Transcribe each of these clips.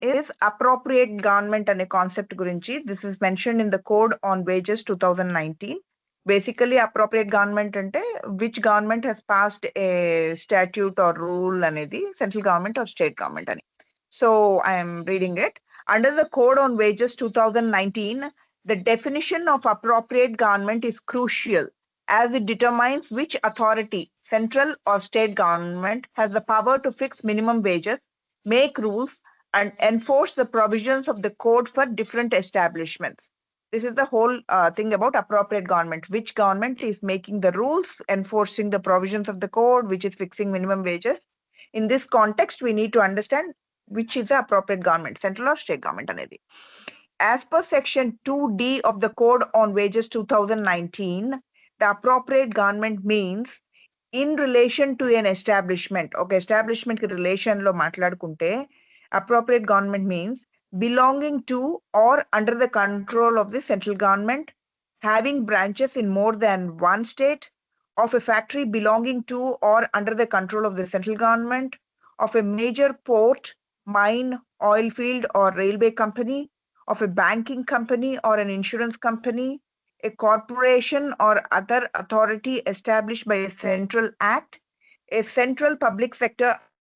is appropriate government అనే concept గురించి. This is mentioned in the Code on Wages 2019. Basically, appropriate government అంటే which government has passed a statute or rule అనేది central government or state government అని. So I am reading it. Under the Code on Wages 2019, the definition of appropriate government is crucial as it determines which authority, central or state government, has the power to fix minimum wages, make rules, and enforce the provisions of the code for different establishments. This is the whole thing about appropriate government. Which government is making the rules, enforcing the provisions of the code, which is fixing minimum wages. In this context, we need to understand which is the appropriate government, central or state government అనేది. As per section 2D of the Code on Wages 2019, the appropriate government means in relation to an establishment. Okay, establishment relation lo మాట్లాడుకుంటే appropriate government means belonging to or under the control of the central government, having branches in more than one state, of a factory belonging to or under the control of the central government, of a major port, mine, oil field or railway company, of a banking company or an insurance company, a corporation or other authority established by a central act, a central public sector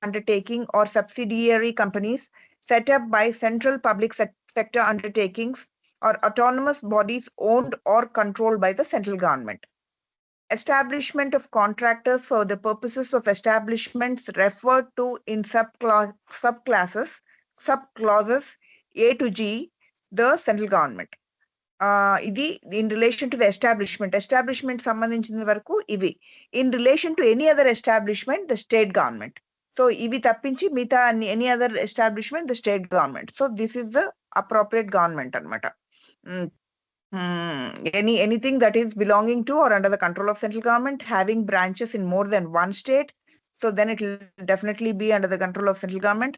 undertaking or subsidiary companies set up by central public sector undertakings or autonomous bodies owned or controlled by the central government. Establishment of contractors for the purposes of establishments referred to in subclauses A to G, the central government. ఇది in relation to the establishment సంబంధించిన వరకు ఇవి. In relation to any other establishment, the state government. So ఇవి తప్పించి మిగతా any other establishment, the state government. So this is the appropriate government అన్నమాట. Anything that is belonging to or under the control of central government, having branches in more than one state, so then it will definitely be under the control of central government.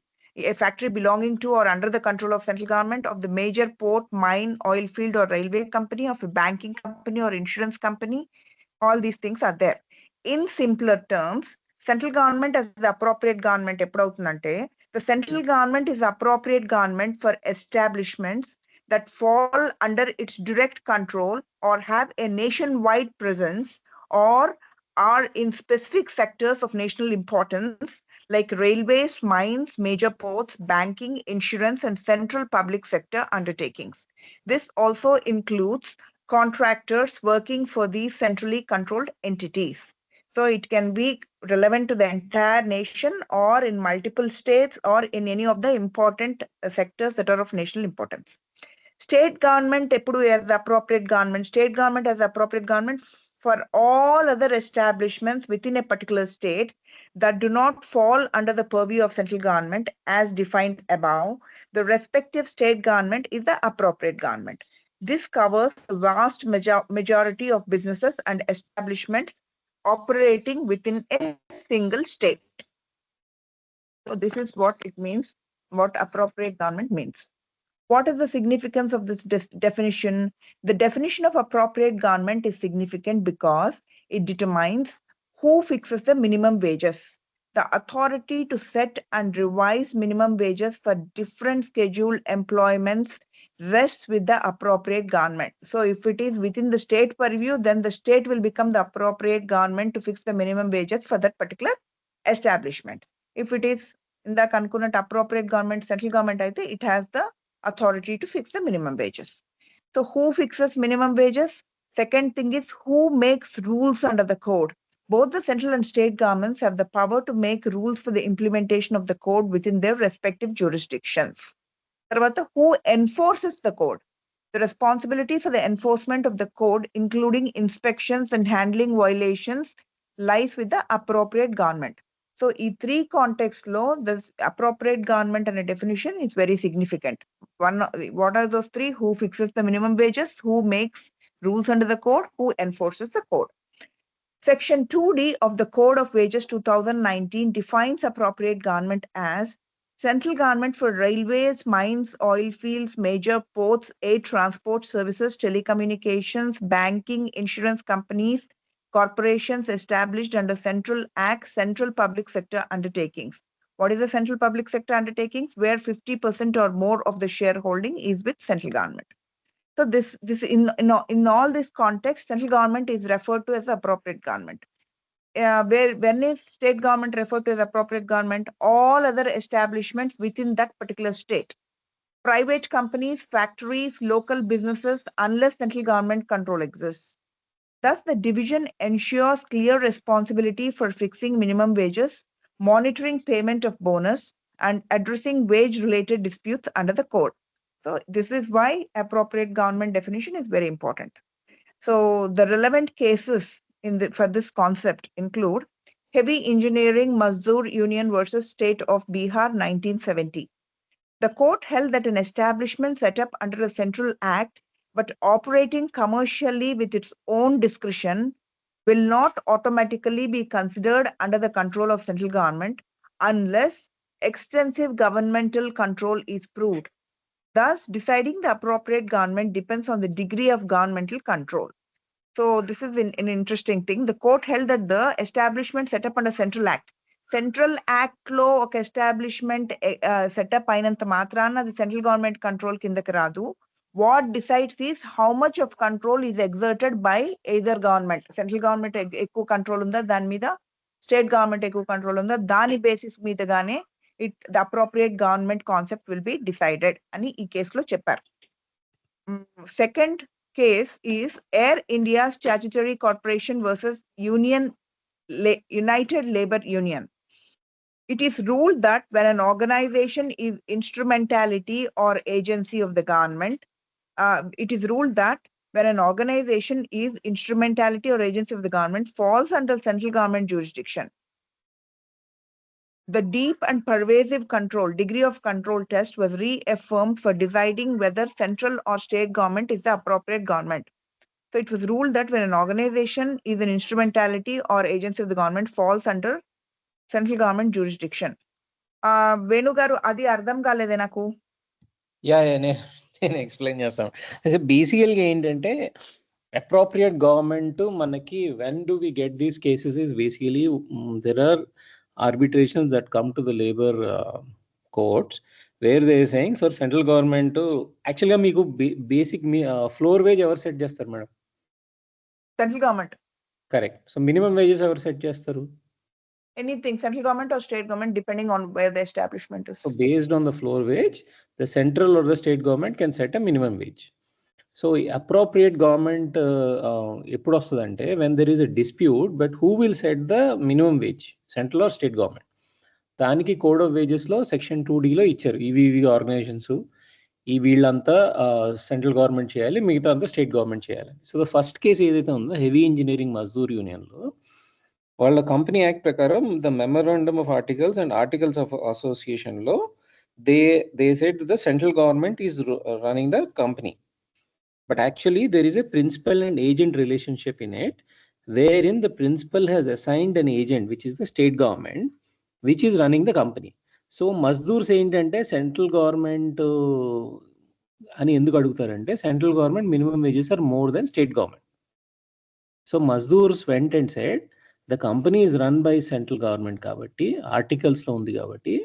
A factory belonging to or under the control of central government, of the major port, mine, oil field or railway company, of a banking company or insurance company, all these things are there. In simpler terms, central government as the appropriate government ఎప్పుడవుతుందంటే, the central government is appropriate government for establishments that fall under its direct control or have a nationwide presence or are in specific sectors of national importance like railways, mines, major ports, banking, insurance, and central public sector undertakings. This also includes contractors working for these centrally controlled entities. So it can be relevant to the entire nation or in multiple states or in any of the important sectors that are of national importance. State government ఎప్పుడు as the appropriate government. State government as the appropriate government for all other establishments within a particular state that do not fall under the purview of central government as defined above. The respective state government is the appropriate government. This covers the vast majority of businesses and establishments operating within a single state. So this is what it means, what appropriate government means. What is the significance of this definition? The definition of appropriate government is significant because it determines who fixes the minimum wages. The authority to set and revise minimum wages for different scheduled employments rests with the appropriate government. So if it is within the state purview, then the state will become the appropriate government to fix the minimum wages for that particular establishment. If it is in the concurrent appropriate government, central government, it has the authority to fix the minimum wages. So who fixes minimum wages? Second thing is who makes rules under the code. Both the central and state governments have the power to make rules for the implementation of the code within their respective jurisdictions. Tarvata, who enforces the code? The responsibility for the enforcement of the code, including inspections and handling violations, lies with the appropriate government. So, in three contexts, this appropriate government and a definition is very significant. What are those three? Who fixes the minimum wages? Who makes rules under the code? Who enforces the code? Section 2D of the Code of Wages 2019 defines appropriate government as central government for railways, mines, oil fields, major ports, air transport services, telecommunications, banking, insurance companies, corporations established under central acts, central public sector undertakings. What is the central public sector undertakings? Where 50% or more of the shareholding is with central government. So this in all this context, central government is referred to as the appropriate government. When is state government referred to as appropriate government? All other establishments within that particular state, private companies, factories, local businesses, unless central government control exists. Thus, the division ensures clear responsibility for fixing minimum wages, monitoring payment of bonus, and addressing wage-related disputes under the code. So this is why appropriate government definition is very important. So the relevant cases for this concept include Heavy Engineering Mazdoor Union versus State of Bihar 1970. The court held that an establishment set up under a central act but operating commercially with its own discretion will not automatically be considered under the control of central government unless extensive governmental control is proved. Thus, deciding the appropriate government depends on the degree of governmental control. So this is an interesting thing. The court held that the establishment set up under Central Act లో ఒక establishment setup అయినంత మాత్రాన అది central government control కిందకి రాదు. What decides is how much of control is exerted by either government. Central government ఎక్కువ control ఉందా దాని మీద, స్టేట్ గవర్నమెంట్ ఎక్కువ కంట్రోల్ ఉందా దాని బేసిస్ మీదగానే the appropriate government concept will be decided అని ఈ కేసులో చెప్పారు. Second case is Air India Statutory Corporation versus United Labour Union. It is ruled that when an organization is instrumentality or agency of the government, falls under central government jurisdiction. The deep and pervasive degree of control test was reaffirmed for deciding whether central or state government is the appropriate government. So it was ruled that when an organization is an instrumentality or agency of the government falls under central government jurisdiction. Venu garu adi ardham kalede naku. నేను explain చేస్తాను. బేసికల్గా ఏంటంటే appropriate government మనకి when do we get these cases is basically there are arbitrations that come to the labor courts where they are saying sir central government actually meeku basic floor wage ever set chestaru madam? Central government. Correct. So minimum wages ever set chestaru? Anything, central government or state government, depending on where the establishment is. So based on the floor wage, the central or the state government can set a minimum wage. So appropriate government eppudu ostadante when there is a dispute, but who will set the minimum wage, central or state government? దానికి code of wages లో section 2D లో ఇచ్చారు. ఇవి organisations ఈ వీళ్ళంతా central government చేయాలి, మిగతా అంతా స్టేట్ గవర్నమెంట్ చేయాలి. సో ద ఫస్ట్ కేసు ఏదైతే ఉందో హెవీ ఇంజనీరింగ్ మజ్దూర్ యూనియన్ లో వాళ్ళ కంపెనీ యాక్ట్ ప్రకారం the memorandum of articles and articles of association లో they said the central government is running the company. But actually there is a principal and agent relationship in it, wherein the principal has assigned an agent, which is the state government, which is running the company. So Mazdoors ఏంటంటే central government అని ఎందుకు అడుగుతారంటే central government minimum wages are more then state government. So Mazdoors went and said the company is run by central government కాబట్టి articles లో ఉంది కాబట్టి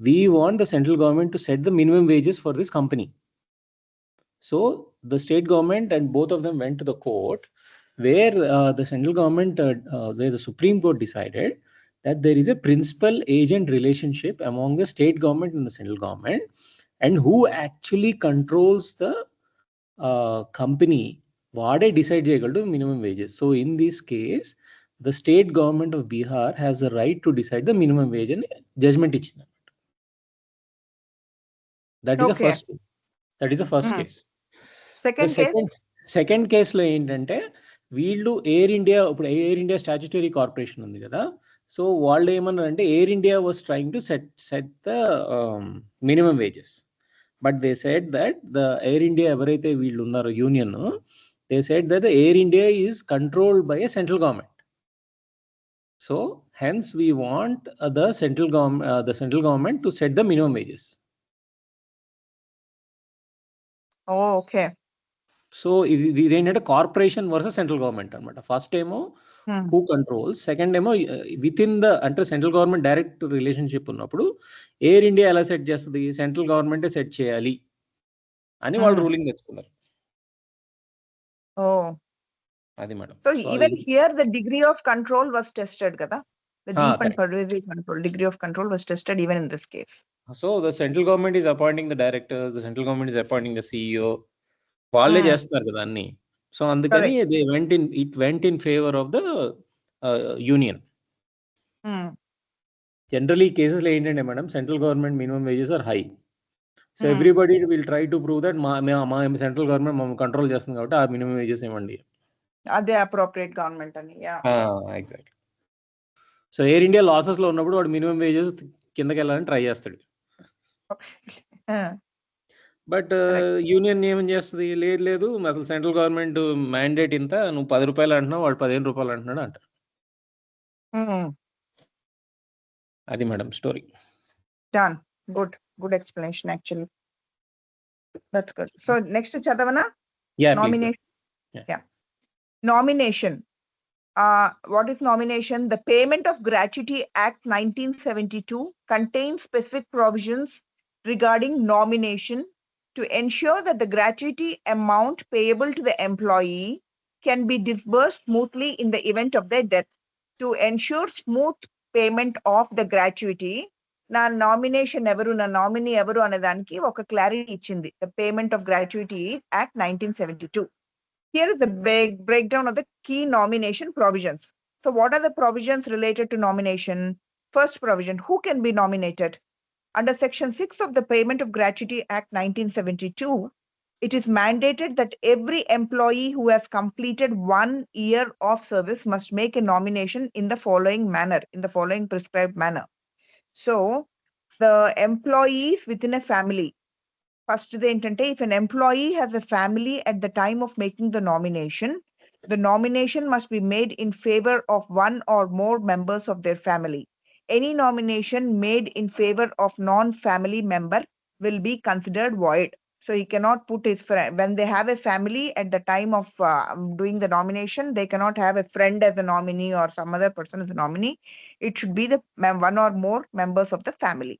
we want the central government to set the minimum wages for this company. So the state government and both of them went to the court where the central government, where the Supreme Court decided that there is a principal agent relationship among the state government and the central government, and who actually controls the company, vaade decide cheyagaladu minimum wages. So in this case the state government of Bihar has the right to decide the minimum wage and judgment ichina. That is the first case. Second కేసులో ఏంటంటే వీళ్ళు air India statutory corporation ఉంది కదా, so వాళ్ళు ఏమన్నారంటే air India was trying to set the minimum wages, but they said that the air India ఎవరైతే వీళ్ళు ఉన్నారో union, they said that the air India is controlled by a central government. So hence we want the central government to set the minimum wages. Oh, okay. So ఇది ఏంటంటే corporation versus central government అనమాట. First ఏమో who controls, second ఏమో with in the అంటే central government direct relationship ఉన్నప్పుడు air India ఎలా set చేస్తుంది, central గవర్నమెంటే సెట్ చేయాలి అని వాళ్ళు రూలింగ్ తెచ్చుకున్నారు. అది madam. So even here the degree of control was tested kada, the deep and pervasive control, degree of control was tested even in this case. So the central government is appointing the directors, the central government is appointing the CEO, వాళ్ళే చేస్తున్నారు కదా అన్ని. So అందుకని it went in favor of the union. Generally కేసెస్లో ఏంటంటే madam, central government minimum wages are high. So everybody will try to prove that మా central government మమ్మల్ని control చేస్తుంది కాబట్టి ఆ మినిమం వేజెస్ ఇవ్వండి, అదే అప్రోప్రియేట్ గవర్నమెంట్ అని. Exactly. So Air India losses లో ఉన్నప్పుడు వాడు మినిమం వేజెస్ కిందకి వెళ్ళాలని ట్రై చేస్తాడు. బట్ యూనియన్ ఏమని చేస్తుంది, లేదు అసలు సెంట్రల్ గవర్నమెంట్ మ్యాండేట్ ఇంత, నువ్వు 10 రూపాయలు అంటున్నావు, వాడు 15 రూపాయలు అంటున్నాడు అంటారు. అది madam story. Done. Good explanation actually. That's good. So next chadavana? Yeah, nomination. Yeah. Nomination. What is nomination? The Payment of Gratuity Act 1972 contains specific provisions regarding nomination to ensure that the gratuity amount payable to the employee can be disbursed smoothly in the event of their death. To ensure smooth payment of the gratuity, నా nomination ఎవరు, నా nominee ఎవరు అనే దానికి ఒక clarity ఇచ్చింది. The Payment of Gratuity Act 1972. Here is the big breakdown of the key nomination provisions. So what are the provisions related to nomination? First provision, who can be nominated? Under Section 6 of the Payment of Gratuity Act 1972, it is mandated that every employee who has completed 1 year of service must make a nomination in the following manner, in the following prescribed manner. So the employees within a family, first ఏంటంటే, if an employee has a family at the time of making the nomination must be made in favor of one or more members of their family. Any nomination made in favor of non-family member will be considered void. So he cannot put his friend, when they have a family at the time of doing the nomination, they cannot have a friend as a nominee or some other person as a nominee. It should be the one or more members of the family.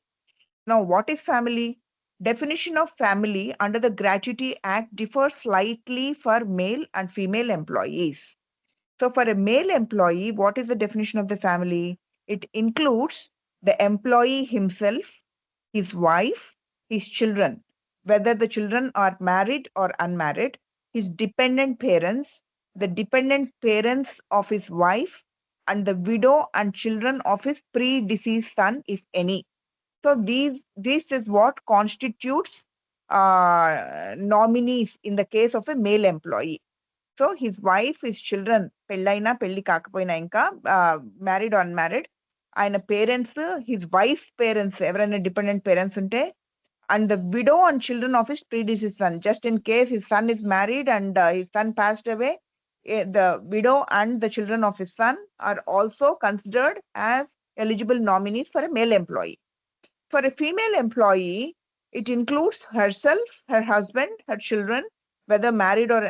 Now, what is family? Definition of family under the Gratuity Act differs slightly for male and female employees. So for a male employee, what is the definition of the family? It includes the employee himself, his wife, his children, whether the children are married or unmarried, his dependent parents, the dependent parents of his wife, and the widow and children of his predeceased son, if any. So this is what constitutes nominees in the case of a male employee. So his wife, his children, పెళ్ళైనా పెళ్లి కాకపోయినా ఇంకా married or unmarried, ఆయన parents, his wife's parents, ఎవరైనా dependent parents ఉంటే, and the widow and children of his predeceased son. Just in case his son is married and his son passed away, the widow and the children of his son are also considered as eligible nominees for a male employee. For a female employee, it includes herself, her husband, her children, whether married or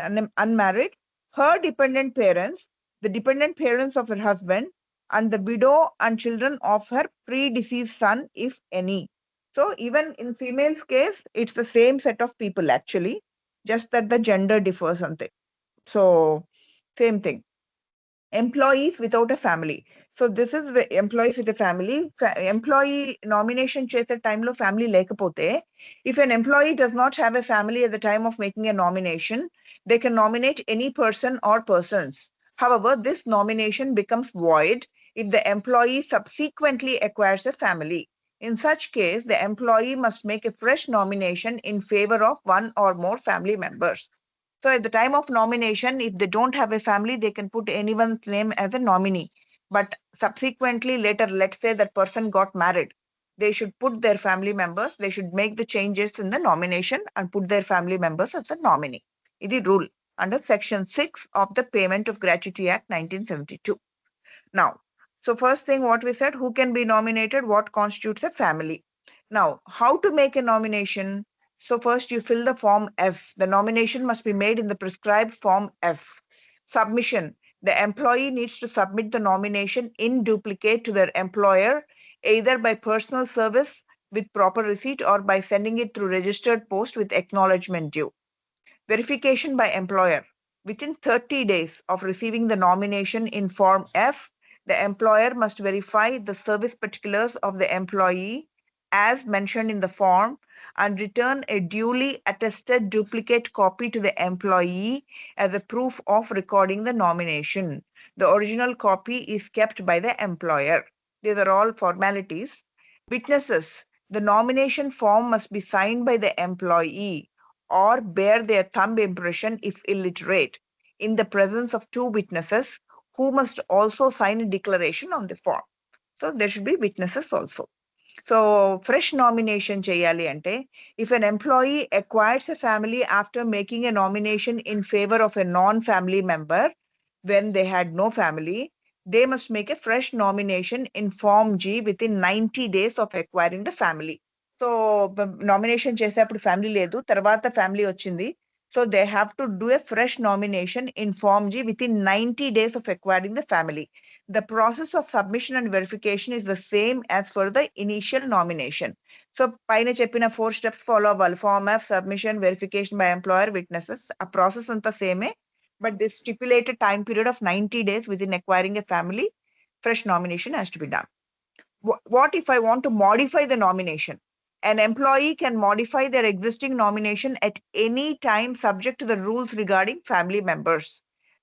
unmarried, her dependent parents, the dependent parents of her husband, and the widow and children of her predeceased son, if any. So even in female's case, it's the same set of people actually, just that the gender differs something. So same thing. Employees without a family. So this is the employees with a family. Employee nomination చేసే టైంలో family లేకపోతే, if an employee does not have a family at the time of making a nomination, they can nominate any person or persons. However, this nomination becomes void if the employee subsequently acquires a family. In such case, the employee must make a fresh nomination in favor of one or more family members. So at the time of nomination, if they don't have a family, they can put anyone's name as a nominee. But subsequently later, let's say that person got married, they should put their family members, they should make the changes in the nomination and put their family members as a nominee. It is rule under Section 6 of the Payment of Gratuity Act 1972. Now, so first thing what we said, who can be nominated, what constitutes a family. Now, how to make a nomination? So first you fill the form F. The nomination must be made in the prescribed form F. Submission. The employee needs to submit the nomination in duplicate to their employer, either by personal service with proper receipt or by sending it through registered post with acknowledgement due. Verification by employer. Within 30 days of receiving the nomination in Form F, the employer must verify the service particulars of the employee as mentioned in the form and return a duly attested duplicate copy to the employee as a proof of recording the nomination. The original copy is kept by the employer. These are all formalities. Witnesses. The nomination form must be signed by the employee or bear their thumb impression if illiterate in the presence of two witnesses who must also sign a declaration on the form. So there should be witnesses also. So fresh nomination cheyali ante, if an employee acquires a family after making a nomination in favor of a non-family member when they had no family, they must make a fresh nomination in Form G within 90 days of acquiring the family. So nomination చేసేప్పుడు family లేదు, తర్వాత family వచ్చింది. So they have to do a fresh nomination in form G within 90 days of acquiring the family. The process of submission and verification is the same as for the initial nomination. So పైన చెప్పిన 4 steps follow అవ్వాలి. Form F, submission, verification by employer, witnesses. ఆ process అంతా సేమే, but this stipulated time period of 90 days within acquiring a family, fresh nomination has to be done. What if I want to modify the nomination? An employee can modify their existing nomination at any time subject to the rules regarding family members.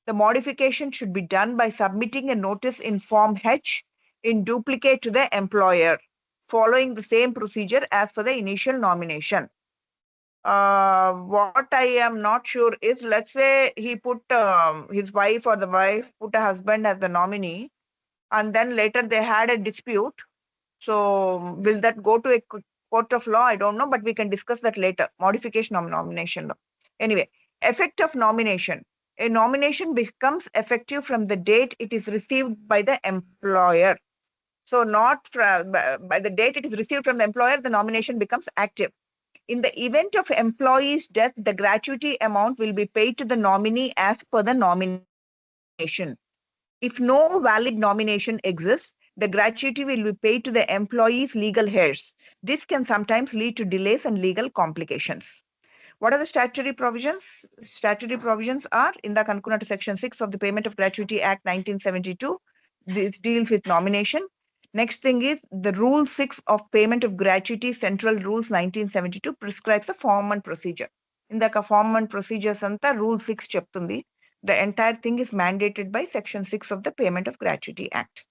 The modification should be done by submitting a notice in Form H in duplicate to the employer, following the same procedure as for the initial nomination. What I am not sure is, let's say he put his wife or the wife put a husband as the nominee, and then later they had a dispute. So will that go to a court of law? I don't know, but we can discuss that later. Modification of nomination law. Anyway, effect of nomination. A nomination becomes effective from the date it is received by the employer. So not by the date it is received from the employer, the nomination becomes active. In the event of employee's death, the gratuity amount will be paid to the nominee as per the nomination. If no valid nomination exists, the gratuity will be paid to the employee's legal heirs. This can sometimes lead to delays and legal complications. What are the statutory provisions? Statutory provisions are in the Kanukunna to Section 6 of the Payment of Gratuity Act 1972. This deals with nomination. Next thing is the Rule 6 of Payment of Gratuity Central Rules 1972 prescribes the form and procedure. In the form and procedures anta Rule 6 cheptundi. The entire thing is mandated by Section 6 of the Payment of Gratuity Act.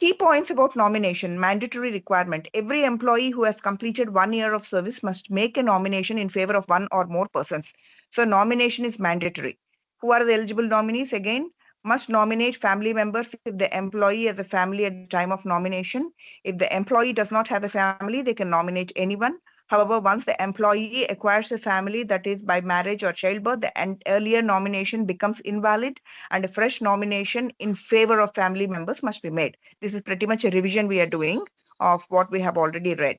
Key points about nomination. Mandatory requirement. Every employee who has completed 1 year of service must make a nomination in favor of one or more persons. So nomination is mandatory. Who are the eligible nominees? Again, must nominate family members if the employee has a family at the time of nomination. If the employee does not have a family, they can nominate anyone. However, once the employee acquires a family, that is by marriage or childbirth, the earlier nomination becomes invalid and a fresh nomination in favor of family members must be made. This is pretty much a revision we are doing of what we have already read.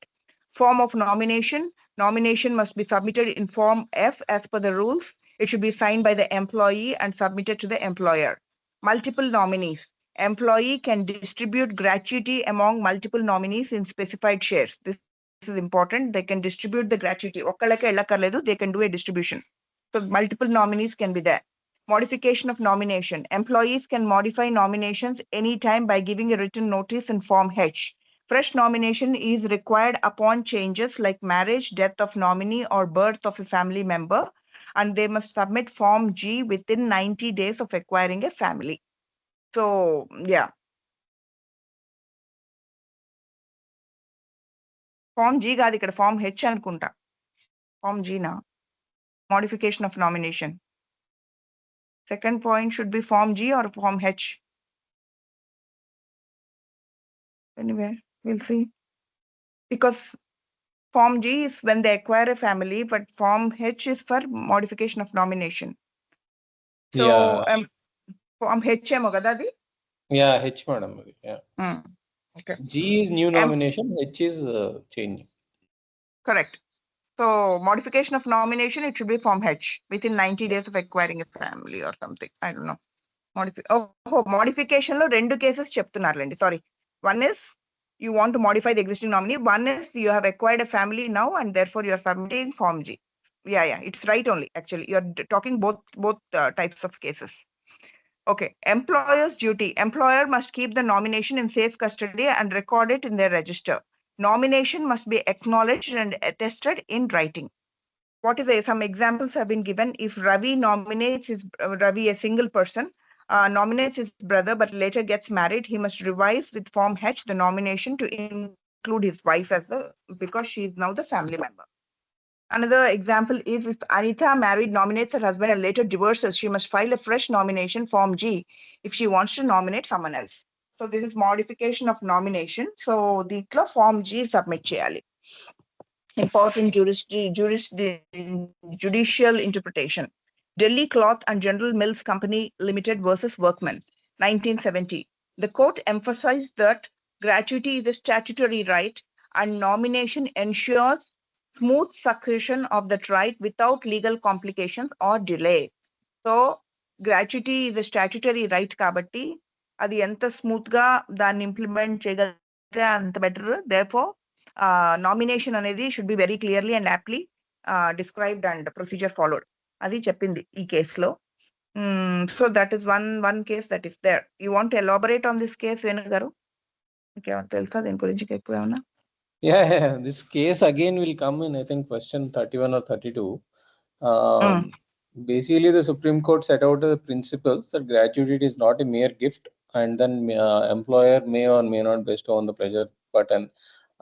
Form of nomination. Nomination must be submitted in Form F as per the rules. It should be signed by the employee and submitted to the employer. Multiple nominees. Employee can distribute gratuity among multiple nominees in specified shares. This is important. They can distribute the gratuity. Okkalake ellakarledu, they can do a distribution. So multiple nominees can be there. Modification of nomination. Employees can modify nominations anytime by giving a written notice in Form H. Fresh nomination is required upon changes like marriage, death of nominee, or birth of a family member, and they must submit Form G within 90 days of acquiring a family. So, yeah. Form G కాదు ఇక్కడ Form H అనుకుంటా. Form G నా. Modification of nomination. Second point should be Form G or Form H. Anyway, we'll see. Because Form G is when they acquire a family, but Form H is for modification of nomination. So, Yeah. Form H ఏమో కదా అది? Yeah, H madam. Yeah. Okay. G is new nomination, H is change. Correct. So modification of nomination, it should be Form H within 90 days of acquiring a family or something. I don't know. Modification lo rendu cases చెప్తున్నారులేండి. Sorry. One is you want to modify the existing nominee. One is you have acquired a family now and therefore you are submitting Form G. Yeah, it's right only. Actually, you are talking both types of cases. Okay. Employer's duty. Employer must keep the nomination in safe custody and record it in their register. Nomination must be acknowledged and attested in writing. Some examples have been given. If Ravi nominates Ravi, a single person, nominates his brother but later gets married, he must revise with Form H the nomination to include his wife because she is now the family member. Another example is if Anita married nominates her husband and later divorces, she must file a fresh nomination Form G if she wants to nominate someone else. So this is modification of nomination. So the Form G submit cheyali. Important judicial interpretation. Delhi Cloth and General Mills Company Limited versus Workmen, 1970. The court emphasized that gratuity is a statutory right and nomination ensures smooth succession of that right without legal complications or delay. So gratuity is a statutory right kabatti adi enta smooth ga danni implement cheyagaliతే anta better. Therefore nomination అనేది should be very clearly and aptly described and procedure followed. అది చెప్పింది ఈ కేసులో. So that is one case that is there. You want to elaborate on this case, Venu garu? ఇంకేమైనా తెలుసా దీని గురించి ఎక్కువ ఏమన్నా? Yeah. This case again will come in, I think, question 31 or 32. Basically, the Supreme Court set out the principles that gratuity is not a mere gift, and then employer may or may not bestow on the pleasure button.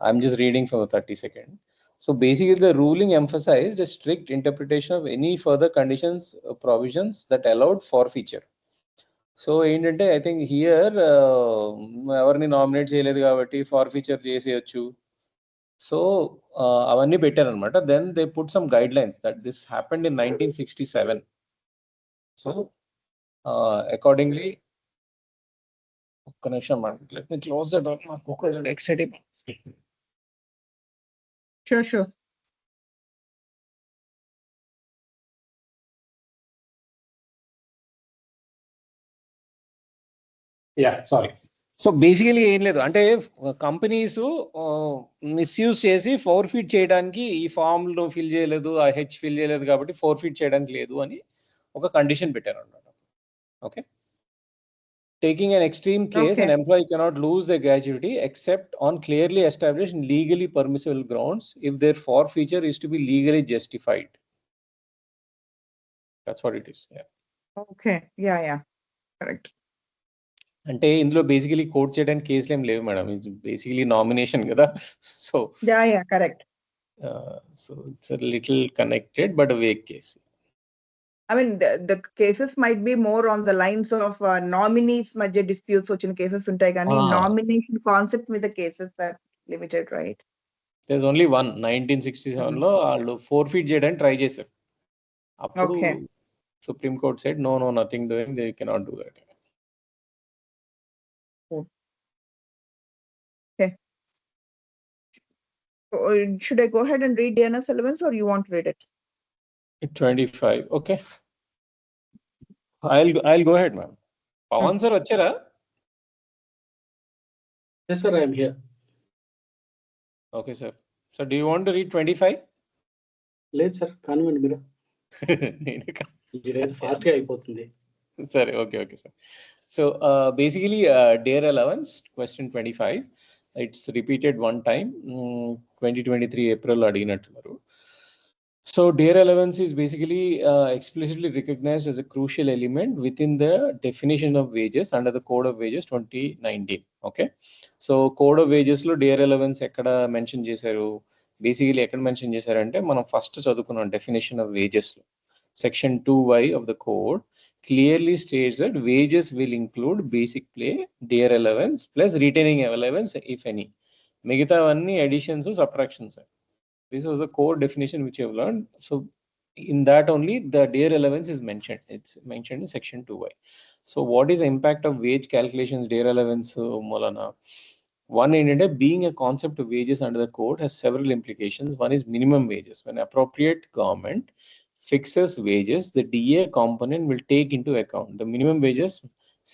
I'm just reading from the 32nd. So basically, the ruling emphasized a strict interpretation of any further conditions, provisions that allowed forfeiture. So ఏంటంటే I think here ఎవరిని nominate చేయలేదు కాబట్టి forfeiture చేసేయచ్చు. So అవన్నీ పెట్టారనమాట. Then they put some guidelines that this happened in 1967. So accordingly ఒక్క నిమిషం let me close the door. నాకు ఒక exciting. Sure. Sorry. So basically ఏం లేదు అంటే కంపెనీస్ మిస్యూజ్ చేసి ఫోర్ఫీట్ చేయడానికి ఈ ఫామ్లో ఫిల్ చేయలేదు, ఆ హెచ్ ఫిల్ చేయలేదు కాబట్టి ఫోర్ఫీట్ చేయడానికి లేదు అని ఒక కండిషన్ పెట్టారు అన్నమాట. Okay. Taking an extreme case, an employee cannot lose their gratuity except on clearly established and legally permissible grounds if their forfeiture is to be legally justified. That's what it is. Yeah. Okay. Yeah. Correct. అంటే ఇందులో basically coat చేయడానికి కేసులు ఏం లేవు madam. It's basically nomination కదా. So correct. So it's a little connected but a vague case. I mean, the cases might be more on the lines of nominees మధ్య disputes వచ్చిన cases ఉంటాయి కానీ nomination concept మీద cases are limited, right? There's only one 1967 లో వాళ్ళు ఫోర్ఫీట్ చేయడానికి try చేశారు. అప్పుడు supreme court said no, nothing doing, they cannot do that. Okay. So, should I go ahead and read Dearness Allowance or you want to read it? 25. Okay. I'll go ahead, ma'am. Pawan sir vachara? Yes sir, I am here. Okay sir. So do you want to read 25? లేదు sir, కానివ్వండి మీరు. ఇదైతే fast గా అయిపోతుంది. సరే, okay sir. So basically Dear Allowance question 25, it's repeated one time. 2023 April అడిగినట్టున్నారు. So Dear Allowance is basically explicitly recognized as a crucial element within the definition of wages under the Code of Wages 2019. Okay. So Code of Wages lo Dear Allowance ekkada mention chesaru, basically ekkada mention chesarante మనం first చదువుకున్నాం definition of wages లో. Section 2Y of the code clearly states that wages will include basic pay, Dear Allowance plus retaining allowance if any. మిగతా అన్ని additions subtractions. This was the core definition which you have learned. So in that only the Dear Allowance is mentioned. It's mentioned in section 2Y. So what is the impact of wage calculations, Dear Allowance, Molana? One ఏంటంటే being a concept of wages under the code has several implications. One is minimum wages. When appropriate government fixes wages, the DA component will take into account the minimum wages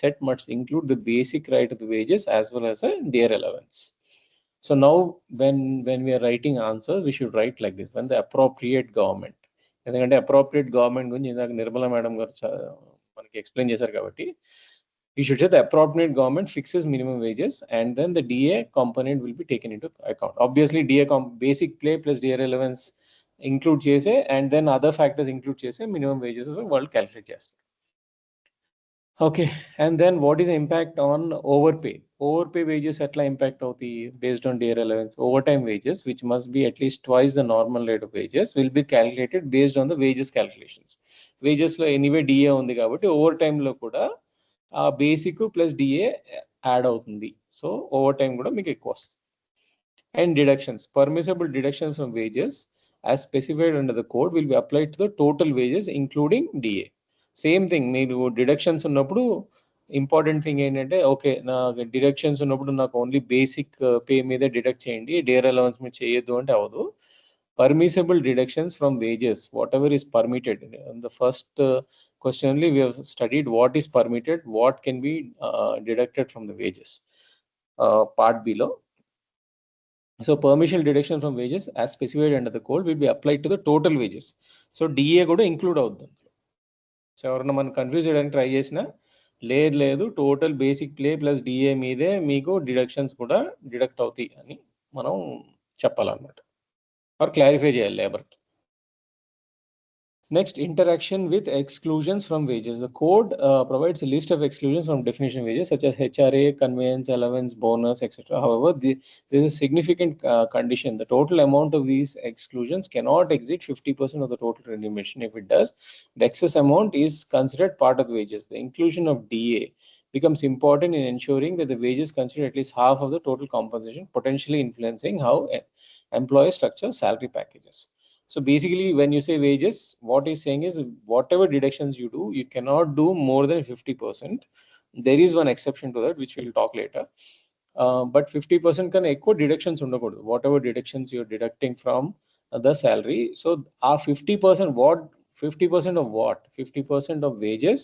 set must include the basic right of the wages as well as a DA allowance. So now when we are writing answers, we should write like this: when the appropriate government, ఎందుకంటే appropriate government గురించి ఇందాక Nirmala madam గారు మనకి explain చేశారు కాబట్టి we should say the appropriate government fixes minimum wages and then the DA component will be taken into account. Obviously DA basic pay plus DA relevance include chese and then other factors include chese minimum wages as well calculate చేస్తారు. Okay, and then what is the impact on overpay? Overpay wages etla impact అవుతాయి based on DA relevance. Overtime wages, which must be at least twice the normal rate of wages, will be calculated based on the wages calculations. Wages lo anyway DA ఉంది కాబట్టి overtime లో కూడా basic plus DA add అవుతుంది. So overtime కూడా మీకు ఎక్కువ వస్తుంది. And deductions, permissible deductions from wages as specified under the code will be applied to the total wages including DA. Same thing, మీరు డిడక్షన్స్ ఉన్నప్పుడు important thing ఏంటంటే okay నాకు deductions ఉన్నప్పుడు నాకు ఓన్లీ బేసిక్ పే మీదే డిడక్ట్ చేయండి, dear allowance మీద చేయొద్దు అంటే అవ్వదు. Permissible deductions from wages, whatever is permitted. In the first question only we have studied what is permitted, what can be deducted from the wages, part below. So permissible deduction from wages as specified under the code will be applied to the total wages. So DA కూడా include అవుతుంది. So ఎవరన్నా మనం confuse చేయడానికి try చేసినా లేదు total basic play plus DA మీదే మీకు deductions కూడా డిడక్ట్ అవుతాయి అని మనం చెప్పాలన్నమాట, or clarify చేయాలి labour. Next, interaction with exclusions from wages. The code provides a list of exclusions from definition wages such as HRA, conveyance, allowance, bonus, etc. However, there is a significant condition. The total amount of these exclusions cannot exceed 50% of the total remuneration. If it does, the excess amount is considered part of wages. The inclusion of DA becomes important in ensuring that the wages consider at least half of the total compensation, potentially influencing how employers structure salary packages. So basically, when you say wages, what he's saying is whatever deductions you do, you cannot do more than 50%. There is one exception to that, which we'll talk later. But 50% can equal deductions undakodu. Whatever deductions you're deducting from the salary. So our 50%, what 50% of what? 50% of wages,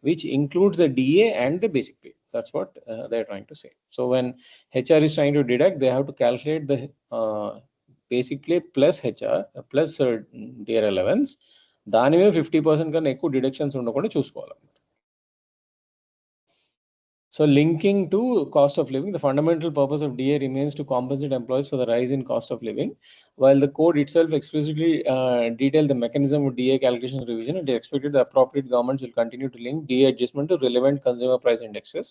which includes the DA and the basic pay. That's what they're trying to say. So when HR is trying to deduct, they have to calculate the basically plus HR plus DA allowance. దాని మీద 50% కన్నా ఎక్కువ deductions ఉండకుండా చూసుకోవాలన్నమాట. So linking to cost of living, the fundamental purpose of DA remains to compensate employees for the rise in cost of living. While the code itself explicitly detailed the mechanism of DA calculation revision, it is expected the appropriate governments will continue to link DA adjustment to relevant consumer price indexes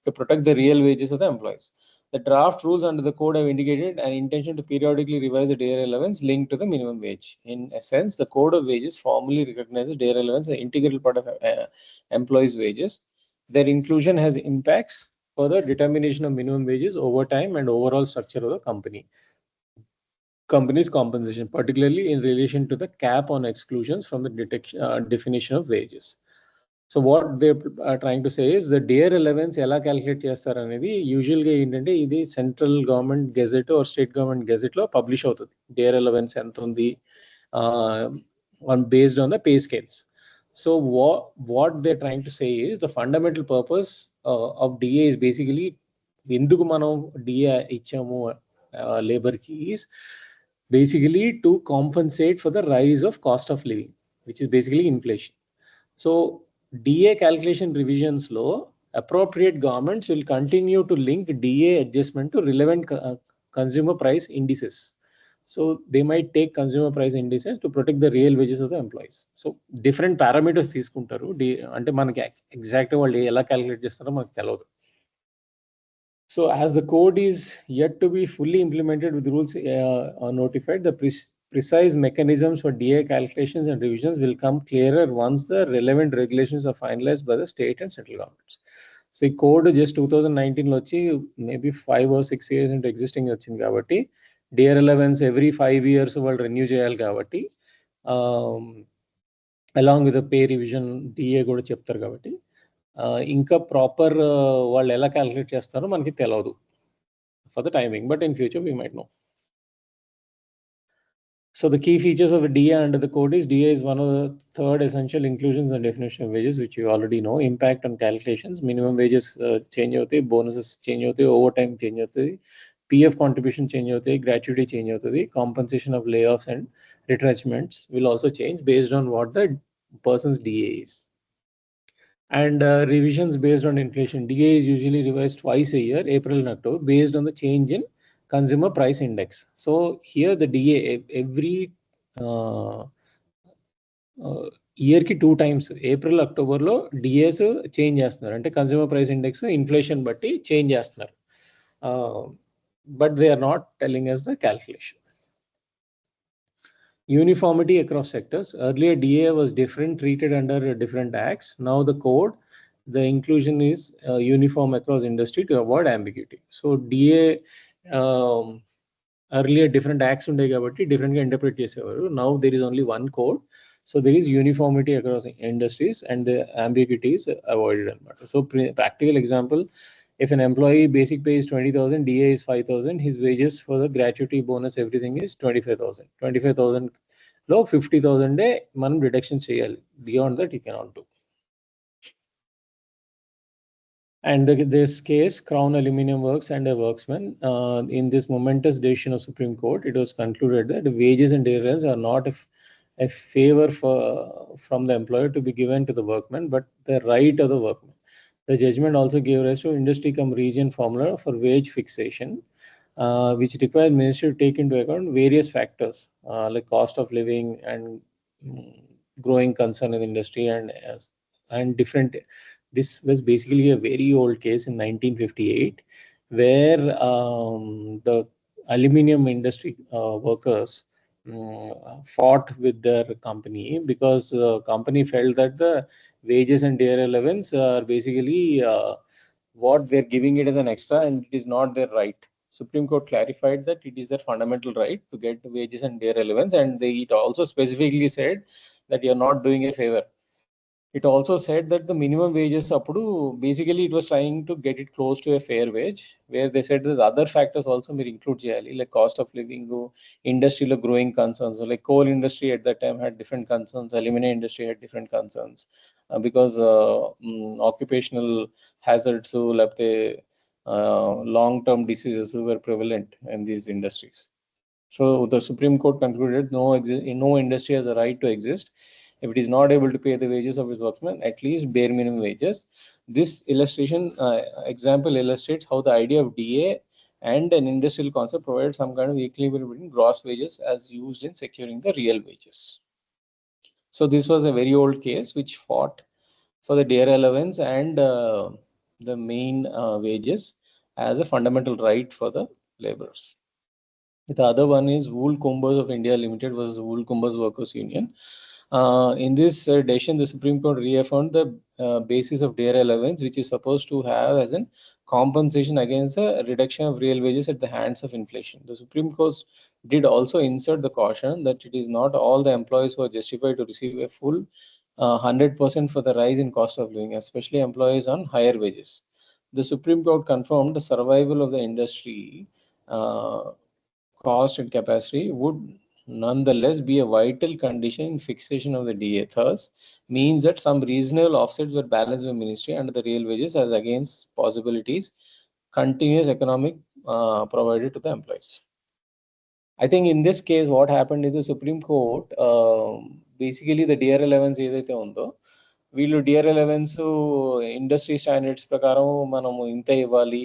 to protect the real wages of the employees. The draft rules under the code have indicated an intention to periodically revise the DA allowance linked to the minimum wage. In essence, the code of wages formally recognizes DA allowance as an integral part of employees' wages. Their inclusion has impacts for the determination of minimum wages, overtime, and overall structure of the company's compensation, particularly in relation to the cap on exclusions from the definition of wages. So what they are trying to say is the DA allowance ఎలా calculate చేస్తారు అనేది యూజువల్గా ఏంటంటే ఇది central government gazette or state government గెజెట్లో publish అవుతుంది. DA allowance ఎంత ఉంది based on the pay scales. So what they're trying to say is the fundamental purpose of DA is basically ఎందుకు మనం DA ఇచ్చాము లేబర్కి is basically to compensate for the rise of cost of living, which is basically inflation. So DA calculation revisions law, appropriate governments will continue to link DA adjustment to relevant consumer price indices. So they might take consumer price indices to protect the real wages of the employees. So different parameters తీసుకుంటారు అంటే మనకి exact వాళ్ళు ఎలా calculate చేస్తారో మనకు తెలియదు. So as the code is yet to be fully implemented with rules notified, the precise mechanisms for DA calculations and revisions will come clearer once the relevant regulations are finalized by the state and central governments. So ఈ code just 2019 లో వచ్చి maybe 5 or 6 years into existing వచ్చింది కాబట్టి DA allowance every 5 years వాళ్ళు renew చేయాలి కాబట్టి along with the pay revision DA కూడా చెప్తారు కాబట్టి ఇంకా ప్రాపర్ వాళ్ళు ఎలా క్యాలిక్యులేట్ చేస్తారో మనకి తెలియదు. for the timing, but in future we might know. So the key features of a DA under the code is DA is one of the third essential inclusions in the definition of wages, which you already know. Impact on calculations, minimum wages change होते, bonuses change होते, overtime change होते, PF contribution change होते, gratuity change होते, compensation of layoffs and retrenchments will also change based on what the person's DA is. And revisions based on inflation. DA is usually revised twice a year, April and October, based on the change in consumer price index. So here the DA every year ki 2 times April, October lo DAs change చేస్తున్నారు అంటే consumer price index inflation బట్టి change చేస్తున్నారు. But they are not telling us the calculation. Uniformity across sectors. Earlier DA was different, treated under different acts. Now the code, the inclusion is uniform across industry to avoid ambiguity. So DA earlier different acts unde kabatti different ga interpret chesevaru. Now there is only one code, so there is uniformity across industries and the ambiguity is avoided. So practical example, if an employee basic pay is 20,000, DA is 5,000, his wages for the gratuity, bonus, everything is 25,000. 25,000 లో 50,000 మనం deduction చేయాలి. Beyond that you cannot do. And this case, Crown Aluminium Works and the Workmen, in this momentous decision of Supreme Court, it was concluded that the wages and arrears are not a favor from the employer to be given to the workman, but the right of the workman. The judgment also gave rise to industry cum region formula for wage fixation, which requires ministry to take into account various factors like cost of living and growing concern in the industry and different. This was basically a very old case in 1958 where the aluminum industry workers fought with their company because the company felt that the wages and day allowance are basically what they're giving it as an extra and it is not their right. Supreme Court clarified that it is their fundamental right to get the wages and day allowance, and it also specifically said that you're not doing a favor. It also said that the minimum wages appudu basically it was trying to get it close to a fair wage, where they said that the other factors also may include cheyali, like cost of living, industry lo growing concerns. So like coal industry at that time had different concerns, aluminum industry had different concerns because occupational hazards lapte long term diseases were prevalent in these industries. So the Supreme Court concluded no industry has a right to exist if it is not able to pay the wages of its workmen, at least bare minimum wages. This illustration example illustrates how the idea of DA and an industrial concept provides some kind of equilibrium between gross wages as used in securing the real wages. So this was a very old case which fought for the day allowance and the main wages as a fundamental right for the laborers. The other one is Wool Combers of India Limited versus Wool Combers Workers Union. In this decision, the Supreme Court reaffirmed the basis of day allowance, which is supposed to have as a compensation against the reduction of real wages at the hands of inflation. The Supreme Court did also insert the caution that it is not all the employees who are justified to receive a full 100% for the rise in cost of living, especially employees on higher wages. The Supreme Court confirmed the survival of the industry cost and capacity would nonetheless be a vital condition in fixation of the DA. Thus, means that some reasonable offsets were balanced by ministry under the real wages as against possibilities continuous economic provided to the employees. I think in this case, what happened is the Supreme Court basically the DA allowance ఏదైతే ఉందో వీళ్ళు DA allowance industry standards ప్రకారం మనము ఇంతే ఇవ్వాలి,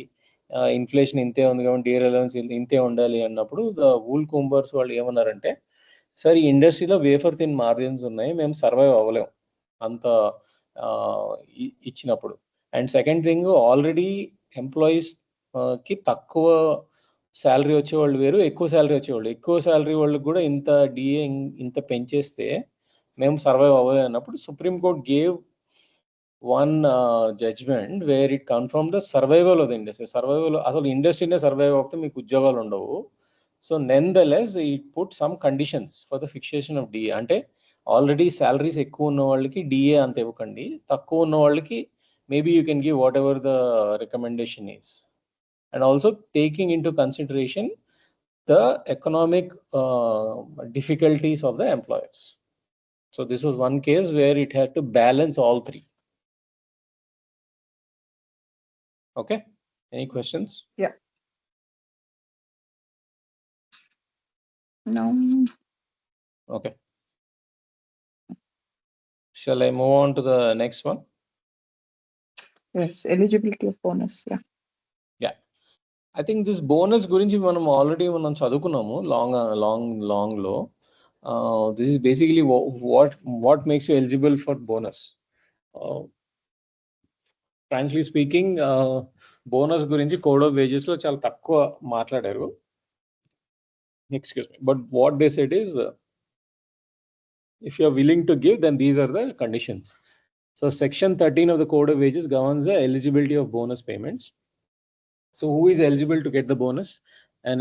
inflation ఇంతే ఉంది కాబట్టి DA allowance ఇంతే ఉండాలి అన్నప్పుడు ద వూల్ కోంబర్స్ వాళ్ళు ఏమన్నారంటే, సార్ ఈ ఇండస్ట్రీలో వేఫర్ థిన్ మార్జిన్స్ ఉన్నాయి, మేము సర్వైవ్ అవ్వలేము అంత ఇచ్చినప్పుడు. And second thing, already employees కి తక్కువ శాలరీ వచ్చేవాళ్ళు వేరు, ఎక్కువ శాలరీ వచ్చేవాళ్ళు. ఎక్కువ శాలరీ వాళ్ళకి కూడా ఇంత డిఏ ఇంత పెంచేస్తే మేము సర్వైవ్ అవ్వలేదు అన్నప్పుడు supreme court gave one judgment where it confirmed the survival of the industry. Survival అసలు ఇండస్ట్రీనే సర్వైవ్ అవుతే మీకు ఉద్యోగాలు ఉండవు. So nonetheless it put some conditions for the fixation of DA. అంటే ఆల్రెడీ శాలరీస్ ఎక్కువ ఉన్న వాళ్ళకి డిఏ అంత ఇవ్వకండి, తక్కువ ఉన్న వాళ్ళకి maybe you can give what the recommendation is. and also taking into consideration the economic difficulties of the employers. So this was one case where it had to balance all three. Okay, any questions? Yeah. No. Okay. Shall I move on to the next one? Yes, eligibility of bonus. Yeah. Yeah. I think this bonus గురించి మనం already చదువుకున్నాము long లో. This is basically what makes you eligible for bonus. Frankly speaking, bonus గురించి code of wages లో చాలా తక్కువ మాట్లాడారు. Excuse me. But what they said is, if you are willing to give, then these are the conditions. So section 13 of the code of wages governs the eligibility of bonus payments. So who is eligible to get the bonus? An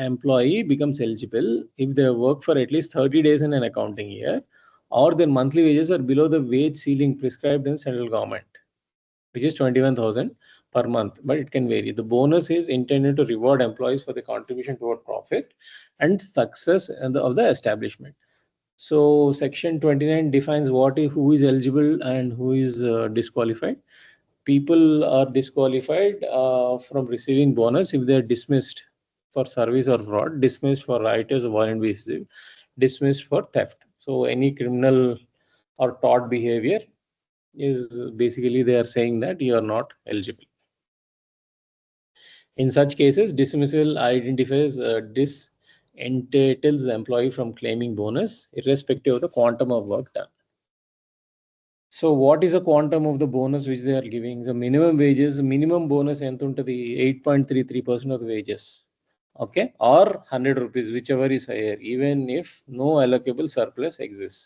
employee becomes eligible if they work for at least 30 days in an accounting year, or their monthly wages are below the wage ceiling prescribed in central government, which is 21,000 per month, but it can vary. The bonus is intended to reward employees for the contribution toward profit and success of the establishment. So section 29 defines who is eligible and who is disqualified. People are disqualified from receiving bonus if they are dismissed for service or fraud, dismissed for riotous or violent behavior, dismissed for theft. So any criminal or tort behavior is basically they are saying that you are not eligible. In such cases, dismissal identifies entitles the employee from claiming bonus irrespective of the quantum of work done. So what is the quantum of the bonus which they are giving? The minimum wages, minimum bonus ఎంత ఉంటుంది 8.33% of the wages. Okay, or 100 rupees, whichever is higher, even if no allocable surplus exists.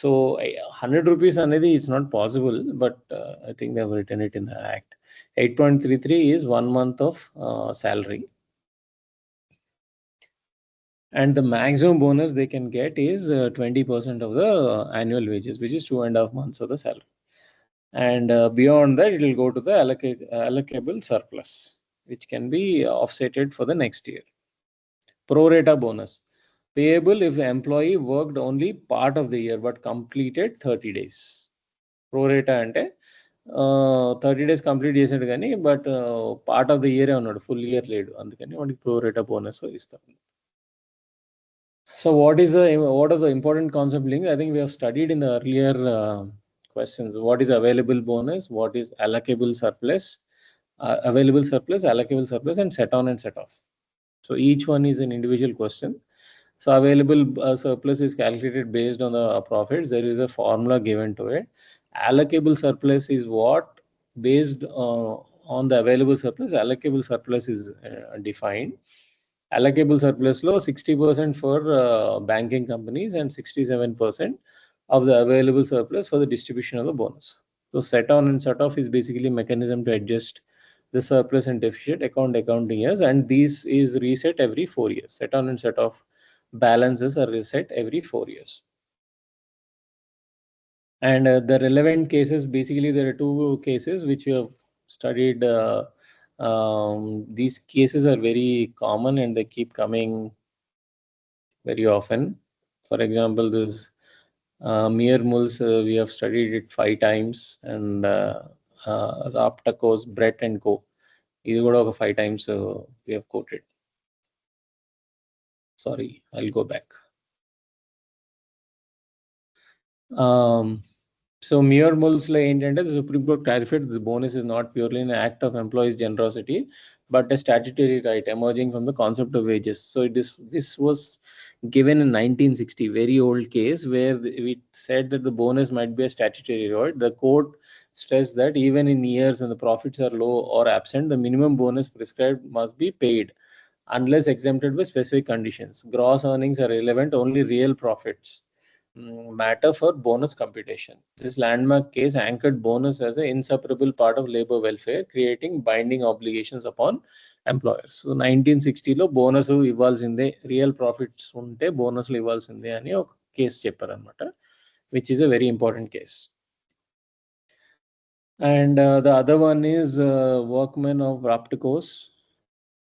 So 100 rupees anedi it's not possible, but I think they have written it in the act. 8.33 is 1 month of salary. And the maximum bonus they can get is 20% of the annual wages, which is 2.5 months of the salary. And beyond that, it will go to the allocable surplus, which can be offsetted for the next year. Pro rata bonus, payable if the employee worked only part of the year but completed 30 days. Pro rata ante 30 days complete చేసాడు కానీ but part of the year ఉన్నాడు, full year లేడు, అందుకని వాడికి pro రేటా bonus ఇస్తాం. So what are the important concept links? I think we have studied in the earlier questions. What is available bonus? What is allocable surplus? Available surplus, allocable surplus, and set on and set off. So each one is an individual question. So available surplus is calculated based on the profits. There is a formula given to it. Allocable surplus is what based on the available surplus. Allocable surplus is defined. Allocable surplus law 60% for banking companies and 67% of the available surplus for the distribution of the bonus. So set on and set off is basically a mechanism to adjust the surplus and deficit accounting years, and this is reset every 4 years. Set on and set off balances are reset every 4 years. And the relevant cases, basically there are 2 cases which we have studied. These cases are very common and they keep coming very often. For example, this mere mulls, we have studied it 5 times, and Raptacos, Brett and Co. This is 5 times we have quoted. Sorry, I'll go back. So mere mulls lo entante the Supreme Court clarified the bonus is not purely an act of employees' generosity, but a statutory right emerging from the concept of wages. So this was given in 1960, very old case, where we said that the bonus might be a statutory right. The court stressed that even in years when the profits are low or absent, the minimum bonus prescribed must be paid unless exempted by specific conditions. Gross earnings are relevant, only real profits matter for bonus computation. This landmark case anchored bonus as an inseparable part of labor welfare, creating binding obligations upon employers. So 1960 లో bonus ఇవ్వాల్సిందే, real profits ఉంటే బోనస్లు ఇవ్వాల్సిందే అని ఒక case చెప్పారనమాట, which is a very important case. And the other one is Workmen of Rapticos,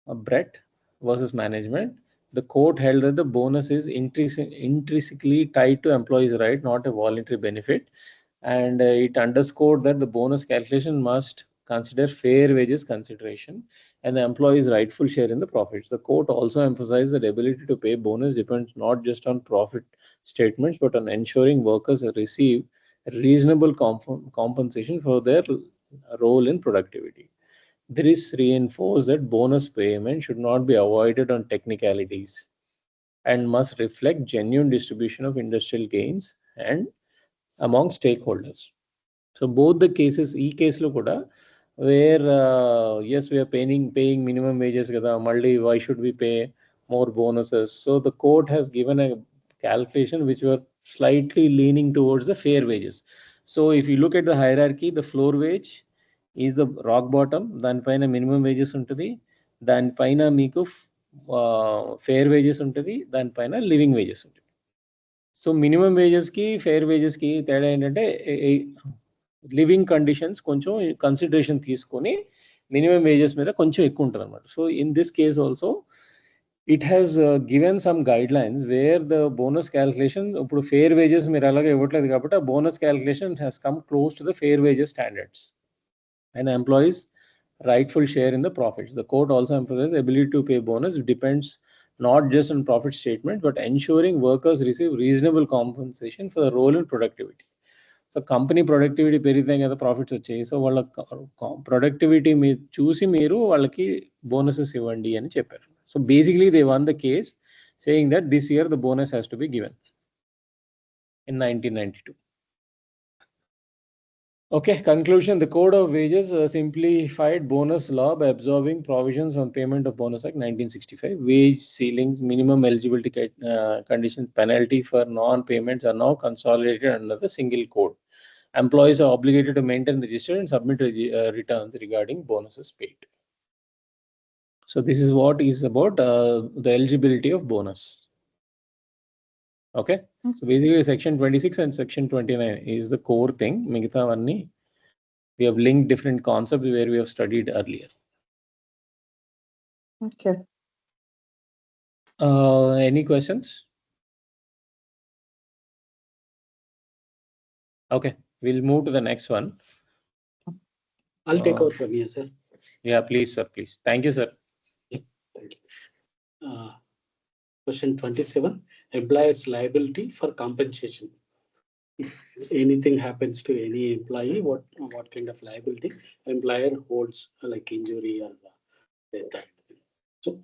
Brett versus Management. The court held that the bonus is intrinsically tied to employees' right, not a voluntary benefit. And it underscored that the bonus calculation must consider fair wages consideration and the employee's rightful share in the profits. The court also emphasized that the ability to pay bonus depends not just on profit statements but on ensuring workers receive reasonable compensation for their role in productivity. This reinforced that bonus payment should not be avoided on technicalities and must reflect genuine distribution of industrial gains and among stakeholders. So both the cases, e case lo kuda, where yes, we are paying minimum wages kada, malli why should we pay more bonuses? So the court has given a calculation which were slightly leaning towards the fair wages. So if you look at the hierarchy, the floor wage is the rock bottom, దానిపైన minimum wages ఉంటుంది, దానిపైన మీకు fair wages ఉంటుంది, దానిపైన living wages ఉంటుంది. So minimum వేజెస్కి fair వేజెస్కి తేడా ఏంటంటే living conditions కొంచెం కన్సిడరేషన్ తీసుకొని మినిమం వేజెస్ మీద కొంచెం ఎక్కువ ఉంటుంది అనమాట. So in this case also it has given some guide lines wear the bonus calculation, ఇప్పుడు ఫెయిర్ వేజెస్ మీరు అలాగే ఇవ్వట్లేదు కాబట్టి ఆ bonus calculation has come close to the fair wages standards and employees rightful share in the profits. The court also emphasizes ability to pay bonus depends not just on profit statement but ensuring workers receive reasonable compensation for the role in productivity. So company productivity పెరిగితే కదా profits వచ్చాయి. So వాళ్ళ productivity మీరు చూసి మీరు వాళ్ళకి bonuses ఇవ్వండి అని చెప్పారు. So basically they one the case saying that this year the bonus has to be given in 1992. Okay, conclusion. The Code of Wages simplified bonus law by absorbing provisions on payment of bonus act 1965. Wage ceilings, minimum eligibility conditions, penalty for non-payments are now consolidated under the single code. Employees are obligated to maintain the register and submit returns regarding bonuses paid. So this is what is about the eligibility of bonus. Okay, so basically section 26 and section 29 is the core thing. Migitha vanni we have linked different concepts where we have studied earlier. Okay. Any questions? Okay, we'll move to the next one. I'll take over from here, sir. Yeah, please, sir, please. Thank you, sir. Yeah, thank you. Question 27, employer's liability for compensation. If anything happens to any employee, what kind of liability employer holds, like injury or death. So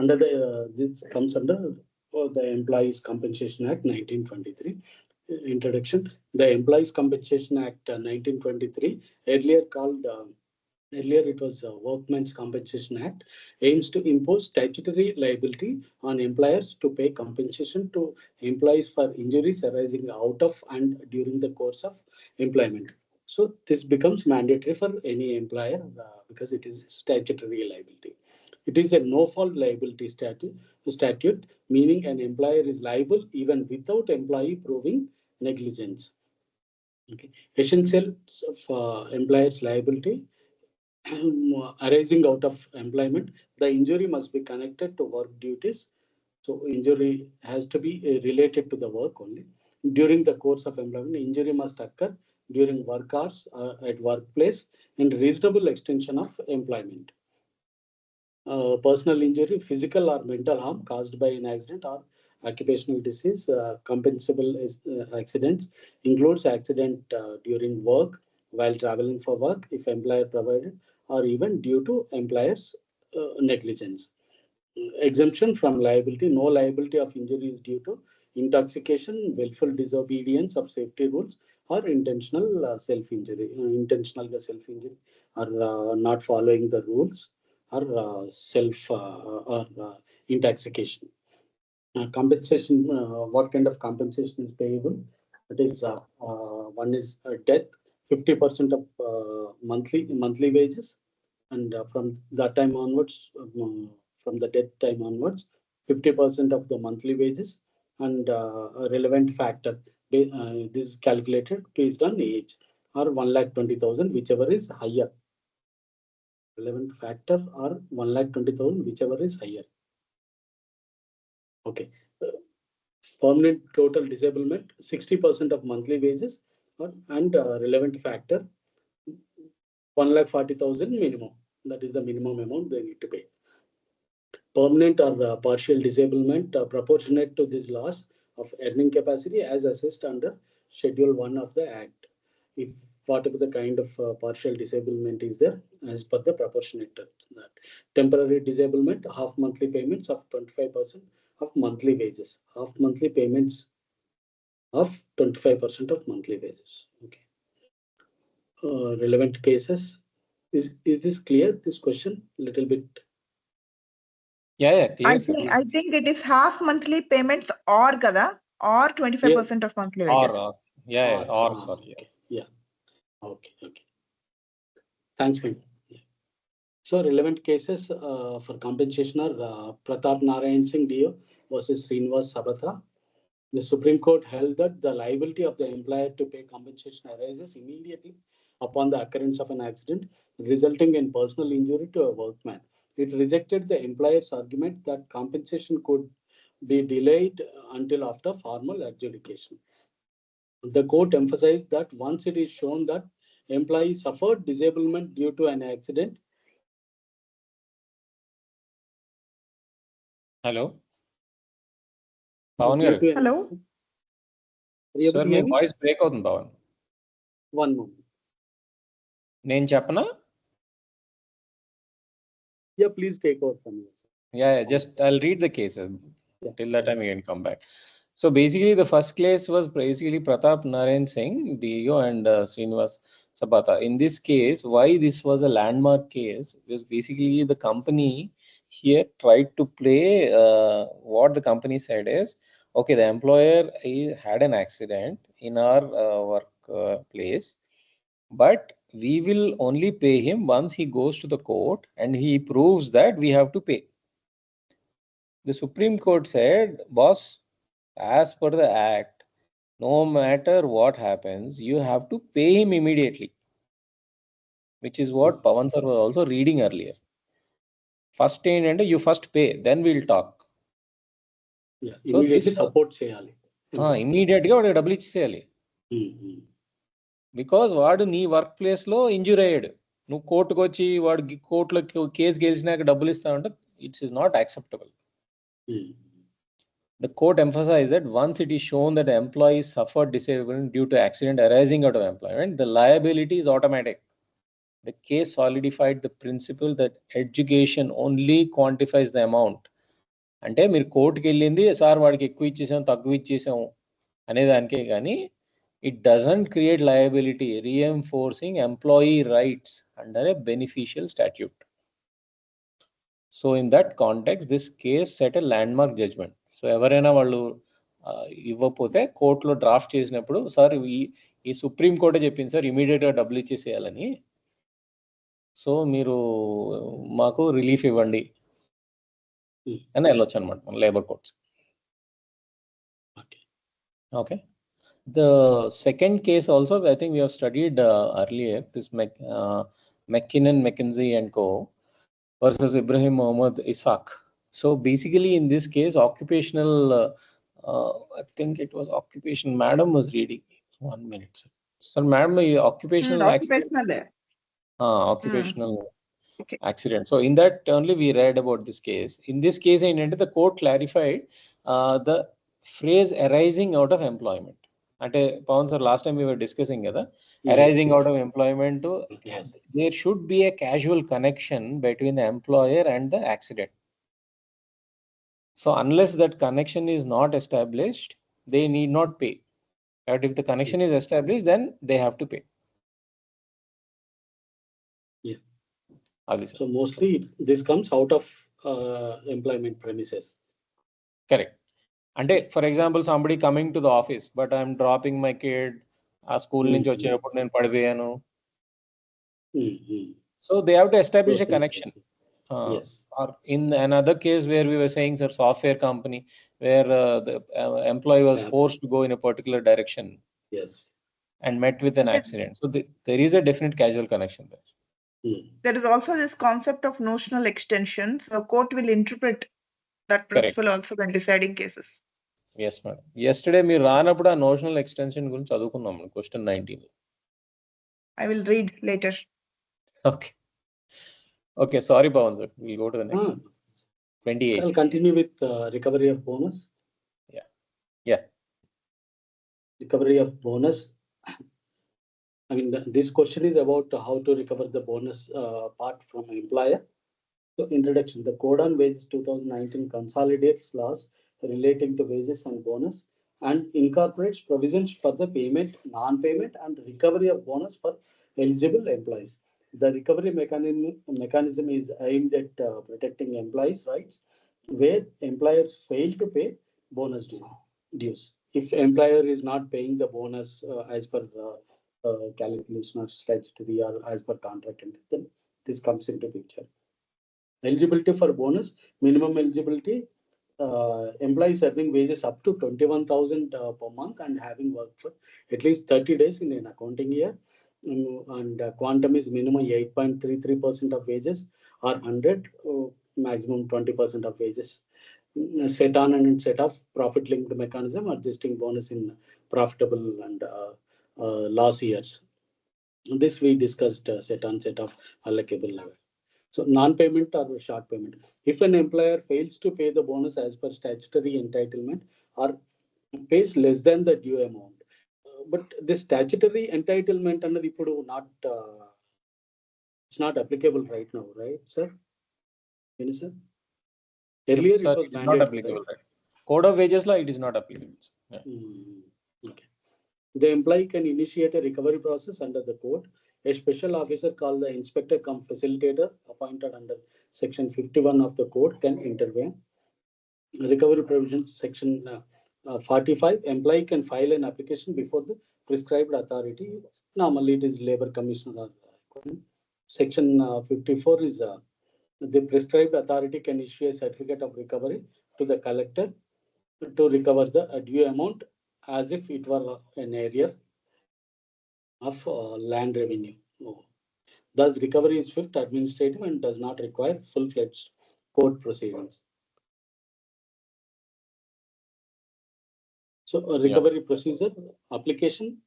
under the this comes under the Employees Compensation Act 1923. Introduction. The Employees Compensation Act 1923, earlier called earlier it was Workmen's Compensation Act, aims to impose statutory liability on employers to pay compensation to employees for injuries arising out of and during the course of employment. So this becomes mandatory for any employer because it is statutory liability. It is a no-fault liability statute, meaning an employer is liable even without employee proving negligence. Okay. Essentials of employer's liability arising out of employment. The injury must be connected to work duties. So injury has to be related to the work only. During the course of employment, injury must occur during work hours at workplace in reasonable extension of employment. Personal injury, physical or mental harm caused by an accident or occupational disease. Compensable accidents includes accident during work, while traveling for work, if employer provided, or even due to employer's negligence. Exemption from liability. No liability of injury is due to intoxication, willful disobedience of safety rules, or intentional self-injury. Intentional self-injury or not following the rules, or intoxication. Compensation. What kind of compensation is payable? It is one is death, 50% of monthly wages, and from that time onwards, from the death time onwards, 50% of the monthly wages, and a relevant factor. This is calculated based on age. or 1,20,000, whichever is higher. Relevant factor or 1,20,000, whichever is higher. Okay. Permanent total disablement, 60% of monthly wages, and relevant factor 1,40,000 minimum. That is the minimum amount they need to pay. Permanent or partial disablement proportionate to this loss of earning capacity as assessed under Schedule 1 of the Act. If whatever the kind of partial disablement is there, as per the proportionate that. Temporary disablement, half monthly payments of 25% of monthly wages. Half monthly payments of 25% of monthly wages. Okay. Relevant cases. Is this clear? This question little bit. Yeah, clear. I think it is half monthly payments or kada or 25% of monthly wages. Sorry. Okay. Yeah. Okay. Thanks, man. Yeah. So relevant cases for compensation are Pratap Narayan Singh DO versus Srinivas Sabata. The Supreme Court held that the liability of the employer to pay compensation arises immediately upon the occurrence of an accident resulting in personal injury to a workman. It rejected the employer's argument that compensation could be delayed until after formal adjudication. The court emphasized that once it is shown that employee suffered disablement due to an accident. Hello. Hello. Sir, my voice break అవుతుంది Bhavan. One moment. నేను చెప్పనా? Yeah, please take over from here. Yeah, just I'll read the cases. Till that time you can come back. So basically the first case was basically Pratap Narayan Singh, DO, and Srinivas Sabata. In this case, why this was a landmark case was basically the company here tried to play what the company said is, okay, the employer had an accident in our work place, but we will only pay him once he goes to the court and he proves that we have to pay. The Supreme Court said, boss, as per the Act, no matter what happens, you have to pay him immediately, which is what Pawan sir was also reading earlier. First and you first pay, then we'll talk. Yeah, immediately support cheyali. Immediately వాడికి డబ్బులు ఇచ్చేయాలి. Because వాడు నీ work place లో injure అయ్యాడు, నువ్వు కోర్టుకు వచ్చి వాడు కోర్టులో కేసు గెలిచినాక డబ్బులు ఇస్తావంటే it's is not acceptable. The court emphasized that once it is shown that the employee suffered disablement due to accident arising out of employment, the liability is automatic. The case solidified the principle that education only quantifies the amount. అంటే మీరు కోర్టుకి వెళ్ళింది sir వాడికి ఎక్కువ ఇచ్చేసాం తక్కువ ఇచ్చేసాం అనేదానికే కానీ it doesn't create liability, reinforcing employee rights under a beneficial statute. So in that context, this case set a landmark judgment. So ఎవరైనా వాళ్ళు ఇవ్వకపోతే కోర్టులో డ్రాఫ్ట్ చేసినప్పుడు సార్ ఈ సుప్రీం కోర్టే చెప్పింది సార్ ఇమీడియట్గా డబ్బులు ఇచ్చేసేయాలని, సో మీరు మాకు రిలీఫ్ ఇవ్వండి అని వెళ్ళొచ్చు అనమాట labour courts. Okay. The second case also, I think we have studied earlier, this McKinnon, McKinsey and Co. versus Ibrahim Mohammed Ishaq. So basically in this case, occupational, I think it was occupation, madam was reading. 1 minute, sir. So madam, occupational accident. Occupational accident. So in that only we read about this case. In this case, the court clarified the phrase arising out of employment. అంటే Pavan sir last time we were discussing కదా, arising out of employment, there should be a casual connection between the employer and the accident. So unless that connection is not established, they need not pay. But if the connection is established, then they have to pay. Yeah. So mostly this comes out of employment premises. Correct. అంటే for example somebody coming to the office but I'm dropping my kid, ఆ school నుంచి వచ్చేటప్పుడు నేను పడిపోయాను, so they have to establish a connection. Or in another case where we were saying, sir, software company where the employee was forced to go in a particular direction, and met with an accident. So there is a definite causal connection there. There is also this concept of notional extension. So court will interpret that principle also when deciding cases. Yes, madam. Yesterday మీరు రానప్పుడు ఆ notional extension గురించి చదువుకున్నాం question 19. I will read later. Okay, sorry Pawan sir, we'll go to the next one. 28. I'll continue with recovery of bonus. Yeah. Recovery of bonus. I mean, this question is about how to recover the bonus part from employer. So introduction, the Code on Wages 2019 consolidates laws relating to wages and bonus and incorporates provisions for the payment, non-payment and recovery of bonus for eligible employees. The recovery mechanism is aimed at protecting employees' rights where employers fail to pay bonus dues. If employer is not paying the bonus as per calculation or statutory or as per contract, then this comes into picture. Eligibility for bonus, minimum eligibility, employees earning wages up to 21,000 per month and having worked for at least 30 days in an accounting year. And quantum is minimum 8.33% of wages or 100, maximum 20% of wages. Set on and set off profit linked mechanism, adjusting bonus in profitable and loss years. This we discussed set on set off allocable level. So non-payment or short payment. If an employer fails to pay the bonus as per statutory entitlement or pays less than the due amount, but the statutory entitlement annadi ipudu not it's not applicable right now, right, sir? Yes, sir. Earlier Sir, it was not mandatory, applicable, right? Code of Wages law, it is not applicable. Yeah. Okay. The employee can initiate a recovery process under the code. A special officer called the inspector cum facilitator appointed under section 51 of the code can intervene. Recovery provisions section 45, employee can file an application before the prescribed authority. Normally it is labor commissioner. Section 54 is the prescribed authority can issue a certificate of recovery to the collector to recover the due amount as if it were an area of land revenue. Thus, recovery is swift, administrative, and does not require full-fledged court proceedings. So, recovery procedure, application,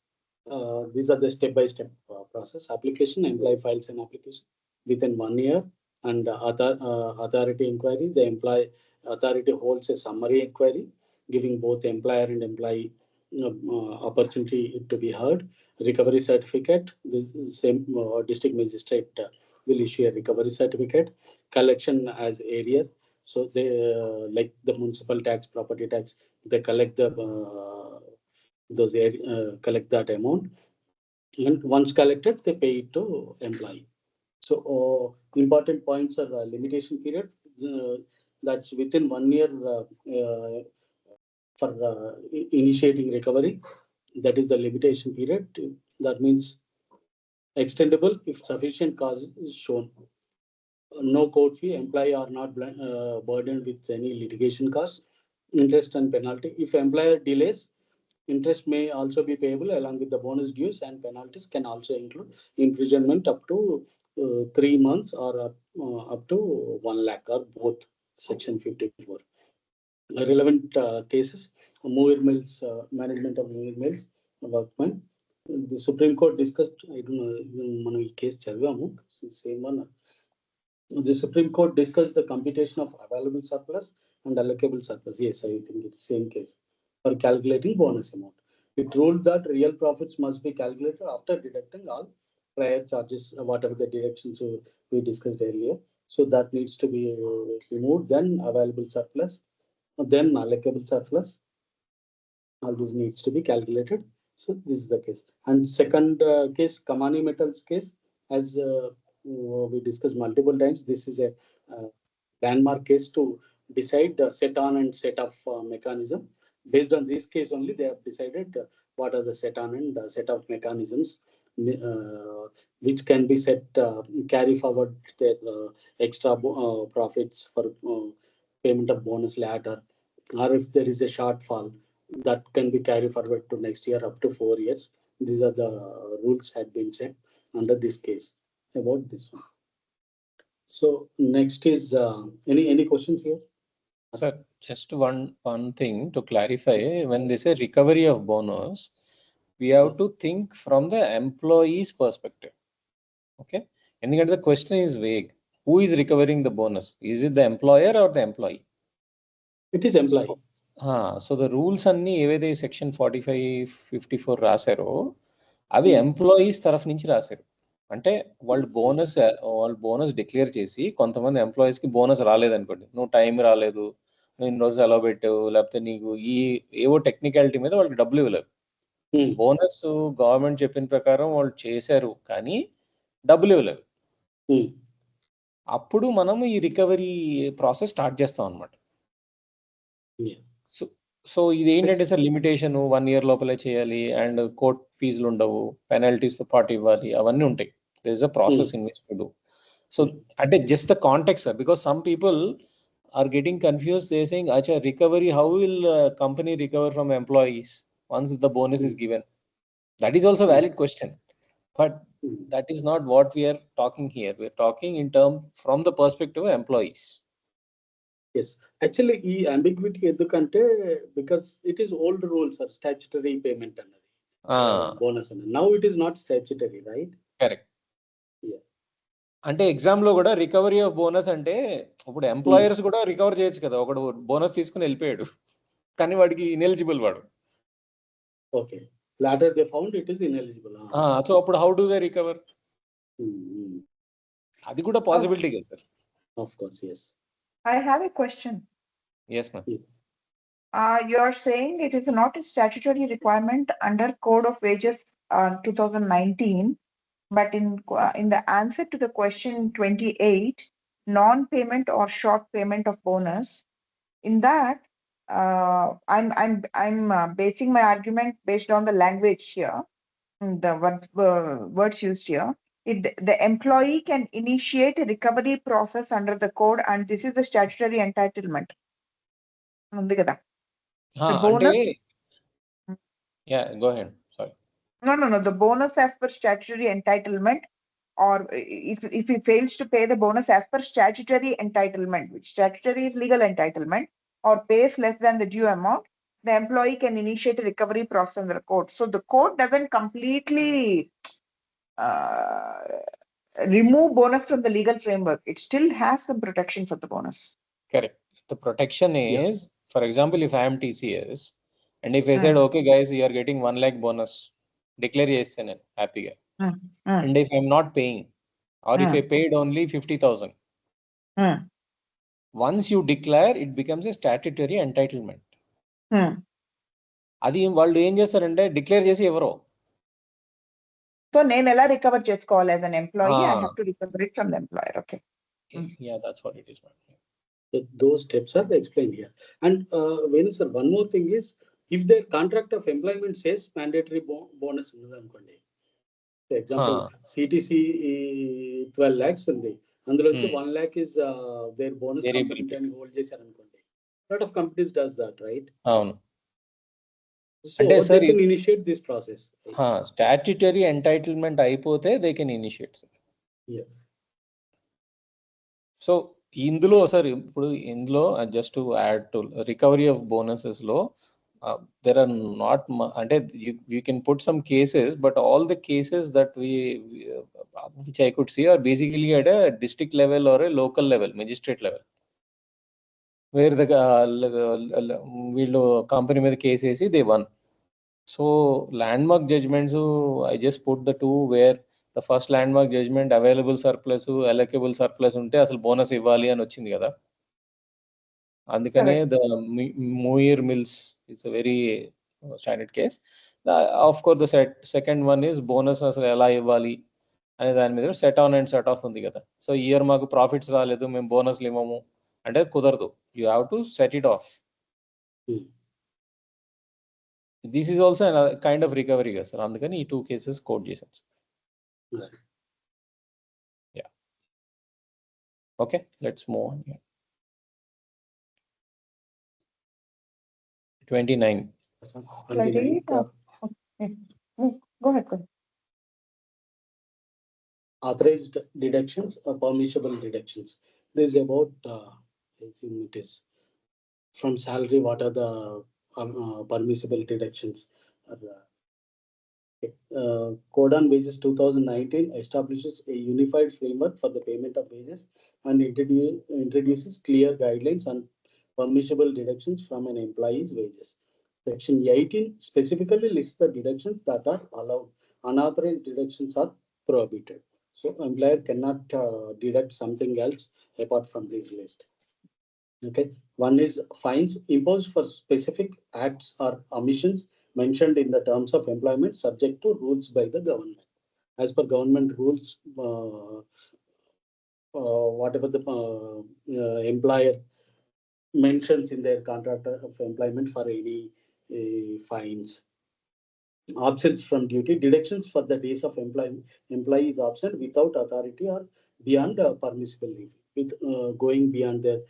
these are the step-by-step process. Application, employee files an application within 1 year, and authority inquiry, the employee authority holds a summary inquiry, giving both employer and employee opportunity to be heard. Recovery certificate, this same district magistrate will issue a recovery certificate. Collection as area, so they like the municipal tax, property tax, they collect the collect that amount, and once collected they pay it to employee. So important points are limitation period, that's within 1 year for initiating recovery. That is the limitation period. That means extendable if sufficient cause is shown. No court fee, employee are not burdened with any litigation costs, interest and penalty. If employer delays, interest may also be payable along with the bonus dues, and penalties can also include imprisonment up to 3 months or up to 1 lakh or both. Section 54. Relevant cases, moving mills, management of moving mills, Workmen. The Supreme Court discussed, I don't know, case same one. The Supreme Court discussed the computation of available surplus and allocable surplus. Yes, I think it's the same case for calculating bonus amount. It ruled that real profits must be calculated after deducting all prior charges, whatever the deductions we discussed earlier. So that needs to be removed. Then available surplus, then allocable surplus. All those needs to be calculated. So this is the case. And second case, Kamani Metals case, as we discussed multiple times, this is a landmark case to decide set on and set off mechanism. Based on this case only, they have decided what are the set on and set off mechanisms which can be set carry forward their extra profits for payment of bonus later, or if there is a shortfall that can be carried forward to next year up to 4 years. These are the rules had been set under this case about this one. So next is any questions here? Sir, just one thing to clarify. When they say recovery of bonus, we have to think from the employee's perspective. Okay, and the question is vague. Who is recovering the bonus? Is it the employer or the employee? It is employee. So the rules అన్ని ఏవైతే section 45-54 రాశారో అవి employees తరఫు నుంచి రాశారు. అంటే వాళ్ళు bonus declare చేసి, కొంతమంది ఎంప్లాయీస్ కి బోనస్ రాలేదనుకోండి, నువ్వు టైం రాలేదు, నువ్వు ఇన్ని రోజు సెలవు పెట్టావు, లేకపోతే నీకు ఏవో టెక్నికాలిటీ మీద వాళ్ళకి డబ్బులు ఇవ్వలేదు. బోనస్ గవర్నమెంట్ చెప్పిన ప్రకారం వాళ్ళు చేశారు కానీ డబ్బులు ఇవ్వలేదు. అప్పుడు మనం ఈ రికవరీ ప్రాసెస్ స్టార్ట్ చేస్తాం అనమాట. సో ఇది ఏంటంటే సార్ లిమిటేషన్ 1 year లోపలే చేయాలి, అండ్ కోర్ట్ ఫీజులు ఉండవు, పెనాల్టీస్ తో పాటు ఇవ్వాలి, అవన్నీ ఉంటాయి. There is a process in which to do. So అంటే just the context sir, because some people are getting confused. They saying, "Acha, recovery, how will company recover from employees once the bonus is given?" That is also a valid question, but that is not what we are talking here. We are talking in term from the perspective of employees. Yes, actually ఈ ambiguity ఎందుకంటే because it is old rules or statutory payment అన్నది bonus అన్నది. Now it is not statutory, right? Correct. అంటే exam లో కూడా recovery of bonus అంటే ఇప్పుడు employers కూడా రికవర్ చేయొచ్చు కదా. ఒకడు బోనస్ తీసుకుని వెళ్ళిపోయాడు కానీ వాడికి ఇన్ఎలిజిబుల్ వాడు. Okay, later they found it is ineligible. So అప్పుడు హౌ డు దే రికవర్? అది కూడా పాసిబిలిటీ కదా sir. Of course, yes. I have a question. Yes, ma'am. You are saying it is not a statutory requirement under Code of Wages 2019. But in the answer to the question 28, non-payment or short payment of bonus, in that I'm basing my argument based on the language here, the words used here. The employee can initiate a recovery process under the code, and this is the statutory entitlement. The bonus. Yeah, go ahead. Sorry. No. The bonus as per statutory entitlement, or if he fails to pay the bonus as per statutory entitlement, which statutory is legal entitlement, or pays less than the due amount, the employee can initiate a recovery process under the code. So the code doesn't completely remove bonus from the legal framework. It still has some protection for the bonus. Correct. The protection is, for example, if I am TCS and if I said, okay guys, you are getting 1 lakh bonus, declare chestanu happy ga, and if I'm not paying, or if I paid only 50,000, once you declare, it becomes a statutory entitlement. అది వాళ్ళు ఏం చేస్తారంటే declare చేసి ఎవరో. So నేను ఎలా recover చేసుకోవాలి as an employee? I have to recover it from the employer. Okay. Yeah, that's what it is. Those steps are explained here. And Venu sir, one more thing is, if their contract of employment says mandatory bonus ఉన్నది అనుకోండి, for example CTC 12 lakhs ఉంది, అందులో వచ్చి 1 lakh is their bonus component and hold చేశారు అనుకోండి. Lot of companies does that, right? అవును. So they can initiate this process. Statutory entitlement అయిపోతే they can initiate. Yes. So ఇందులో సార్ ఇప్పుడు ఇందులో just to add to recovery of bonuses లో there are not అంటే you can put some cases, but all the cases that which I could see are basically at a district level or a local level, magistrate level, where the వీళ్ళు company మీద case వేసి they won. So landmark judgments, I just put the two where the first landmark judgment available surplus, allocable surplus ఉంటే అసలు bonus ఇవ్వాలి అని వచ్చింది కదా. అందుకనే the Muir Mills is a very standard case. Of course the second one is bonus అసలు ఎలా ఇవ్వాలి అనే దాని మీద set on and set of ఉంది కదా. సో ఈ ఇయర్ మాకు ప్రాఫిట్స్ రాలేదు, మేము బోనస్లు ఇవ్వము అంటే కుదరదు. You have to set it of. This is also a kind of recovery కదా సార్. అందుకని ఈ 2 cases కోట్ చేశాం sir. Yeah. Okay, let's move on. 29. Go ahead. Go ahead. Authorized deductions or permissible deductions. This is about, I assume it is from salary, what are the permissible deductions? Code on Wages 2019 establishes a unified framework for the payment of wages and introduces clear guidelines on permissible deductions from an employee's wages. Section 18 specifically lists the deductions that are allowed. Unauthorized deductions are prohibited. So employer cannot deduct something else apart from this list. Okay, one is fines imposed for specific acts or omissions mentioned in the terms of employment subject to rules by the government. As per government rules, whatever the employer mentions in their contract of employment for any fines. Absence from duty, deductions for the days of employee is absent without authority or beyond permissible leave. With going beyond their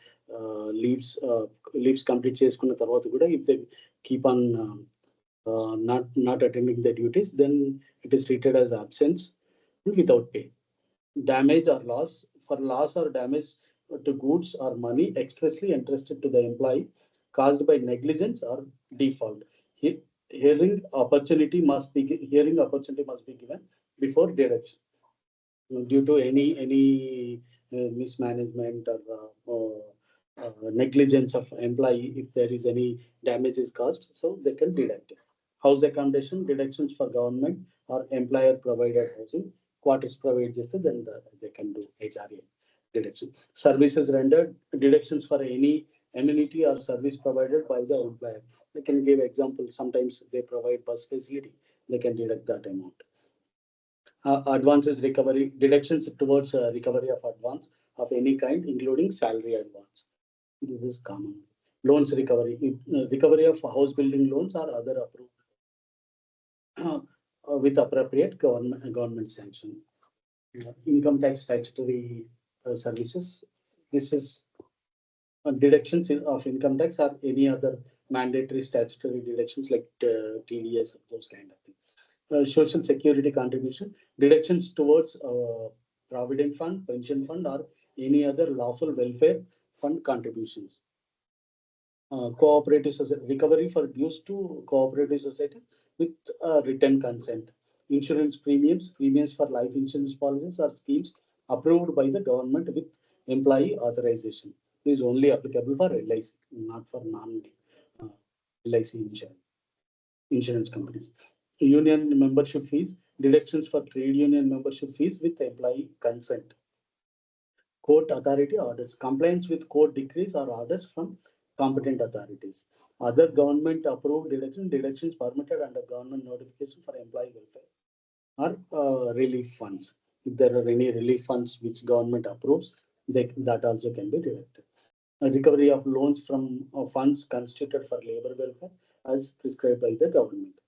leaves complete చేసుకున్న తర్వాత కూడా if they keep on not attending the duties, then it is treated as absence without pay. Damage or loss, for loss or damage to goods or money expressly entrusted to the employee caused by negligence or default. Hearing opportunity must be given before deduction. Due to any mismanagement or negligence of employee, if there is any damage is caused, so they can deduct it. House accommodation deductions for government or employer provided housing, quarters provide just then they can do HRA deduction. Services rendered, deductions for any amenity or service provided by the employer. They can give example, sometimes they provide bus facility, they can deduct that amount. Advances recovery, deductions towards recovery of advance of any kind, including salary advance. This is common. Loans recovery, recovery of house building loans or other approved with appropriate government sanction. Income tax statutory services. This is deductions of income tax or any other mandatory statutory deductions like TDS, those kind of things. Social security contribution, deductions towards provident fund, pension fund, or any other lawful welfare fund contributions. Cooperative society, recovery for dues to cooperative society with written consent. Insurance premiums for life insurance policies or schemes approved by the government with employee authorization. This is only applicable for LIC, not for non-LIC insurance companies. Union membership fees, deductions for trade union membership fees with employee consent. Court authority orders, compliance with court decrees or orders from competent authorities. Other government approved deductions permitted under government notification for employee welfare or relief funds. If there are any relief funds which government approves, that also can be deducted. Recovery of loans from funds constituted for labor welfare as prescribed by the government.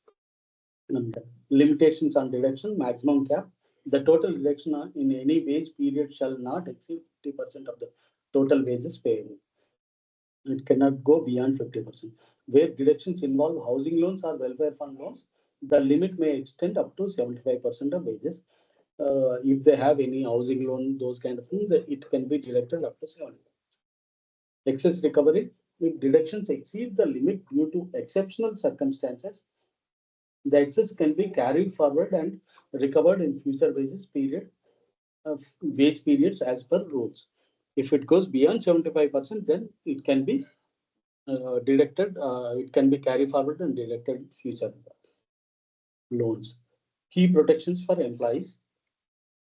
And limitations on deduction, maximum cap. The total deduction in any wage period shall not exceed 50% of the total wages payable. It cannot go beyond 50%. Where deductions involve housing loans or welfare fund loans, the limit may extend up to 75% of wages. If they have any housing loan, those kind of things, it can be deducted up to 70%. Excess recovery, if deductions exceed the limit due to exceptional circumstances, the excess can be carried forward and recovered in future wage periods as per rules. If it goes beyond 75%, then it can be deducted. It can be carried forward and deducted future loans. Key protections for employees.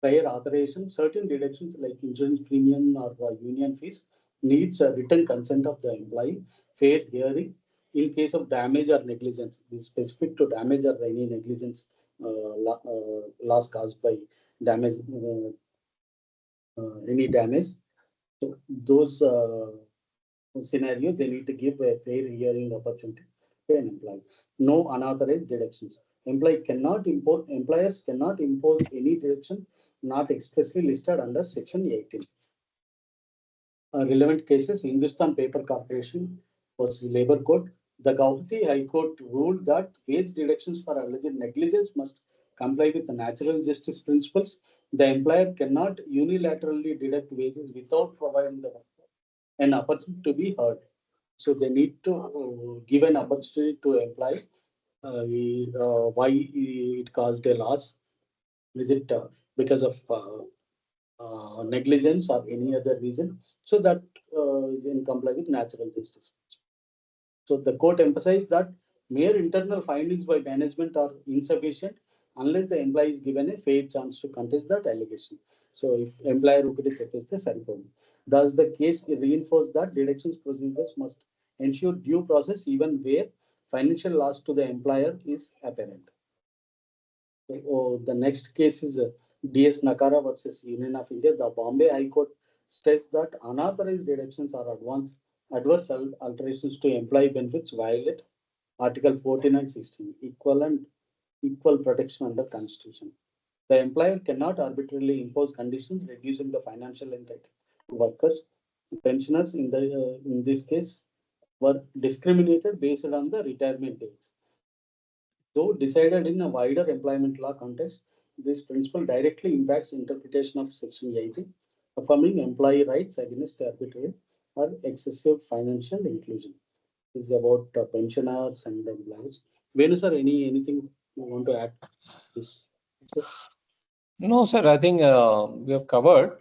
Prior authorization, certain deductions like insurance premium or union fees needs a written consent of the employee. Fair hearing in case of damage or negligence. Is specific to damage or any negligence loss caused by damage, any damage. So those scenario, they need to give a fair hearing opportunity to an employee. No unauthorized deductions. Employers cannot impose any deduction not expressly listed under Section 18. Relevant cases, Hindustan Paper Corporation versus Labor Code. The Guwahati High Court ruled that wage deductions for alleged negligence must comply with the natural justice principles, the employer cannot unilaterally deduct wages without providing the worker an opportunity to be heard. So they need to give an opportunity to employ why it caused a loss. Is it because of negligence or any other reason? So that is in comply with natural justice. So the court emphasized that mere internal findings by management are insufficient unless the employee is given a fair chance to contest that allegation. So if employer ఒకటి చెప్పేస్తే సరిపోదు. Thus the case reinforced that deductions procedures must ensure due process even where financial loss to the employer is apparent. The next case is DS Nakara versus Union of India. The Bombay High Court states that unauthorized deductions or adverse alterations to employee benefits violate Article 14 and 16, equal protection under Constitution. The employer cannot arbitrarily impose conditions reducing the financial entitlement to workers. Pensioners in this case were discriminated based on the retirement dates. Though decided in a wider employment law context, this principle directly impacts interpretation of Section 80, affirming employee rights against arbitrary or excessive financial inclusion. This is about pensioners and employees. Venu sir, anything you want to add? This. No, sir. I think we have covered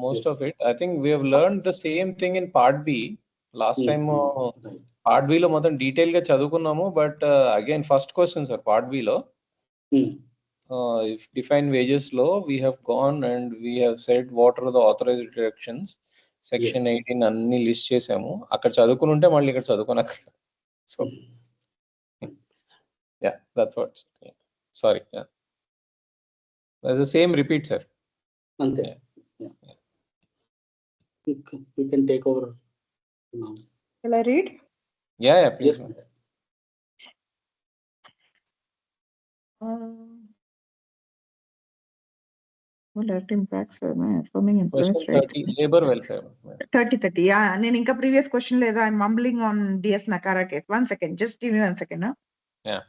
most of it. I think we have learned the same thing in Part B. Last time, Part B లో మొత్తం detail గా చదువుకున్నాము. But again first question sir part B లో if defined wages law, we have gone and we have said what are the authorized deductions. Section 18 అన్ని list చేసాము. అక్కడ చదువుకుని ఉంటే మళ్ళీ ఇక్కడ చదువుకోనక్కడ. So yeah, that's what. Yeah. Sorry. Yeah. That's the same repeat, sir. Okay. Yeah. You can take over now. Shall I read? Yeah, please. Yes. Well, that impacts affirming employees' Question rights. 30, labor welfare. 30. Yeah, నేను ఇంకా previous question లేదా I'm mumbling on DS Nakara case. 1 second, just give me 1 second. Huh? Yeah.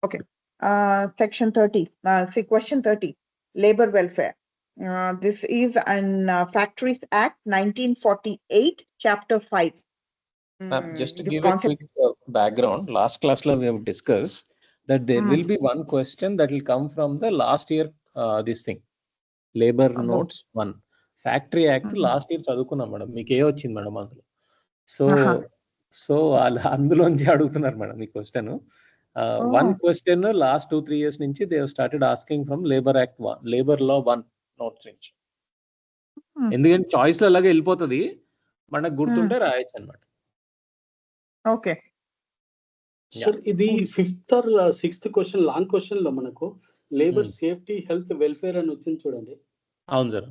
Okay. Section 30. See, question 30. Labor welfare. This is an Factories Act 1948, Chapter 5. Just to give a quick background, last class we have discussed that there will be one question that will come from the last year this thing. Labor notes 1. Factory Act last year చదువుకున్నాం madam. మీకు ఏ వచ్చింది madam అందులో? So అందులోంచి అడుగుతున్నారు madam ఈ question. One question last 2-3 years నుంచి they started asking from labour act 1, labour law 1 notes నుంచి. ఎందుకంటే చాయిస్ లో అలాగే వెళ్ళిపోతుంది, మనకు గుర్తుంటే రాయొచ్చు అనమాట. ఓకే సార్, ఇది 5th or 6th question, long question లో మనకు లేబర్ సేఫ్టీ హెల్త్ వెల్ఫేర్ అని వచ్చింది చూడండి. అవును సార్.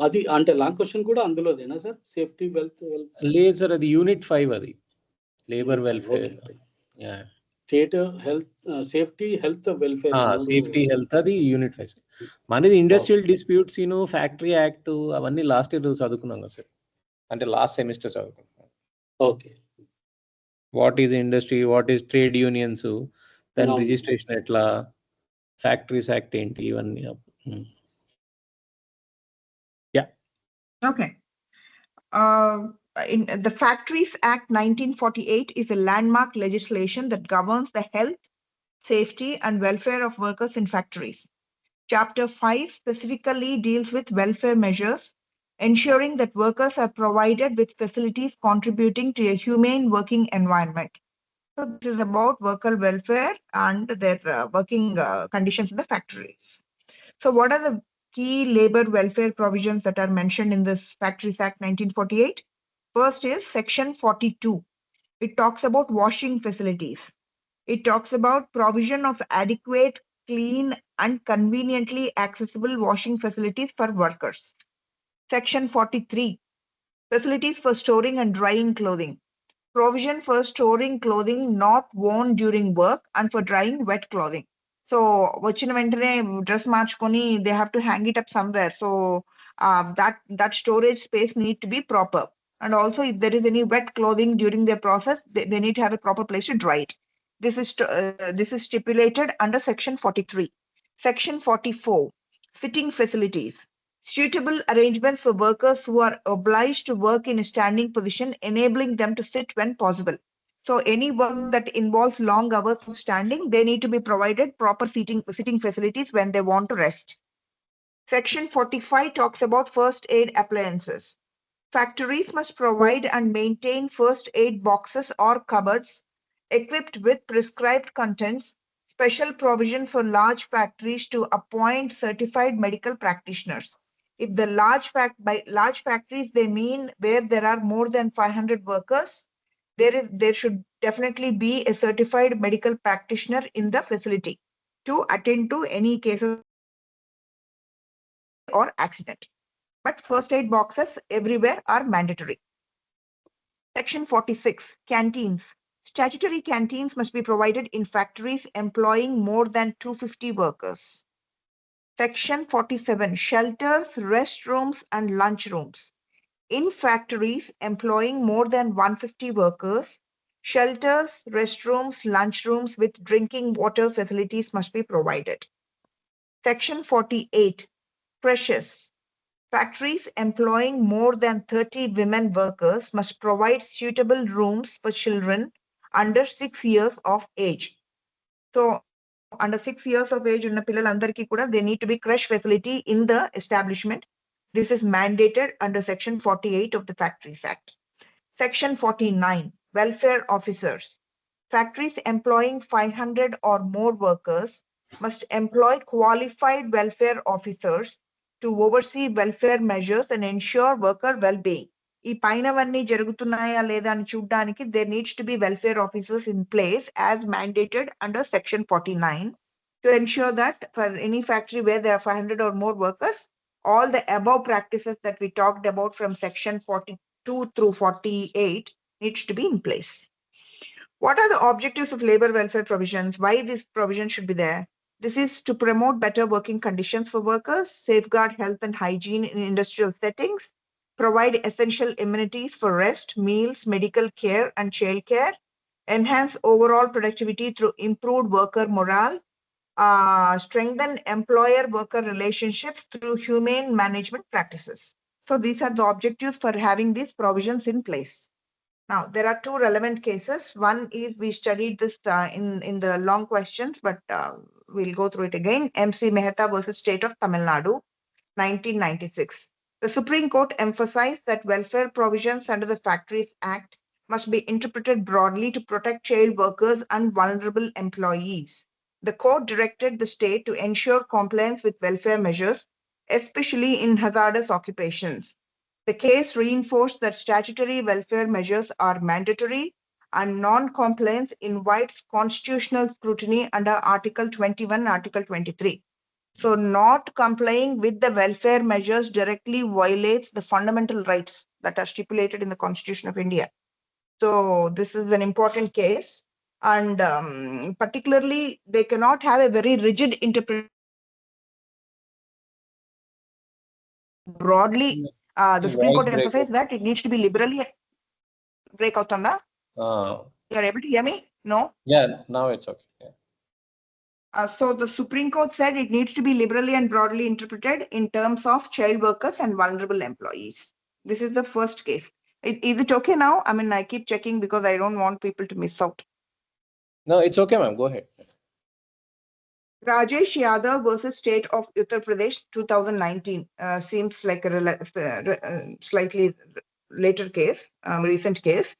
అది అంటే లాంగ్ క్వశ్చన్ కూడా అందులోదేనా సార్? సేఫ్టీ వెల్త్ లేదు సార్, అది యూనిట్ 5 అది labour welfare. State health safety health welfare, safety health అది యూనిట్ 5. మనది ఇండస్ట్రియల్ డిస్ప్యూట్స్, ఫ్యాక్టరీ యాక్ట్ అవన్నీ లాస్ట్ ఇయర్ చదువుకున్నాం కదా సార్, అంటే లాస్ట్ సెమిస్టర్ చదువుకున్నాం. Okay. What is industry, what is trade unions, దాని రిజిస్ట్రేషన్ ఎట్లా, ఫ్యాక్టరీస్ యాక్ట్ ఏంటి, ఇవన్నీ. Okay. In the Factories Act 1948 is a landmark legislation that governs the health, safety, and welfare of workers in factories. Chapter 5 specifically deals with welfare measures, ensuring that workers are provided with facilities contributing to a humane working environment. So this is about worker welfare and their working conditions in the factories. So what are the key labor welfare provisions that are mentioned in this Factories Act 1948? First is Section 42. It talks about washing facilities. It talks about provision of adequate, clean, and conveniently accessible washing facilities for workers. Section 43. Facilities for storing and drying clothing. Provision for storing clothing not worn during work and for drying wet clothing. So వచ్చిన వెంటనే dress మార్చుకొని they have to hang it up somewhere. So that storage space need to be proper. And also, if there is any wet clothing during their process, they need to have a proper place to dry it. This is stipulated under Section 43. Section 44, sitting facilities. Suitable arrangements for workers who are obliged to work in a standing position, enabling them to sit when possible. So any work that involves long hours of standing, they need to be provided proper sitting facilities when they want to rest. Section 45 talks about first aid appliances. Factories must provide and maintain first aid boxes or cupboards equipped with prescribed contents. Special provision for large factories to appoint certified medical practitioners. If the by large factories, they mean where there are more than 500 workers, there should definitely be a certified medical practitioner in the facility to attend to any cases or accident. But first aid boxes everywhere are mandatory. Section 46, canteens. Statutory canteens must be provided in factories employing more than 250 workers. Section 47, shelters, restrooms, and lunchrooms. In factories employing more than 150 workers, shelters, restrooms, lunchrooms with drinking water facilities must be provided. Section 48, creches. Factories employing more than 30 women workers must provide suitable rooms for children under 6 years of age. So under 6 years of age, they need to be creche facility in the establishment. This is mandated under Section 48 of the Factories Act. Section 49, welfare officers. Factories employing 500 or more workers must employ qualified welfare officers to oversee welfare measures and ensure worker well-being. ఈ పైనవన్నీ జరుగుతున్నాయా లేదా అని చూడడానికి there needs to be welfare officers in place as mandated under Section 49 to ensure that for any factory where there are 500 or more workers, all the above practices that we talked about from Section 42 through 48 needs to be in place. What are the objectives of labor welfare provisions? Why this provision should be there? This is to promote better working conditions for workers, safeguard health and hygiene in industrial settings, provide essential amenities for rest, meals, medical care, and child care, enhance overall productivity through improved worker morale, strengthen employer-worker relationships through humane management practices. So these are the objectives for having these provisions in place. Now, there are two relevant cases. One is we studied this in the long questions, but we'll go through it again. MC Mehta versus State of Tamil Nadu, 1996. The Supreme Court emphasized that welfare provisions under the Factories Act must be interpreted broadly to protect child workers and vulnerable employees. The court directed the state to ensure compliance with welfare measures, especially in hazardous occupations. The case reinforced that statutory welfare measures are mandatory and non-compliance invites constitutional scrutiny under Article 21, Article 23. So not complying with the welfare measures directly violates the fundamental rights that are stipulated in the Constitution of India. So this is an important case, and particularly they cannot have a very rigid interpretation. Broadly, the Supreme Court emphasized that it needs to be liberally break out on the. You're able to hear me? No? Yeah, now it's okay. Yeah. So the Supreme Court said it needs to be liberally and broadly interpreted in terms of child workers and vulnerable employees. This is the first case. Is it okay now? I mean, I keep checking because I don't want people to miss out. No, it's okay, ma'am. Go ahead. Rajesh Yadav versus State of Uttar Pradesh, 2019. Seems like a slightly later case, recent case.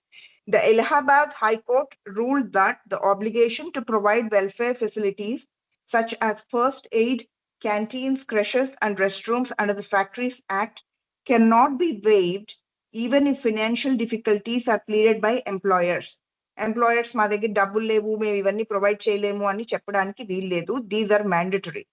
The Allahabad High Court ruled that the obligation to provide welfare facilities such as first aid, canteens, creches, and restrooms under the Factories Act cannot be waived even if financial difficulties are pleaded by employers. Employers మా దగ్గర డబ్బులు లేవు, మేము ఇవన్నీ provide చేయలేము అని చెప్పడానికి వీల్లేదు. These are mandatory.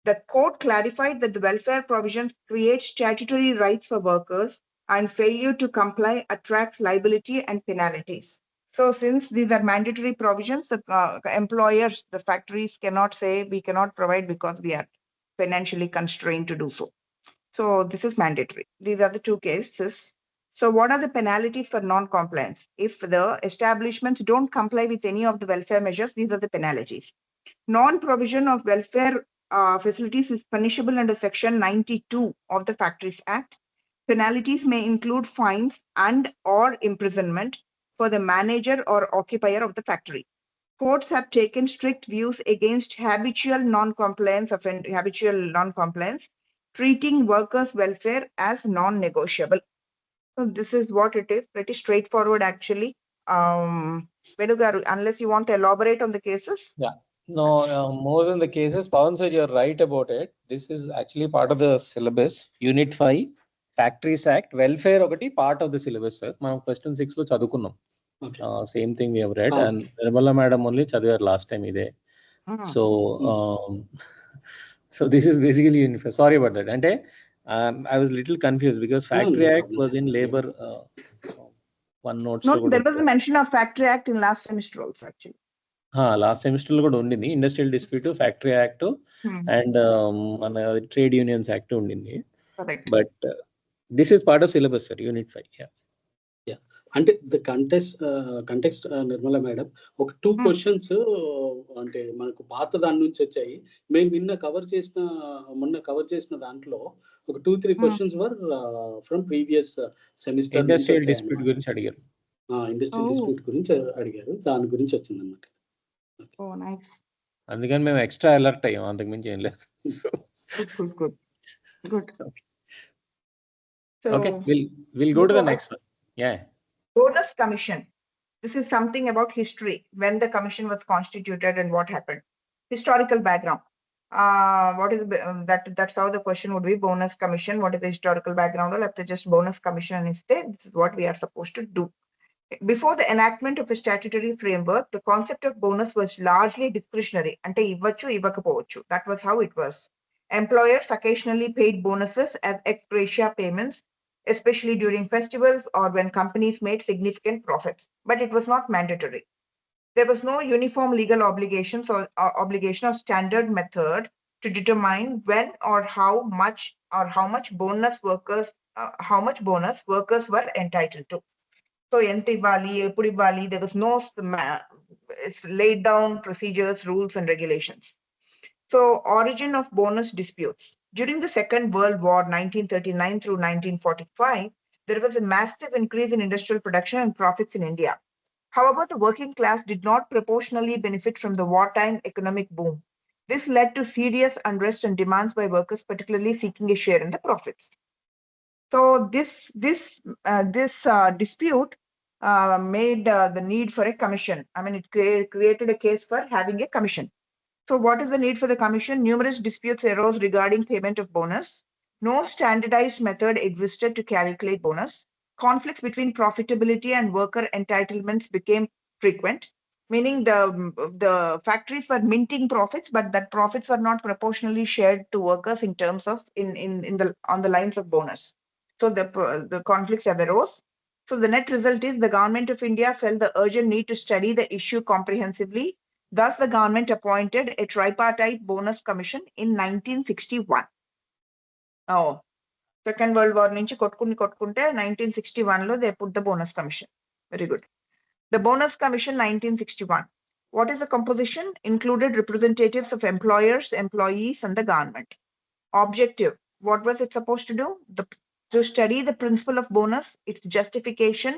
The court clarified that the welfare provisions create statutory rights for workers and failure to comply attracts liability and penalties. So since these are mandatory provisions, the employers, the factories cannot say we cannot provide because we are financially constrained to do so. So this is mandatory. These are the two cases. So what are the penalties for non-compliance? If the establishments don't comply with any of the welfare measures, these are the penalties. Non-provision of welfare facilities is punishable under Section 92 of the Factories Act. Penalties may include fines and or imprisonment for the manager or occupier of the factory. Courts have taken strict views against habitual non-compliance, treating workers' welfare as non-negotiable. So this is what it is, pretty straightforward actually. Venu garu, unless you want to elaborate on the cases. Yeah, no, more than the cases, Pawan said you're right about it. This is actually part of the syllabus. Unit 5, Factories Act, welfare ఒకటి part of the syllabus, sir. మనం question 6 లో చదువుకున్నాం. Okay. Same thing we have read, Ah. and Nirmala madam only చదివారు last time ఇదే. So, so this is basically unit 5. Sorry about that. అంటే I was little confused because Factory No Act problem, was sir. in labor one notes. No, there was a mention of Factory Act in last semester also actually. Last semester లో కూడా ఉండింది. Industrial dispute, factory act and మన trade unions act ఉండింది. But this is part of syllabus sir, unit 5. అంటే the context Nirmala madam, ఒక 2 questions అంటే మనకు పాత దాని నుంచి వచ్చాయి. మేము మొన్న కవర్ చేసిన దాంట్లో ఒక 2-3 questions were from previous semester. Industrial dispute గురించి అడిగారు. ఇండస్ట్రియల్ డిస్ప్యూట్ గురించి అడిగారు, దాని గురించి వచ్చింది అన్నమాట. అందుకని మేము ఎక్స్ట్రా అలర్ట్ అయ్యాం, అంతకు మించి ఏం లేదు. Good. Okay, we'll go to the next one. Yeah. Bonus commission. This is something about history, when the commission was constituted and what happened. Historical background. What is that's how the question would be. Bonus commission. What is the historical background? Or after just bonus commission instead, this is what we are supposed to do. Before the enactment of a statutory framework, the concept of bonus was largely discretionary. Ante ivvachu ivvakapovachu. That was how it was. Employers occasionally paid bonuses as ex gratia payments, especially during festivals or when companies made significant profits, but it was not mandatory. There was no uniform legal obligations or obligation or standard method to determine when or how much bonus workers were entitled to. So enti ivvali, eppudu ivvali, there was no laid down procedures, rules and regulations. So origin of bonus disputes. During the Second World War, 1939 through 1945, there was a massive increase in industrial production and profits in India. However, the working class did not proportionally benefit from the wartime economic boom. This led to serious unrest and demands by workers, particularly seeking a share in the profits. So this dispute made the need for a commission. I mean, it created a case for having a commission. So what is the need for the commission? Numerous disputes arose regarding payment of bonus. No standardized method existed to calculate bonus. Conflicts between profitability and worker entitlements became frequent, meaning the factories were minting profits, but that profits were not proportionally shared to workers in terms of on the lines of bonus. So the conflicts have arose. So the net result is the government of India felt the urgent need to study the issue comprehensively. Thus, the government appointed a tripartite bonus commission in 1961. Oh, Second World War nunchi kottukunte 1961 lo they put the bonus commission. Very good. The bonus commission 1961. What is the composition? Included representatives of employers, employees, and the government. Objective. What was it supposed to do? To study the principle of bonus, its justification,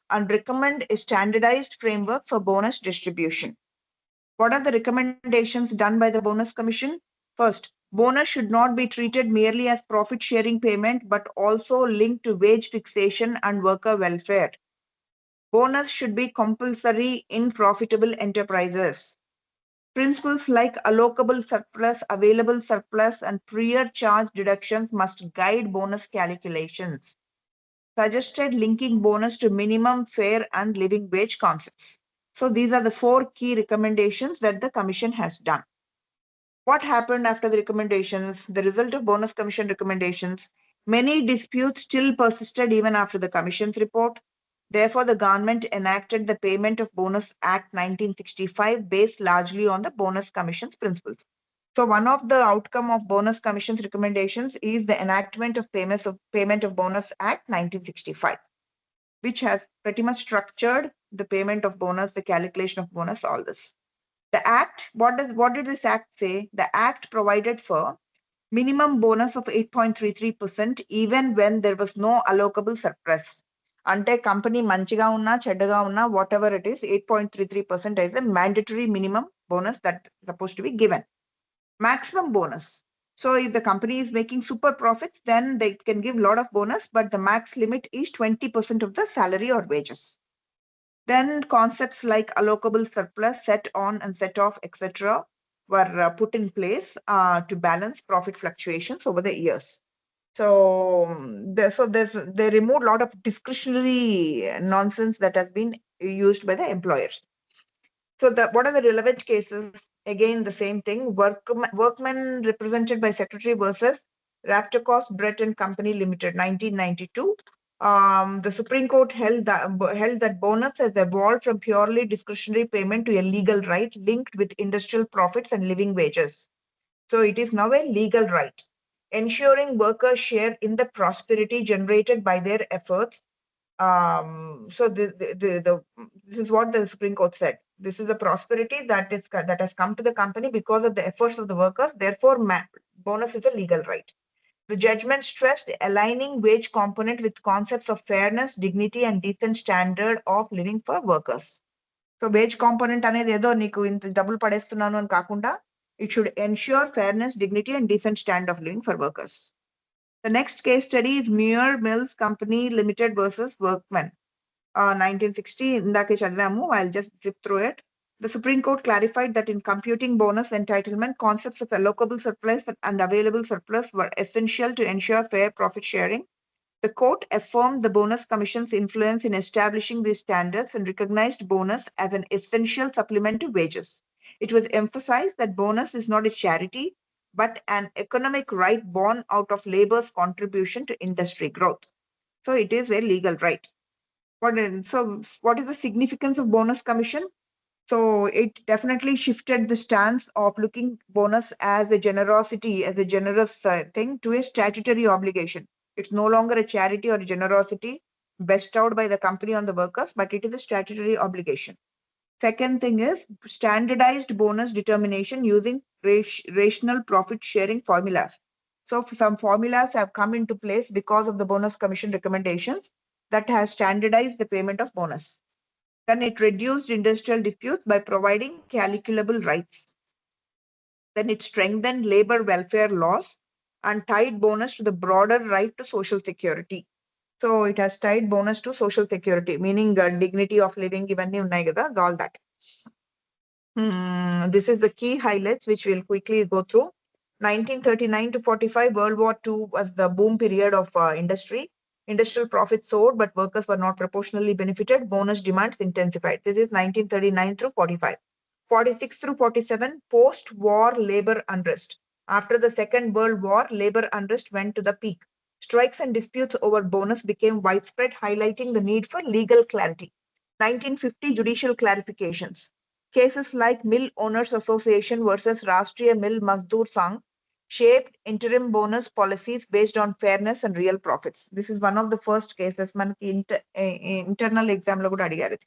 and recommend a standardized framework for bonus distribution. What are the recommendations done by the bonus commission? First, bonus should not be treated merely as profit sharing payment, but also linked to wage fixation and worker welfare. Bonus should be compulsory in profitable enterprises. Principles like allocable surplus, available surplus, and prior charge deductions must guide bonus calculations. Suggested linking bonus to minimum fair and living wage concepts. So these are the 4 key recommendations that the commission has done. What happened after the recommendations? The result of bonus commission recommendations, many disputes still persisted even after the commission's report. Therefore, the government enacted the Payment of Bonus Act 1965 based largely on the bonus commission's principles. So one of the outcome of bonus commission's recommendations is the enactment of Payment of Bonus Act 1965. which has pretty much structured the payment of bonus, the calculation of bonus, all this. The Act, what did this Act say? The Act provided for minimum bonus of 8.33% even when there was no allocable surplus. Ante company manchiga unna cheddaga unna whatever it is, 8.33% is a mandatory minimum bonus that is supposed to be given. Maximum bonus. So if the company is making super profits, then they can give a lot of bonus, but the max limit is 20% of the salary or wages. Then concepts like allocable surplus, set on and set off, etc., were put in place to balance profit fluctuations over the years. So, they removed a lot of discretionary nonsense that has been used by the employers. So, what are the relevant cases? Again, the same thing. Workmen represented by Secretary versus Raptocos Brett and Company Limited, 1992. The Supreme Court held that bonus has evolved from purely discretionary payment to a legal right linked with industrial profits and living wages. So it is now a legal right, ensuring workers share in the prosperity generated by their efforts. So this is what the Supreme Court said. This is a prosperity that has come to the company because of the efforts of the workers. Therefore, bonus is a legal right. The judgment stressed aligning wage component with concepts of fairness, dignity, and decent standard of living for workers. So wage component అనేది ఏదో నీకు ఇంత డబ్బులు పడేస్తున్నాను అని కాకుండా it should ensure fairness, dignity, and decent standard of living for workers. The next case study is Muir Mills Company Limited versus Workmen, 1960. ఇందాకే చదివాము. I'll just zip through it. The Supreme Court clarified that in computing bonus entitlement, concepts of allocable surplus and available surplus were essential to ensure fair profit sharing. The court affirmed the Bonus Commission's influence in establishing these standards and recognized bonus as an essential supplement to wages. It was emphasized that bonus is not a charity, but an economic right born out of labor's contribution to industry growth. So it is a legal right. What is the significance of Bonus Commission? So it definitely shifted the stance of looking bonus as a generosity, as a generous thing, to a statutory obligation. It's no longer a charity or a generosity bestowed by the company on the workers, but it is a statutory obligation. Second thing is standardized bonus determination using rational profit sharing formulas. So some formulas have come into place because of the Bonus Commission recommendations that has standardized the payment of bonus. Then it reduced industrial disputes by providing calculable rights. Then it strengthened labor welfare laws and tied bonus to the broader right to social security. So it has tied bonus to social security, meaning dignity of living, ivanni unnai kada, all that. This is the key highlights which we'll quickly go through. 1939 to 45, World War II was the boom period of industry. Industrial profits soared, but workers were not proportionally benefited. Bonus demands intensified. This is 1939 through 45. 46 through 47, post-war labor unrest. After the Second World War, labor unrest went to the peak. Strikes and disputes over bonus became widespread, highlighting the need for legal clarity. 1950, judicial clarifications. Cases like Mill Owners Association versus Rashtriya Mill Mazdoor Sangh shaped interim bonus policies based on fairness and real profits. This is one of the first cases manaki internal exam lo kuda adigaru.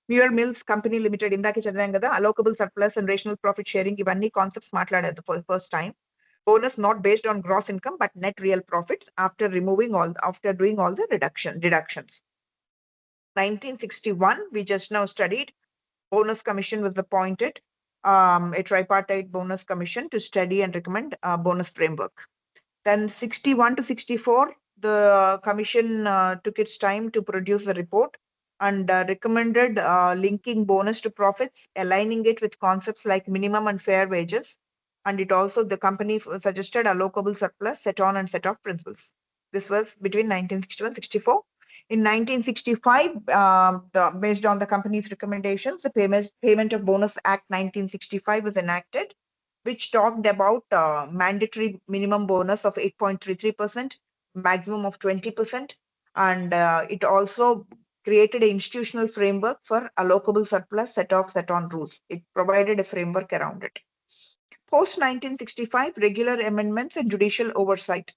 Muir Mills Company Limited indake chadivam kada, allocable surplus and rational profit sharing ivanni concepts maatladeru for the first time. Bonus not based on gross income but net real profits after doing all the deductions. 1961, we just now studied, Bonus Commission was appointed, a tripartite Bonus Commission to study and recommend bonus framework. Then 61 to 64, the commission took its time to produce the report and recommended linking bonus to profits, aligning it with concepts like minimum and fair wages. And it also, the company suggested allocable surplus, set on and set off principles. This was between 1961 and 64. In 1965, based on the company's recommendations, the Payment of Bonus Act 1965 was enacted, which talked about mandatory minimum bonus of 8.33%, maximum of 20%, and it also created an institutional framework for allocable surplus, set off, set on rules. It provided a framework around it. Post 1965, regular amendments and judicial oversight.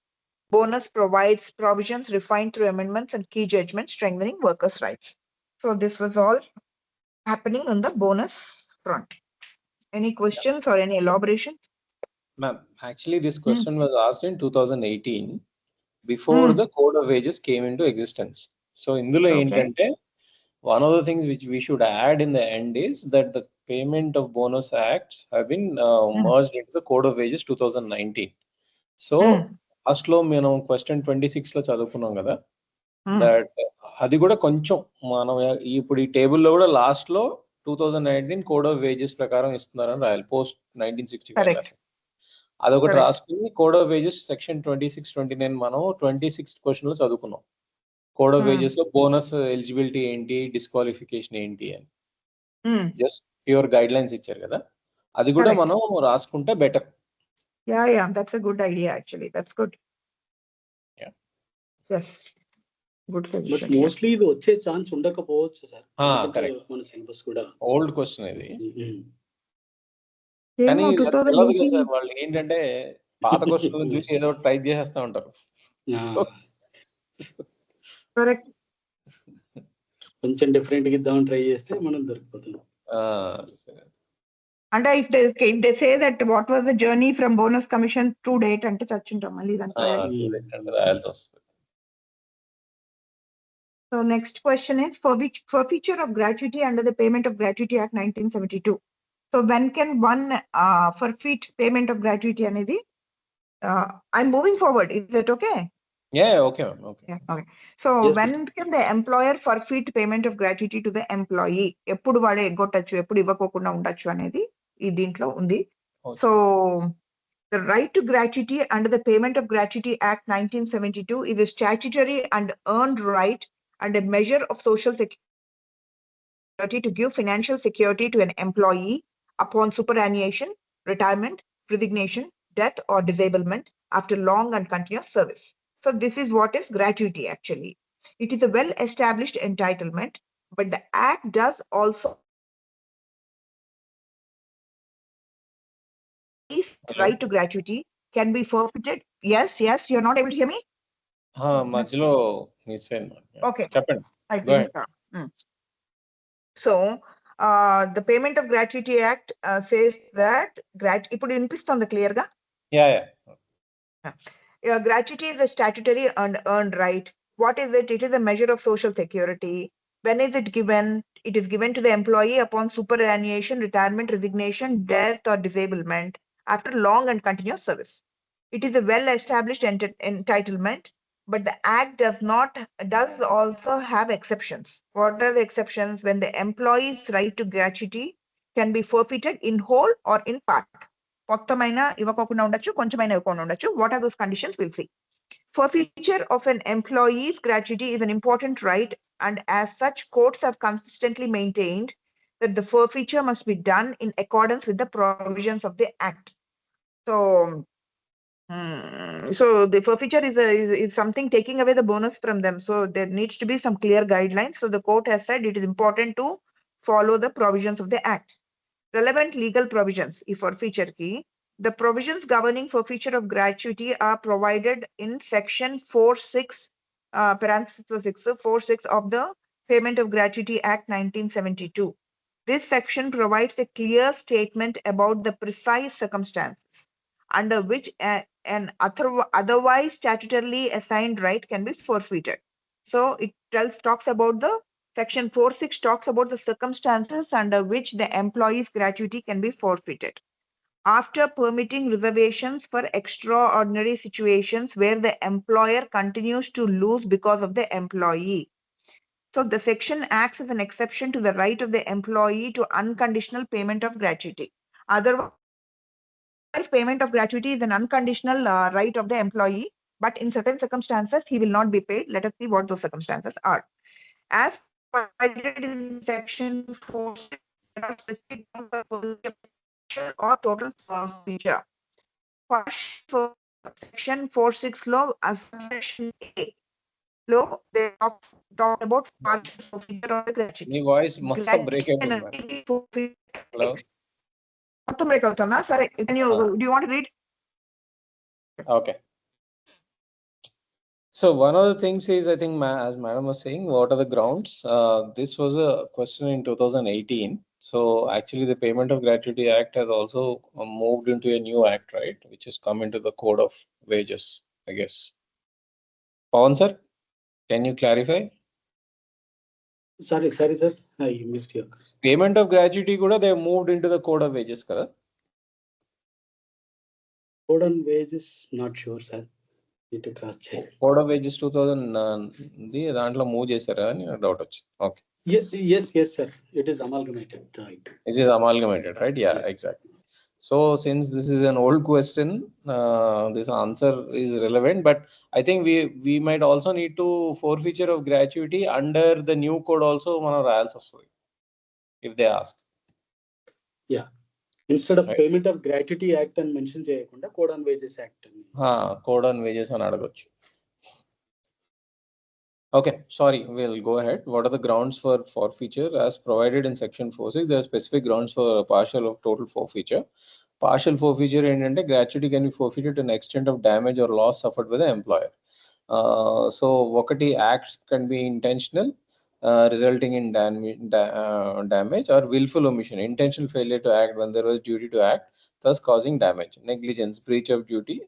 bonus provides provisions refined through amendments and key judgments strengthening workers' rights. So this was all happening on the bonus front. Any questions or any elaboration? Ma'am, actually this question was asked in 2018 before the Code of Wages came into existence. So indulo entante one of the things which we should add in the end is that the payment of bonus acts have been merged into the Code of Wages 2019. So first లో మనం question 26 లో చదువుకున్నాం కదా, that అది కూడా కొంచెం మనం ఇప్పుడు ఈ టేబుల్లో కూడా లాస్ట్ లో 2019 కోడ్ ఆఫ్ వేజెస్ ప్రకారం ఇస్తున్నారని రాయాలి, పోస్ట్ 1965. అదొకటి రాసుకుని కోడ్ ఆఫ్ వేజెస్ సెక్షన్ 26, 29 మనం 26th క్వశ్చన్ లో చదువుకున్నాం. కోడ్ ఆఫ్ వేజెస్ లో బోనస్ ఎలిజిబిలిటీ ఏంటి, డిస్క్వాలిఫికేషన్ ఏంటి అని జస్ట్ ప్యూర్ గైడ్ లైన్స్ ఇచ్చారు కదా, అది కూడా మనం రాసుకుంటే better. Yeah, that's a good idea actually. That's good. Yeah. Yes. Good suggestion. But mostly ఇది వచ్చే ఛాన్స్ ఉండకపోవచ్చు సార్. కరెక్ట్. మన సిలబస్ కూడా ఓల్డ్ క్వశ్చన్ ఇది. కానీ తెలియదు కదా సార్, వాళ్ళు ఏంటంటే పాత క్వశ్చన్ చూసి ఏదో టైప్ చేసేస్తా ఉంటారు. కరెక్ట్. కొంచెం డిఫరెంట్ గా ఇద్దామని ట్రై చేస్తే మనం దొరికిపోతుంది. అంటే if they say that what was the journey from bonus commission to date అంటే చచ్చుంటాం మళ్ళీ దాంట్లో. So next question is for feature of gratuity under the Payment of Gratuity Act 1972. So when can one forfeit payment of gratuity అనేది? I'm moving forward. Is that okay? Yeah, okay. Yeah, okay. So yes, when can the employer forfeit payment of gratuity to the employee? ఎప్పుడు వాడు ఎగ్గొట్టచ్చు, ఎప్పుడు ఇవ్వకోకుండా ఉండొచ్చు అనేది ఈ దీంట్లో ఉంది. So the right to gratuity under the Payment of Gratuity Act 1972 is a statutory and earned right and a measure of social security to give financial security to an employee upon superannuation, retirement, resignation, death or disablement after long and continuous service. So this is what is gratuity actually. It is a well-established entitlement, but the Act does also right to gratuity can be forfeited. Yes, you're not able to hear me? మధ్యలో miss అయింది. Okay. చెప్పండి. Go ahead. So the Payment of Gratuity Act says that ఇప్పుడు వినిపిస్తుంది clear గా? Yeah. Gratuity is a statutory and earned right. What is it? It is a measure of social security. When is it given? It is given to the employee upon superannuation, retirement, resignation, death or disablement after long and continuous service. It is a well-established entitlement, but the Act does also have exceptions. What are the exceptions? When the employee's right to gratuity can be forfeited in whole or in part. మొత్తమైన ఇవ్వకోకుండా ఉండొచ్చు, కొంచెమైనా ఇవ్వకుండా ఉండొచ్చు. What are those conditions? We'll see. Forfeiture of an employee's gratuity is an important right, and as such, courts have consistently maintained that the forfeiture must be done in accordance with the provisions of the Act. So the forfeiture is something taking away the bonus from them. So there needs to be some clear guidelines. So the court has said it is important to follow the provisions of the Act. Relevant legal provisions, forfeiture key. The provisions governing forfeiture of gratuity are provided in section 46, parenthesis 46 of the Payment of Gratuity Act 1972. This section provides a clear statement about the precise circumstances under which an otherwise statutorily assigned right can be forfeited. So it talks about the section 46 talks about the circumstances under which the employee's gratuity can be forfeited. After permitting reservations for extraordinary situations where the employer continues to lose because of the employee. So the section acts as an exception to the right of the employee to unconditional payment of gratuity. Otherwise, payment of gratuity is an unconditional right of the employee, but in certain circumstances, he will not be paid. Let us see what those circumstances are. As provided in section 4, there are specific or total forfeiture. For section 46 law, section A law, they talk about partial forfeiture of the gratuity. Me voice మొత్తం break అయిపోయింది. Hello, మొత్తం break అవుతుందా? సరే, do you want to read? Okay. So one of the things is, I think, as Madam was saying, what are the grounds? This was a question in 2018. So actually, the Payment of Gratuity Act has also moved into a new act, right, which has come into the Code of Wages, I guess. Pawan sir, can you clarify? Sorry, sir. I missed you. Payment of gratuity kuda they have moved into the Code of Wages kada? Code on wages, not sure, sir. Need to cross check. Code of Wages 2000 దాంట్లో move చేశారా అని doubt వచ్చింది. Okay. Yes, sir. It is amalgamated, right? It is amalgamated, right? Yeah, yes. Exactly. So since this is an old question, this answer is relevant, but I think we might also need to forfeiture of gratuity under the new code also మనం రాయాల్సి వస్తుంది if they ask. Yeah. Instead of right. Payment of Gratuity Act and mention చేయకుండా Code on Wages Act. Code on Wages అని అడగొచ్చు. Okay, sorry, we'll go ahead. What are the grounds for forfeiture? As provided in section 4.6, there are specific grounds for partial of total forfeiture. Partial forfeiture ఏంటంటే gratuity can be forfeited to an extent of damage or loss suffered by the employer. So ఒకటి acts can be intentional, resulting in damage, or willful omission, intentional failure to act when there was duty to act, thus causing damage. Negligence, breach of duty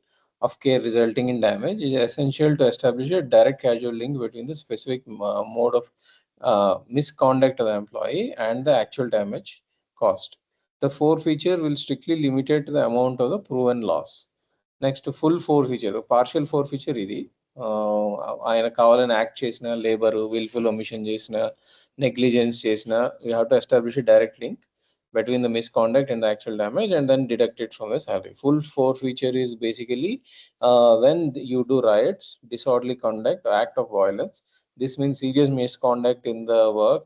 of care resulting in damage is essential to establish a direct causal link between the specific mode of misconduct of the employee and the actual damage caused. The forfeiture will strictly limited to the amount of the proven loss. Next, full forfeiture. Partial forfeiture ఇది ఆయన కావాలని act చేసిన, labour wilful omission చేసిన, negligence చేసిన, you have to establish a direct link between the misconduct and the actual damage and then deduct it from the salary. Full forfeiture is basically when you do riots, disorderly conduct, act of violence. This means serious misconduct in the work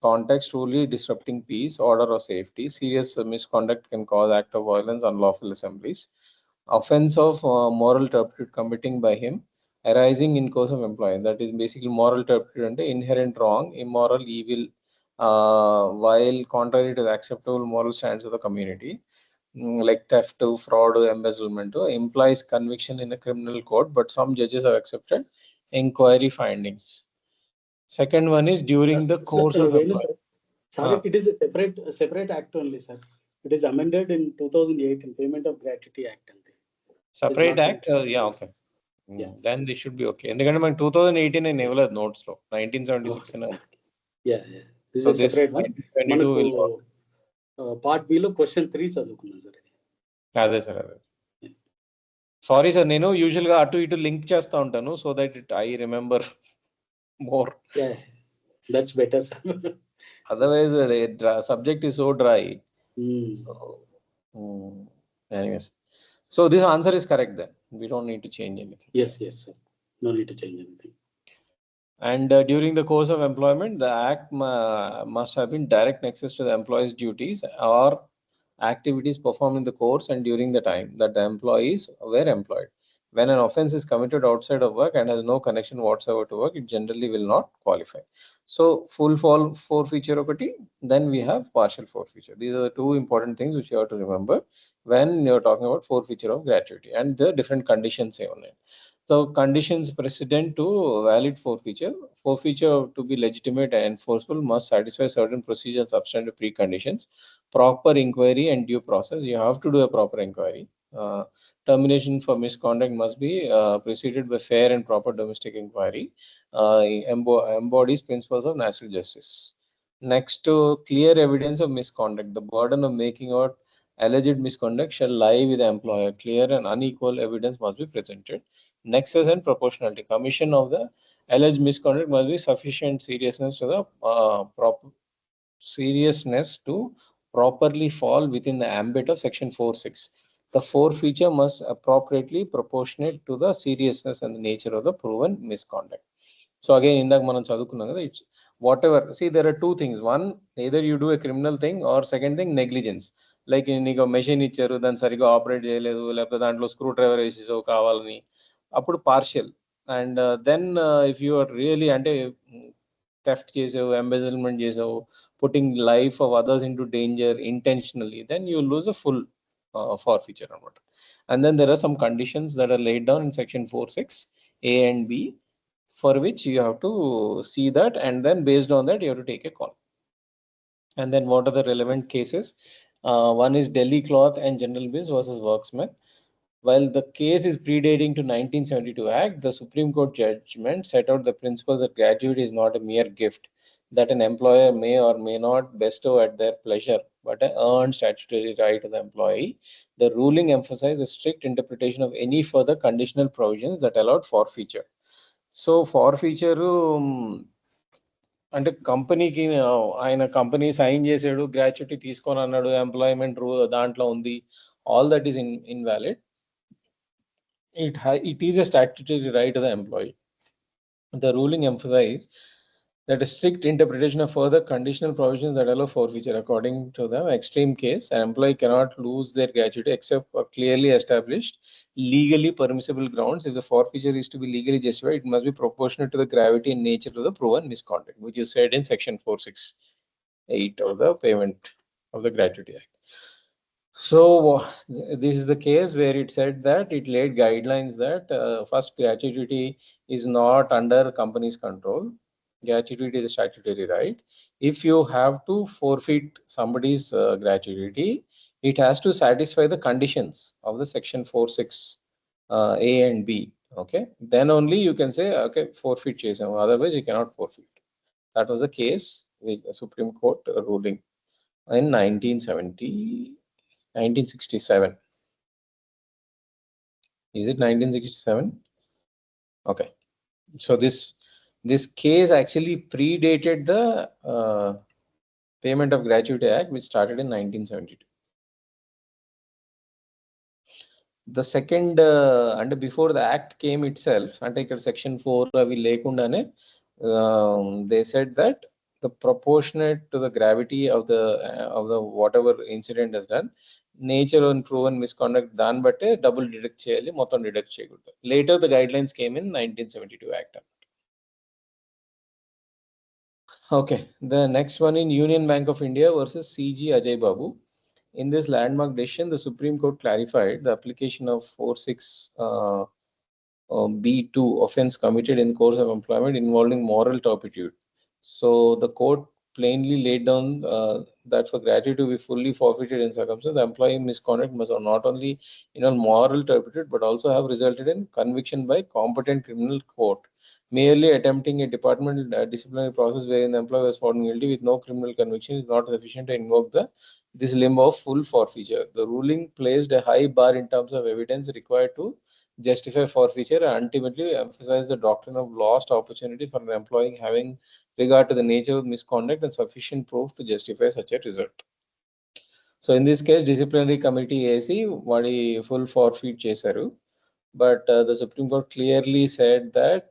context, truly disrupting peace, order, or safety. Serious misconduct can cause act of violence, unlawful assemblies. Offense of moral turpitude committing by him arising in course of employment. That is basically moral turpitude and inherent wrong, immoral, evil, while contrary to the acceptable moral standards of the community, like theft, fraud, embezzlement, implies conviction in a criminal court, but some judges have accepted inquiry findings. Second one is during the course of employment. Sorry, it is a separate act only, sir. It is amended in 2008 in Payment of Gratuity Act. Separate act? Yeah, okay. Yeah. Then this should be okay. ఎందుకంటే మనకి 2018 నేను ఇవ్వలేదు notes లో 1976 Yeah. This is a separate one. మనకు part B లో question 3 చదువుకున్నాం sir. అదే sir, అదే. సారీ సార్, నేను యూజువల్ గా అటు ఇటు లింక్ చేస్తా ఉంటాను so that it I remember more. That's better sir. Otherwise subject is so dry. Anyways, so this answer is correct then. We don't need to change anything. Yes, sir. No need to change anything. And during the course of employment, the act must have been direct nexus to the employee's duties or activities performed in the course and during the time that the employees were employed. When an offense is committed outside of work and has no connection whatsoever to work, it generally will not qualify. So full forfeiture okati, then we have partial forfeiture. These are the two important things which you have to remember when you're talking about forfeiture of gratuity, and the different conditions here. So conditions precedent to valid forfeiture. Forfeiture to be legitimate and enforceable must satisfy certain procedures and substantive preconditions. Proper inquiry and due process. You have to do a proper inquiry. Termination for misconduct must be preceded by fair and proper domestic inquiry. Embodies principles of natural justice. Next, to clear evidence of misconduct. The burden of making out alleged misconduct shall lie with the employer. Clear and unequal evidence must be presented. Nexus and proportionality. Commission of the alleged misconduct must be sufficient seriousness to the properly fall within the ambit of section 4.6. The forfeiture must appropriately proportionate to the seriousness and the nature of the proven misconduct. So again, in the it's whatever. See, there are two things. One, either you do a criminal thing, or second thing, negligence. Like in a machine icharu, then sariga operate cheyaledu, lepothe dantlo screwdriver vesiso kavalani, appudu partial. And then if you are really theft చేసావు, embezzlement చేసావు, putting life of others into danger intentionally, then you lose a full forfeiture. And then there are some conditions that are laid down in section 4.6. A and B, for which you have to see that, and then based on that you have to take a call. And then what are the relevant cases? One is Delhi Cloth and General Mills versus Workmen. While the case is predating to 1972 Act, the Supreme Court judgment set out the principles that gratuity is not a mere gift that an employer may or may not bestow at their pleasure, but an earned statutory right of the employee. The ruling emphasized the strict interpretation of any further conditional provisions that allowed forfeiture. So forfeiture అంటే కంపెనీకి ఆయన company sign చేసాడు, gratuity తీసుకొని అన్నాడు, employment దాంట్లో ఉంది, all that is invalid. It is a statutory right of the employee. The ruling emphasized that a strict interpretation of further conditional provisions that allow forfeiture. According to the extreme case, an employee cannot lose their gratuity except for clearly established legally permissible grounds. If the forfeiture is to be legally justified, it must be proportionate to the gravity and nature of the proven misconduct, which is said in section 468 of the Payment of the Gratuity Act. So this is the case where it said that it laid guidelines that first, gratuity is not under company's control. Gratuity is a statutory right. If you have to forfeit somebody's gratuity, it has to satisfy the conditions of the section 46 A and B. Okay, then only you can say, okay, forfeit chesam, otherwise you cannot forfeit. That was the case with the Supreme Court ruling in 1967. Is it 1967? Okay. So this case actually predated the Payment of Gratuity Act, which started in 1972. The second, and before the act came itself, అంటే ఇక్కడ section 4 అవి లేకుండానే they said that the proportionate to the gravity of the whatever incident is done, nature and proven misconduct, దాన్ని బట్టే double deduct చేయాలి, మొత్తం deduct చేయకూడదు. Later the guidelines came in 1972 Act. Okay, the next one in Union Bank of India versus CG Ajay Babu. In this landmark decision, the Supreme Court clarified the application of 46B2 offense committed in course of employment involving moral turpitude. So the court plainly laid down that for gratuity to be fully forfeited in circumstances, the employee misconduct must not only moral turpitude but also have resulted in conviction by competent criminal court. Merely attempting a departmental disciplinary process wherein the employee was found guilty with no criminal conviction is not sufficient to invoke this limb of full forfeiture. The ruling placed a high bar in terms of evidence required to justify forfeiture and ultimately emphasize the doctrine of lost opportunity for an employee having regard to the nature of misconduct and sufficient proof to justify such a result. So in this case, disciplinary committee AC వాడి full forfeit చేశారు. But the Supreme Court clearly said that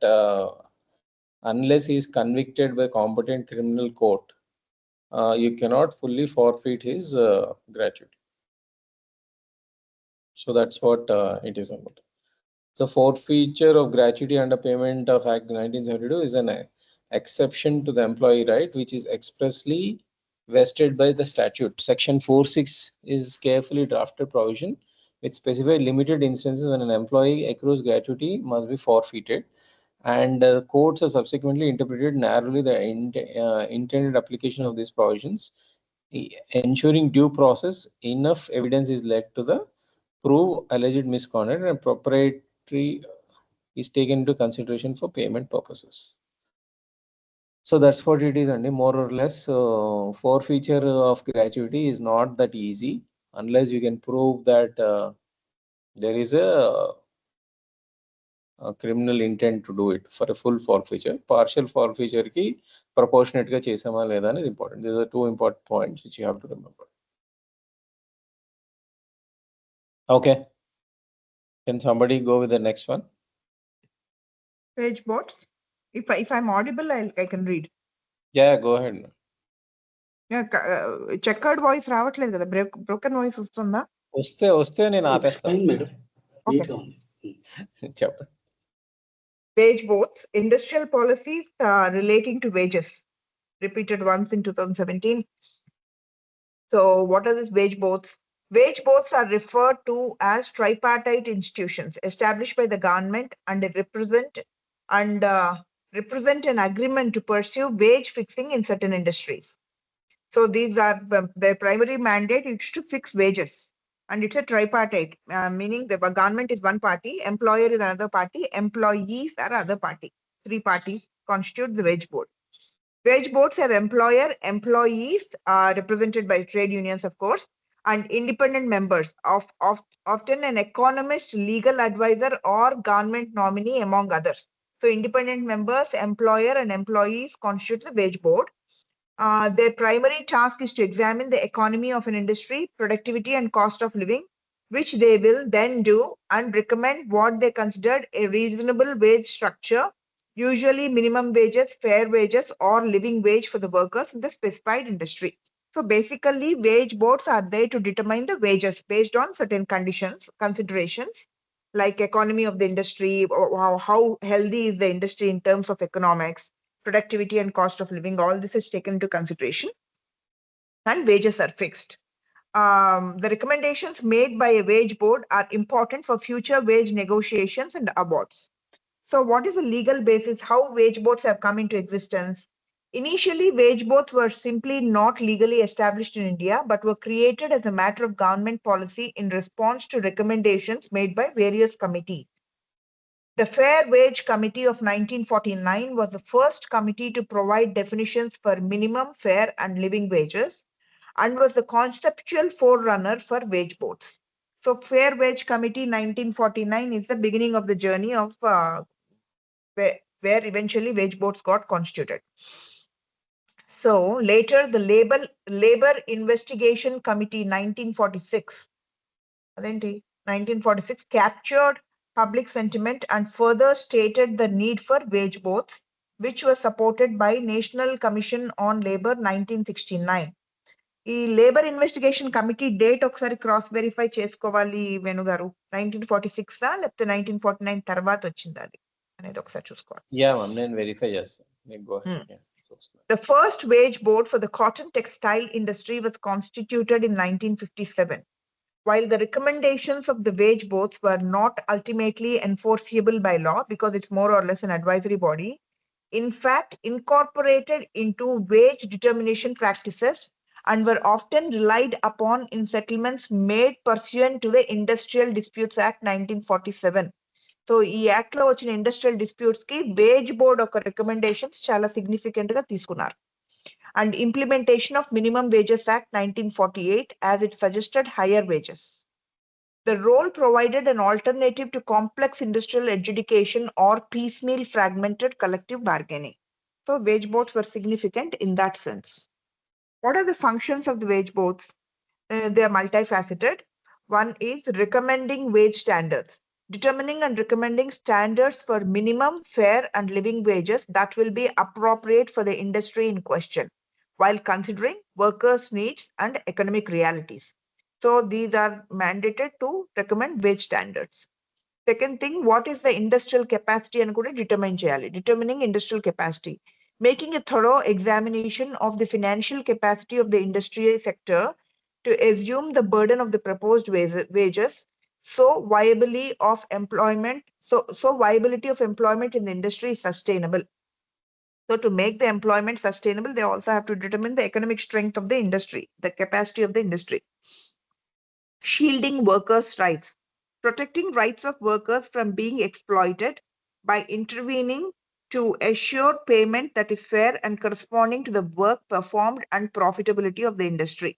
unless he is convicted by competent criminal court, you cannot fully forfeit his gratuity. So that's what it is about. So forfeiture of gratuity under Payment of Act 1972 is an exception to the employee right, which is expressly vested by the statute. Section 46 is carefully drafted provision which specifies limited instances when an employee accrues gratuity must be forfeited, and courts have subsequently interpreted narrowly the intended application of these provisions, ensuring due process. Enough evidence is led to the prove alleged misconduct and propriety is taken into consideration for payment purposes. So that's what it is, and more or less forfeiture of gratuity is not that easy unless you can prove that there is a criminal intent to do it. For a full forfeiture, partial forfeiture ki proportionate ga chesama leda అనేది important. These are two important points which you have to remember. Okay, can somebody go with the next one? Page bots. If I'm audible, I can read. Yeah, go ahead. Yeah, checkered voice రావట్లేదు కదా, broken voice వస్తుందా? వస్తే నేను ఆపేస్తాను madam. చెప్పండి. Wage votes, industrial policies relating to wages, repeated once in 2017. So what are these wage votes? Wage boards are referred to as tripartite institutions established by the government and represent an agreement to pursue wage fixing in certain industries. So these are their primary mandate is to fix wages, and it's a tripartite, meaning the government is one party, employer is another party, employees are other party. Three parties constitute the wage board. Wage boards have employer, employees, represented by trade unions, of course, and independent members of often an economist, legal advisor, or government nominee, among others. So independent members, employer, and employees constitute the wage board. Their primary task is to examine the economy of an industry, productivity, and cost of living, which they will then do and recommend what they considered a reasonable wage structure, usually minimum wages, fair wages, or living wage for the workers in the specified industry. So basically, wage boards are there to determine the wages based on certain considerations, like economy of the industry, or how healthy is the industry in terms of economics, productivity, and cost of living. All this is taken into consideration, and wages are fixed. The recommendations made by a wage board are important for future wage negotiations and awards. So what is the legal basis? How wage boards have come into existence? Initially, wage boards were simply not legally established in India, but were created as a matter of government policy in response to recommendations made by various committees. The Fair Wage Committee of 1949 was the first committee to provide definitions for minimum, fair, and living wages, and was the conceptual forerunner for wage boards. So Fair Wage Committee 1949 is the beginning of the journey of where eventually wage boards got constituted. So later the Labor Investigation Committee 1946, 1946 captured public sentiment and further stated the need for wage boards, which was supported by National Commission on Labor 1969. ఈ labour investigation committee date ఒకసారి cross verify చేసుకోవాలి వేణు గారు. 1946 లేకపోతే 1949 తర్వాత వచ్చింది అది అనేది ఒకసారి చూసుకోవాలి. యా మ్యామ్, నేను వెరిఫై చేస్తాను. మీకు go ahead. The first wage board for the cotton textile industry was constituted in 1957. While the recommendations of the wage boards were not ultimately enforceable by law because it's more or less an advisory body, in fact incorporated into wage determination practices and were often relied upon in settlements made pursuant to the Industrial Disputes Act 1947. So ఈ act లో వచ్చిన industrial disputes కి veg board ఒక recommendations చాలా significant గా తీసుకున్నారు. And implementation of Minimum Wages Act 1948 as it suggested higher wages. The role provided an alternative to complex industrial adjudication or piecemeal fragmented collective bargaining. So wage boards were significant in that sense. What are the functions of the wage boards? They are multifaceted. One is recommending wage standards, determining and recommending standards for minimum, fair, and living wages that will be appropriate for the industry in question, while considering workers' needs and economic realities. So these are mandated to recommend wage standards. Second thing, what is the industrial capacity and kuda determine cheyali. Determining industrial capacity, making a thorough examination of the financial capacity of the industrial sector to assume the burden of the proposed wages, so viability of employment in the industry is sustainable. So to make the employment sustainable, they also have to determine the economic strength of the industry, the capacity of the industry. Shielding workers' rights, protecting rights of workers from being exploited by intervening to assure payment that is fair and corresponding to the work performed and profitability of the industry.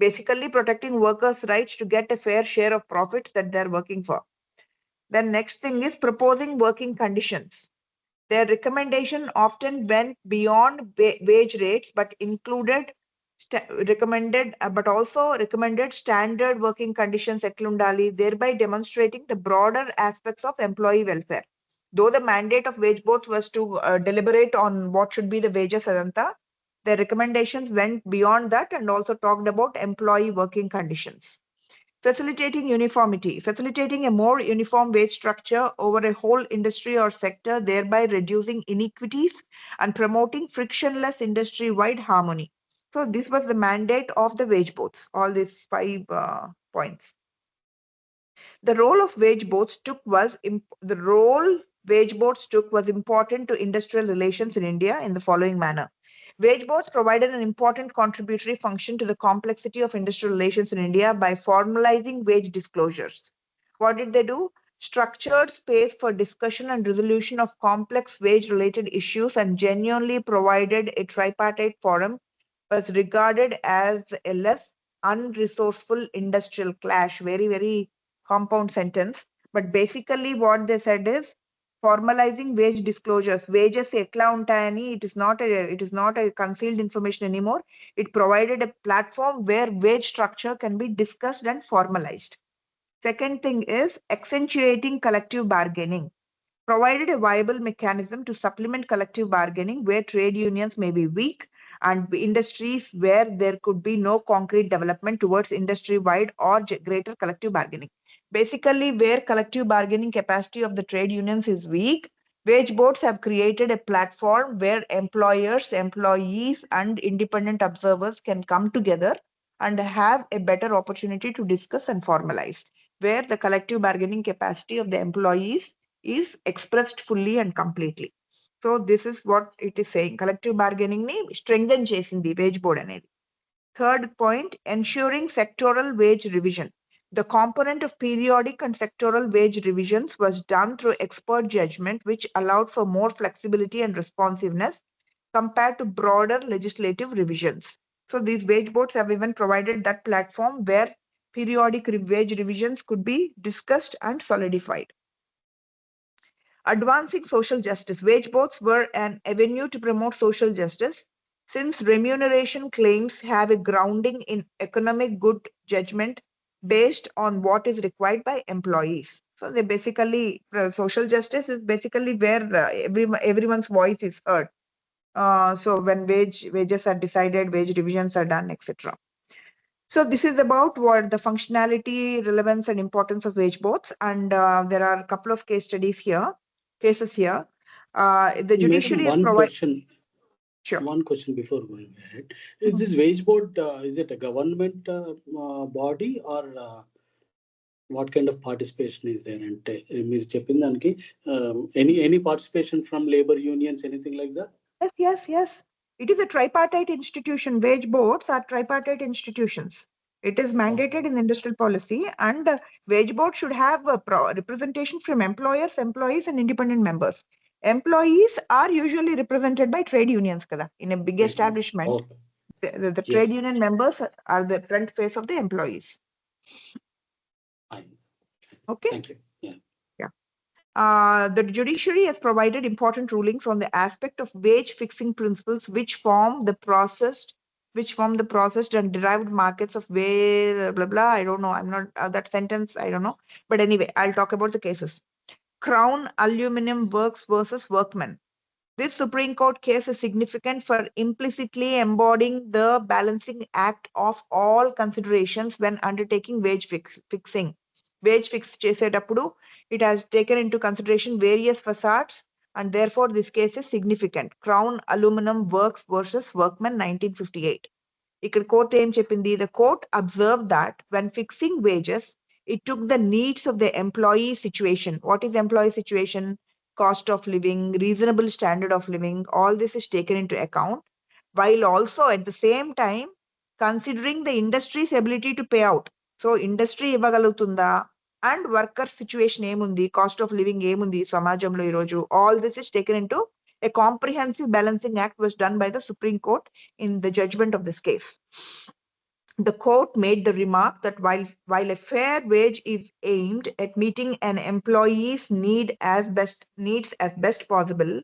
Basically protecting workers' rights to get a fair share of profits that they're working for. Then next thing is proposing working conditions. Their recommendation often went beyond wage rates, but also recommended standard working conditions etlundali, thereby demonstrating the broader aspects of employee welfare. Though the mandate of wage boards was to deliberate on what should be the wages adanta, their recommendations went beyond that and also talked about employee working conditions. Facilitating uniformity, facilitating a more uniform wage structure over a whole industry or sector, thereby reducing inequities and promoting frictionless industry-wide harmony. So this was the mandate of the wage boards, all these 5 points. The role of wage boards was important to industrial relations in India in the following manner. Wage boards provided an important contributory function to the complexity of industrial relations in India by formalizing wage disclosures. What did they do? Structured space for discussion and resolution of complex wage-related issues and genuinely provided a tripartite forum was regarded as a less unresourceful industrial clash. Very, very compound sentence. But basically what they said is formalizing wage disclosures. Wages etla untayani, it is not a concealed information anymore. It provided a platform where wage structure can be discussed and formalized. Second thing is accentuating collective bargaining. Provided a viable mechanism to supplement collective bargaining where trade unions may be weak and industries where there could be no concrete development towards industry-wide or greater collective bargaining. Basically, where collective bargaining capacity of the trade unions is weak, wage boards have created a platform where employers, employees, and independent observers can come together and have a better opportunity to discuss and formalize, where the collective bargaining capacity of the employees is expressed fully and completely. So this is what it is saying. Collective bargaining ni strengthen chesindi wage board anedi. Third point, ensuring sectoral wage revision. The component of periodic and sectoral wage revisions was done through expert judgment, which allowed for more flexibility and responsiveness compared to broader legislative revisions. So these wage boards have even provided that platform where periodic wage revisions could be discussed and solidified. Advancing social justice. Wage boards were an avenue to promote social justice since remuneration claims have a grounding in economic good judgment based on what is required by employees. So they basically, social justice is basically where everyone's voice is heard. So when wages are decided, wage revisions are done, etc. So this is about what the functionality, relevance, and importance of wage boards. And there are a couple of cases here. The judiciary is provided. Sure. One question before going ahead. Is this wage board, is it a government body or what kind of participation is there? And any participation from labor unions, anything like that? Yes. It is a tripartite institution. Wage boards are tripartite institutions. It is mandated in industrial policy, and wage board should have a representation from employers, employees, and independent members. Employees are usually represented by trade unions. In a big establishment, the trade union members are the front face of the employees. Fine. Okay. Thank you. Yeah. The judiciary has provided important rulings on the aspect of wage fixing principles which form the processed and derived markets of where blah blah. I don't know. I'm not that sentence. I don't know. But anyway, I'll talk about the cases. Crown Aluminum Works versus Workmen. This Supreme Court case is significant for implicitly embodying the balancing act of all considerations when undertaking wage fixing. Wage fix చేసేటప్పుడు it has taken into consideration various facets and therefore this case is significant. Crown Aluminum Works versus Workmen 1958. ఇక్కడ court ఏం చెప్పింది? The court observed that when fixing wages, it took the needs of the employee situation. What is employee situation? Cost of living, reasonable standard of living, all this is taken into account, while also at the same time considering the industry's ability to pay out. So industry ఇవ్వగలుగుతుందా and worker situation ఏముంది, cost of living ఏముంది సమాజంలో ఈరోజు, all this is taken into a comprehensive balancing act was done by the Supreme Court in the judgment of this case. The court made the remark that while a fair wage is aimed at meeting an employee's needs as best possible,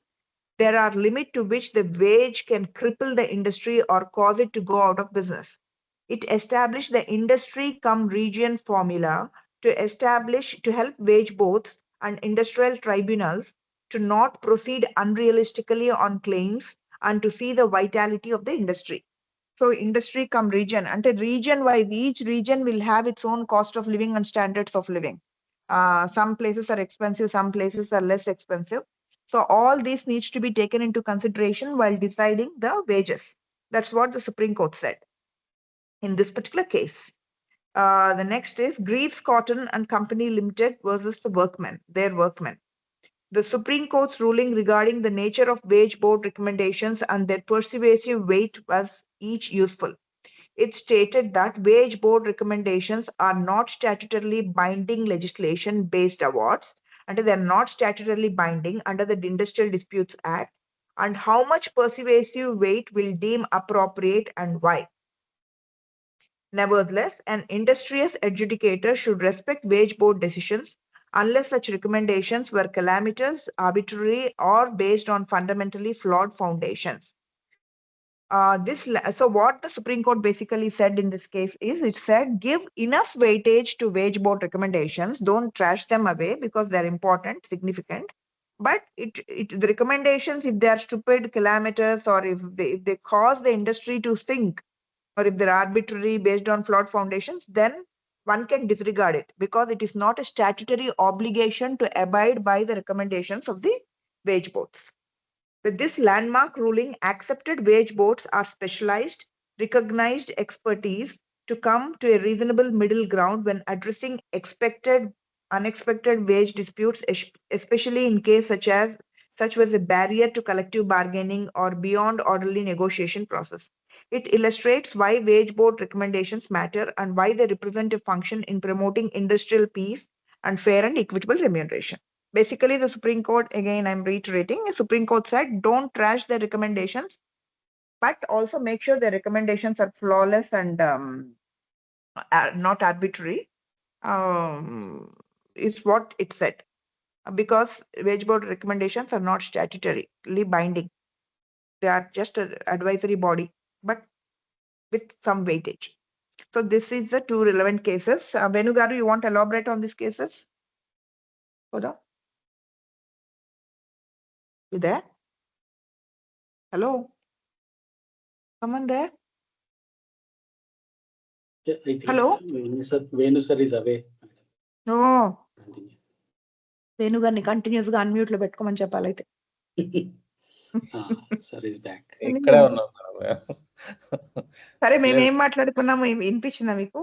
there are limits to which the wage can cripple the industry or cause it to go out of business. It established the industry cum region formula to help wage boards and industrial tribunals to not proceed unrealistically on claims and to see the vitality of the industry. So industry cum region, and region wise, each region will have its own cost of living and standards of living. Some places are expensive, some places are less expensive. So all this needs to be taken into consideration while deciding the wages. That's what the Supreme Court said in this particular case. The next is Greaves Cotton and Company Limited versus the Workmen, their Workmen. The Supreme Court's ruling regarding the nature of wage board recommendations and their persuasive weight was each useful. It stated that wage board recommendations are not statutorily binding legislation-based awards, and they are not statutorily binding under the Industrial Disputes Act, and how much persuasive weight will deem appropriate and why. Nevertheless, an industrious adjudicator should respect wage board decisions unless such recommendations were calamitous, arbitrary, or based on fundamentally flawed foundations. So what the Supreme Court basically said in this case is, it said give enough weightage to wage board recommendations, don't trash them away because they're important, significant. But the recommendations, if they are stupid, calamitous, or if they cause the industry to sink, or if they're arbitrary based on flawed foundations, then one can disregard it because it is not a statutory obligation to abide by the recommendations of the wage boards. With this landmark ruling, accepted wage boards are specialized, recognized expertise to come to a reasonable middle ground when addressing expected, unexpected wage disputes, especially in case such was a barrier to collective bargaining or beyond orderly negotiation process. It illustrates why wage board recommendations matter and why they represent a function in promoting industrial peace and fair and equitable remuneration. Basically, the Supreme Court, again, I'm reiterating, the Supreme Court said don't trash the recommendations, but also make sure the recommendations are flawless and not arbitrary, is what it said. Because wage board recommendations are not statutorily binding. They are just an advisory body, but with some weightage. So this is the two relevant cases. Venu Garu, you want to elaborate on these cases? Hoda? You there? Hello? Someone there? Yeah, I think Hello? Venu sir is away. No. Continue. Venu గారిని continuous గా unmute లో పెట్టుకోమని చెప్పాలి అయితే. Sir is back. ఇక్కడే ఉన్నాం madam. సరే మేము ఏం మాట్లాడుకున్నాము వినిపించిందా మీకు?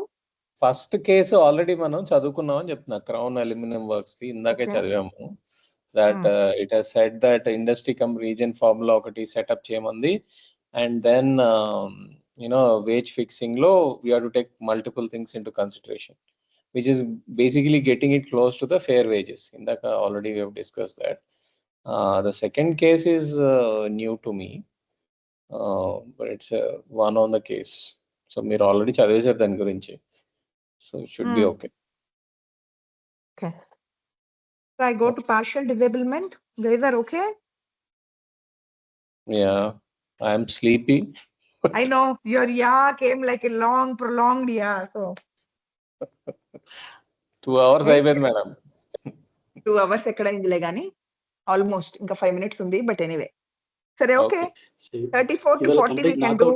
ఫస్ట్ కేసు ఆల్రెడీ మనం చదువుకున్నాం అని చెప్తున్నా, క్రౌన్ అల్యూమినియం వర్క్స్ ది ఇందాకే చదివాము. That it has said that industry cum region formula ఒకటి సెటప్ చేయమంది, అండ్ దెన్ wage fixing లో we have to take multiple things into consideration, which is basically getting it close to the fair wages. Indaka already we have discussed that. The second case is new to me, but it's one on the case. So మీరు already చదివేశారు దాని గురించి, so it should be okay. Okay. So I go to partial disablement. Guys are okay? Yeah, I am sleepy. I know your yeah came like a long prolonged yeah, so 2 hours అయిపోయింది madam. 2 hours ఎక్కడ అయిందిలే కానీ almost ఇంకా 5 minutes ఉంది, but anyway సరే okay. 34 to 40 we can do.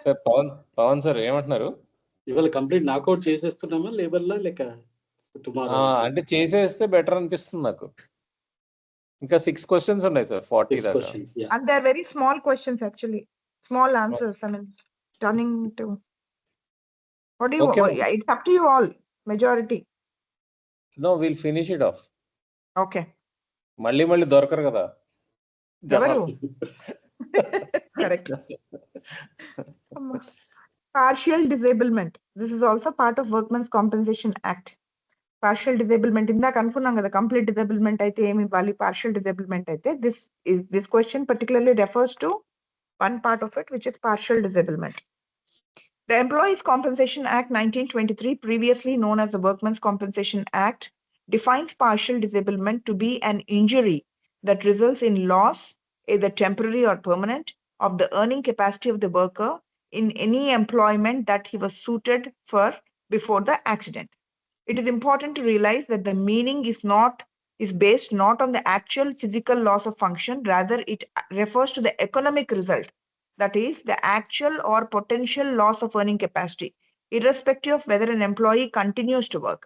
Sir Pavan sir ఏమంటున్నారు? ఇవాళ complete knockout చేసేస్తున్నామా లేబర్లా లేక tomorrow? అంటే చేసేస్తే బెటర్ అనిపిస్తుంది నాకు. ఇంకా 6 questions ఉన్నాయి సార్ 40 దాకా. And they are very small questions actually, small answers. I mean turning to what do you it's up to you all, majority. No, we'll finish it off. Okay. మళ్ళీ దొరకరు కదా. Correct. Partial disablement. This is also part of Workmen's Compensation Act. Partial disablement, ఇందాక అనుకున్నాం కదా complete disablement అయితే ఏమి ఇవ్వాలి, partial disablement అయితే this question particularly refers to one part of it, which is partial disablement. The Employees Compensation Act 1923, previously known as the Workmen's Compensation Act, defines partial disablement to be an injury that results in loss, either temporary or permanent, of the earning capacity of the worker in any employment that he was suited for before the accident. It is important to realize that the meaning is based not on the actual physical loss of function, rather it refers to the economic result, that is the actual or potential loss of earning capacity, irrespective of whether an employee continues to work.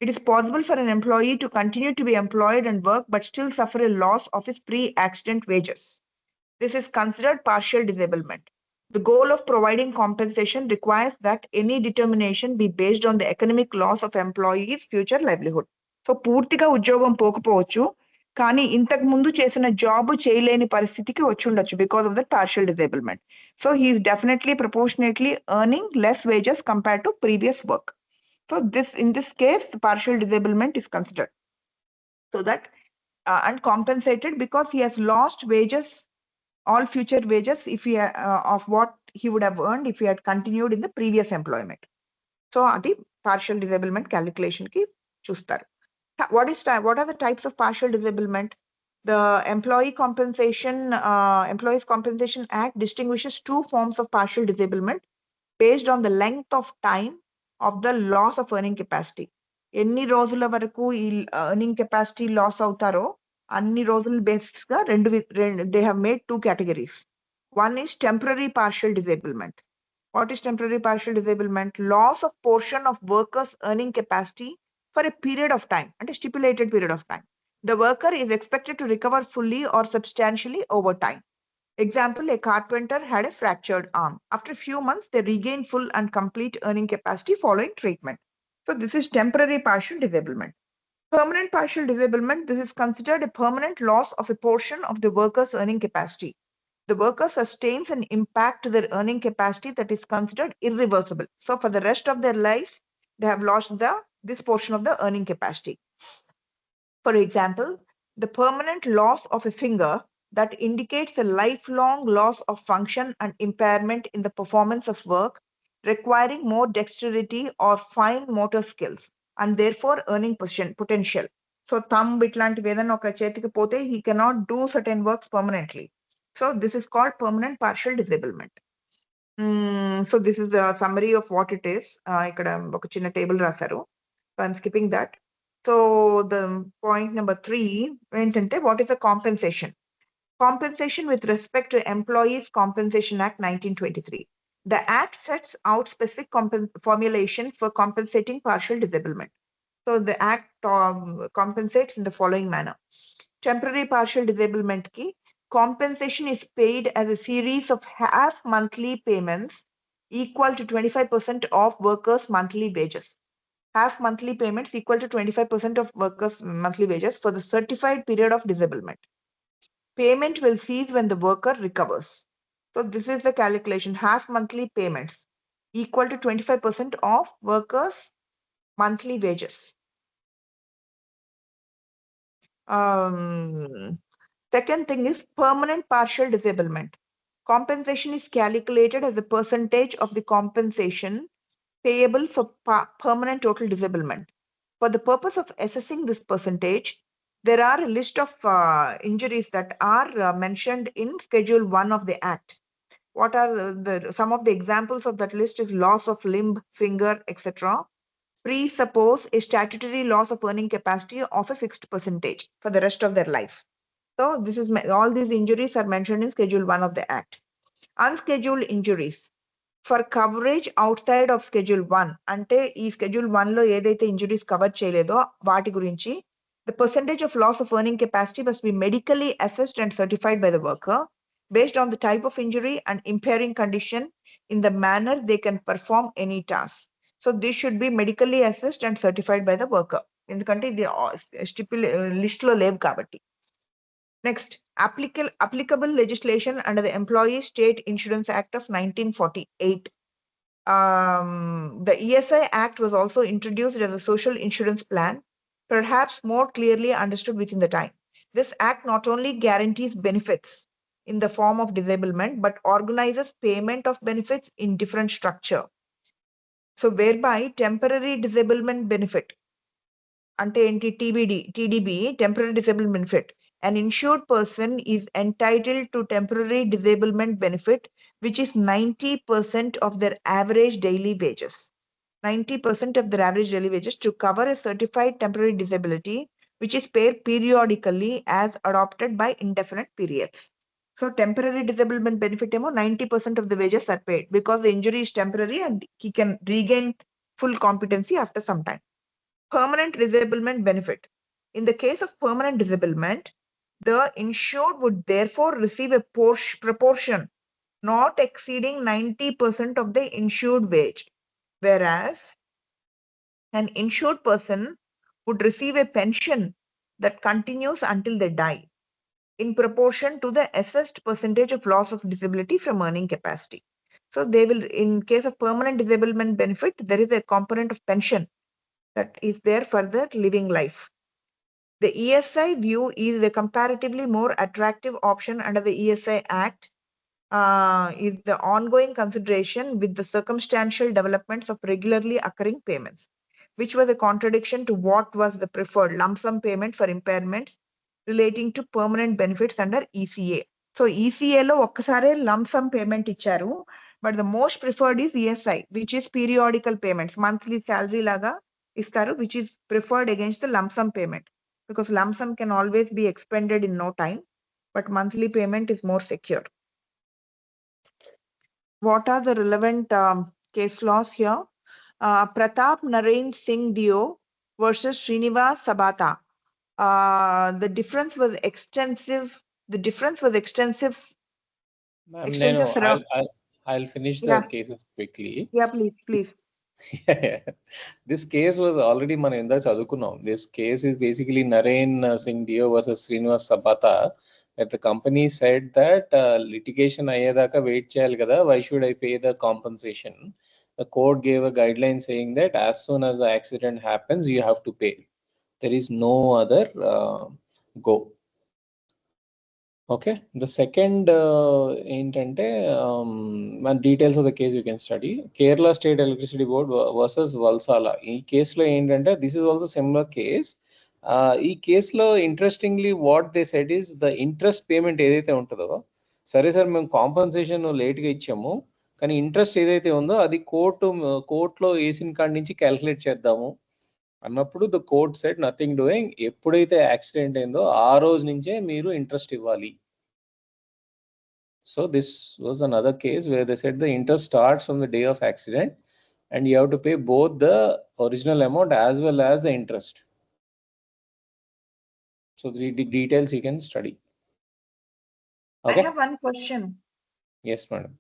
It is possible for an employee to continue to be employed and work but still suffer a loss of his pre-accident wages. This is considered partial disablement. The goal of providing compensation requires that any determination be based on the economic loss of employees' future livelihood. So పూర్తిగా ఉద్యోగం పోకపోవచ్చు, కానీ ఇంతకు ముందు చేసిన job చేయలేని పరిస్థితికి వచ్చి ఉండొచ్చు because of the partial disablement. So he is definitely proportionately earning less wages compared to previous work. So in this case, the partial disablement is considered. So that and compensated because he has lost wages, all future wages, if he of what he would have earned if he had continued in the previous employment. So adi partial disablement calculation ki chustaru. What are the types of partial disablement? The Employees Compensation Act distinguishes two forms of partial disablement based on the length of time of the loss of earning capacity. ఎన్ని రోజుల వరకు ఈ earning capacity loss అవుతారో అన్ని రోజుల basis గా they have made two categories. One is temporary partial disablement. What is temporary partial disablement? Loss of portion of workers' earning capacity for a period of time, and a stipulated period of time. The worker is expected to recover fully or substantially over time. Example, a carpenter had a fractured arm. After a few months, they regain full and complete earning capacity following treatment. So this is temporary partial disablement. Permanent partial disablement, this is considered a permanent loss of a portion of the worker's earning capacity. The worker sustains an impact to their earning capacity that is considered irreversible. So for the rest of their life, they have lost this portion of the earning capacity. For example, the permanent loss of a finger that indicates a lifelong loss of function and impairment in the performance of work, requiring more dexterity or fine motor skills, and therefore earning potential. So thumb itlanti vedana oka chetiki pothe he cannot do certain works permanently. So this is called permanent partial disablement. So this is a summary of what it is. Ikkada oka chinna table rasaru. So I'm skipping that. So the point number 3, what is the compensation? Compensation with respect to Employees Compensation Act 1923. The Act sets out specific formulation for compensating partial disablement. So the Act compensates in the following manner. Temporary partial disablement ki compensation is paid as a series of half monthly payments equal to 25% of workers' monthly wages. Half monthly payments equal to 25% of workers' monthly wages for the certified period of disablement. Payment will cease when the worker recovers. So this is the calculation. Half monthly payments equal to 25% of workers' monthly wages. Second thing is permanent partial disablement. Compensation is calculated as a percentage of the compensation payable for permanent total disablement. For the purpose of assessing this percentage, there are a list of injuries that are mentioned in Schedule 1 of the Act. What are some of the examples of that list is loss of limb, finger, etc. Presuppose a statutory loss of earning capacity of a fixed percentage for the rest of their life. So this is all these injuries are mentioned in Schedule 1 of the Act. Unscheduled injuries. For coverage outside of Schedule 1, ante ee Schedule 1 lo edaithe injuries cover cheyaledo vaati gurinchi, the percentage of loss of earning capacity must be medically assessed and certified by the worker based on the type of injury and impairing condition in the manner they can perform any task. So this should be medically assessed and certified by the worker. Endukante idi list lo levu kabatti. Next, applicable legislation under the Employee State Insurance Act of 1948. The ESI Act was also introduced as a social insurance plan, perhaps more clearly understood within the time. This act not only guarantees benefits in the form of disablement, but organizes payment of benefits in different structure. So whereby temporary disablement benefit, ante enti TDB, temporary disablement benefit, an insured person is entitled to temporary disablement benefit, which is 90% of their average daily wages. 90% of their average daily wages to cover a certified temporary disability, which is paid periodically as adopted by indefinite periods. So temporary disablement benefit 90% of the wages are paid because the injury is temporary and he can regain full competency after some time. Permanent disablement benefit. In the case of permanent disablement, the insured would therefore receive a proportion not exceeding 90% of the insured wage, whereas an insured person would receive a pension that continues until they die, in proportion to the assessed percentage of loss of disability from earning capacity. So they will, in case of permanent disablement benefit, there is a component of pension that is there for the living life. The ESI view is a comparatively more attractive option under the ESI Act, is the ongoing consideration with the circumstantial developments of regularly occurring payments, which was a contradiction to what was the preferred lump sum payment for impairments relating to permanent benefits under ECA. So ECA lo ఒక్కసారే lump sum payment ఇచ్చారు, but the most preferred is ESI, which is periodical payments, monthly salary laga ఇస్తారు, which is preferred against the lump sum payment, because lump sum can always be expended in no time, but monthly payment is more secure. What are the relevant case laws here? Pratap Narain Singh Dio versus Srinivas Sabata. The difference was extensive. Ma'am, Extensive I'll finish the Yeah. cases quickly. Yeah, please. This case was already మనం ఇందా చదువుకున్నాం. This case is basically Narain Singh Dio versus Srinivas Sabata. That the company said that litigation అయ్యేదాకా wait చేయాలి కదా, why should I pay the compensation? The court gave a guideline saying that as soon as the accident happens, you have to pay. There is no other go. Okay, the second ఏంటంటే details of the case you can study. Kerala State Electricity Board versus Valsala. ఈ కేసులో ఏంటంటే this is also similar case. ఈ కేసులో interestingly what they said is the interest payment ఏదైతే ఉంటుందో, సరే sir మేము కాంపన్సేషన్ లేట్గా ఇచ్చాము, కానీ ఇంట్రెస్ట్ ఏదైతే ఉందో అది కోర్టులో వేసిన కాడి నుంచి క్యాల్కులేట్ చేద్దాము అన్నప్పుడు the court said nothing doing. ఎప్పుడైతే యాక్సిడెంట్ అయిందో ఆ రోజు నుంచే మీరు ఇంట్రెస్ట్ ఇవ్వాలి. So this was another case where they said the interest starts from the day of accident and you have to pay both the original amount as well as the interest. So the details you can study. Okay. I have one question. Yes, madam.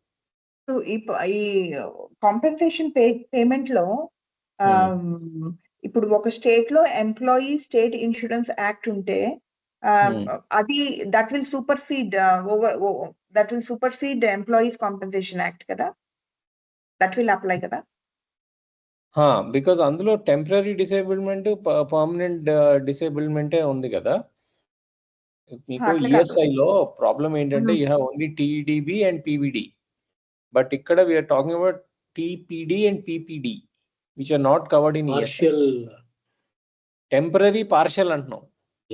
So ఈ compensation payment లో ఇప్పుడు ఒక state లో employee state insurance act ఉంటే అది that will supersede employees compensation act కదా, that will apply కదా? Because అందులో టెంపరీ డిసేబుల్మెంట్ పర్మనెంట్ డిసేబుల్మెంటే ఉంది కదా. మీకు ఈఎస్ఐ లో ప్రాబ్లం ఏంటంటే you have only TDB and PVD, but ఇక్కడ we're talking about TPD and PPD which are not covered in ESI. Temporary partial అంటున్నాం,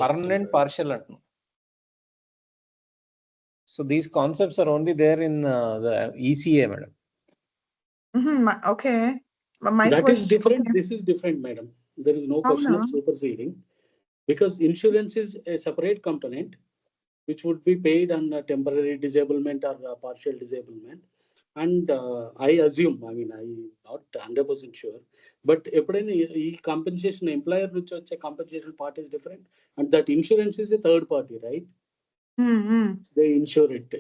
పర్మనెంట్ పార్షియల్ అంటున్నాం. So these concepts are only there in the ECA, madam. Okay. That is different. This is different, madam. There is no question of superseding, because insurance is a separate component which would be paid on temporary disablement or partial disablement. And I assume, I mean, I'm not 100% sure, but e compensation employer which a compensation part is different, and that insurance is a third party, right? They insure it.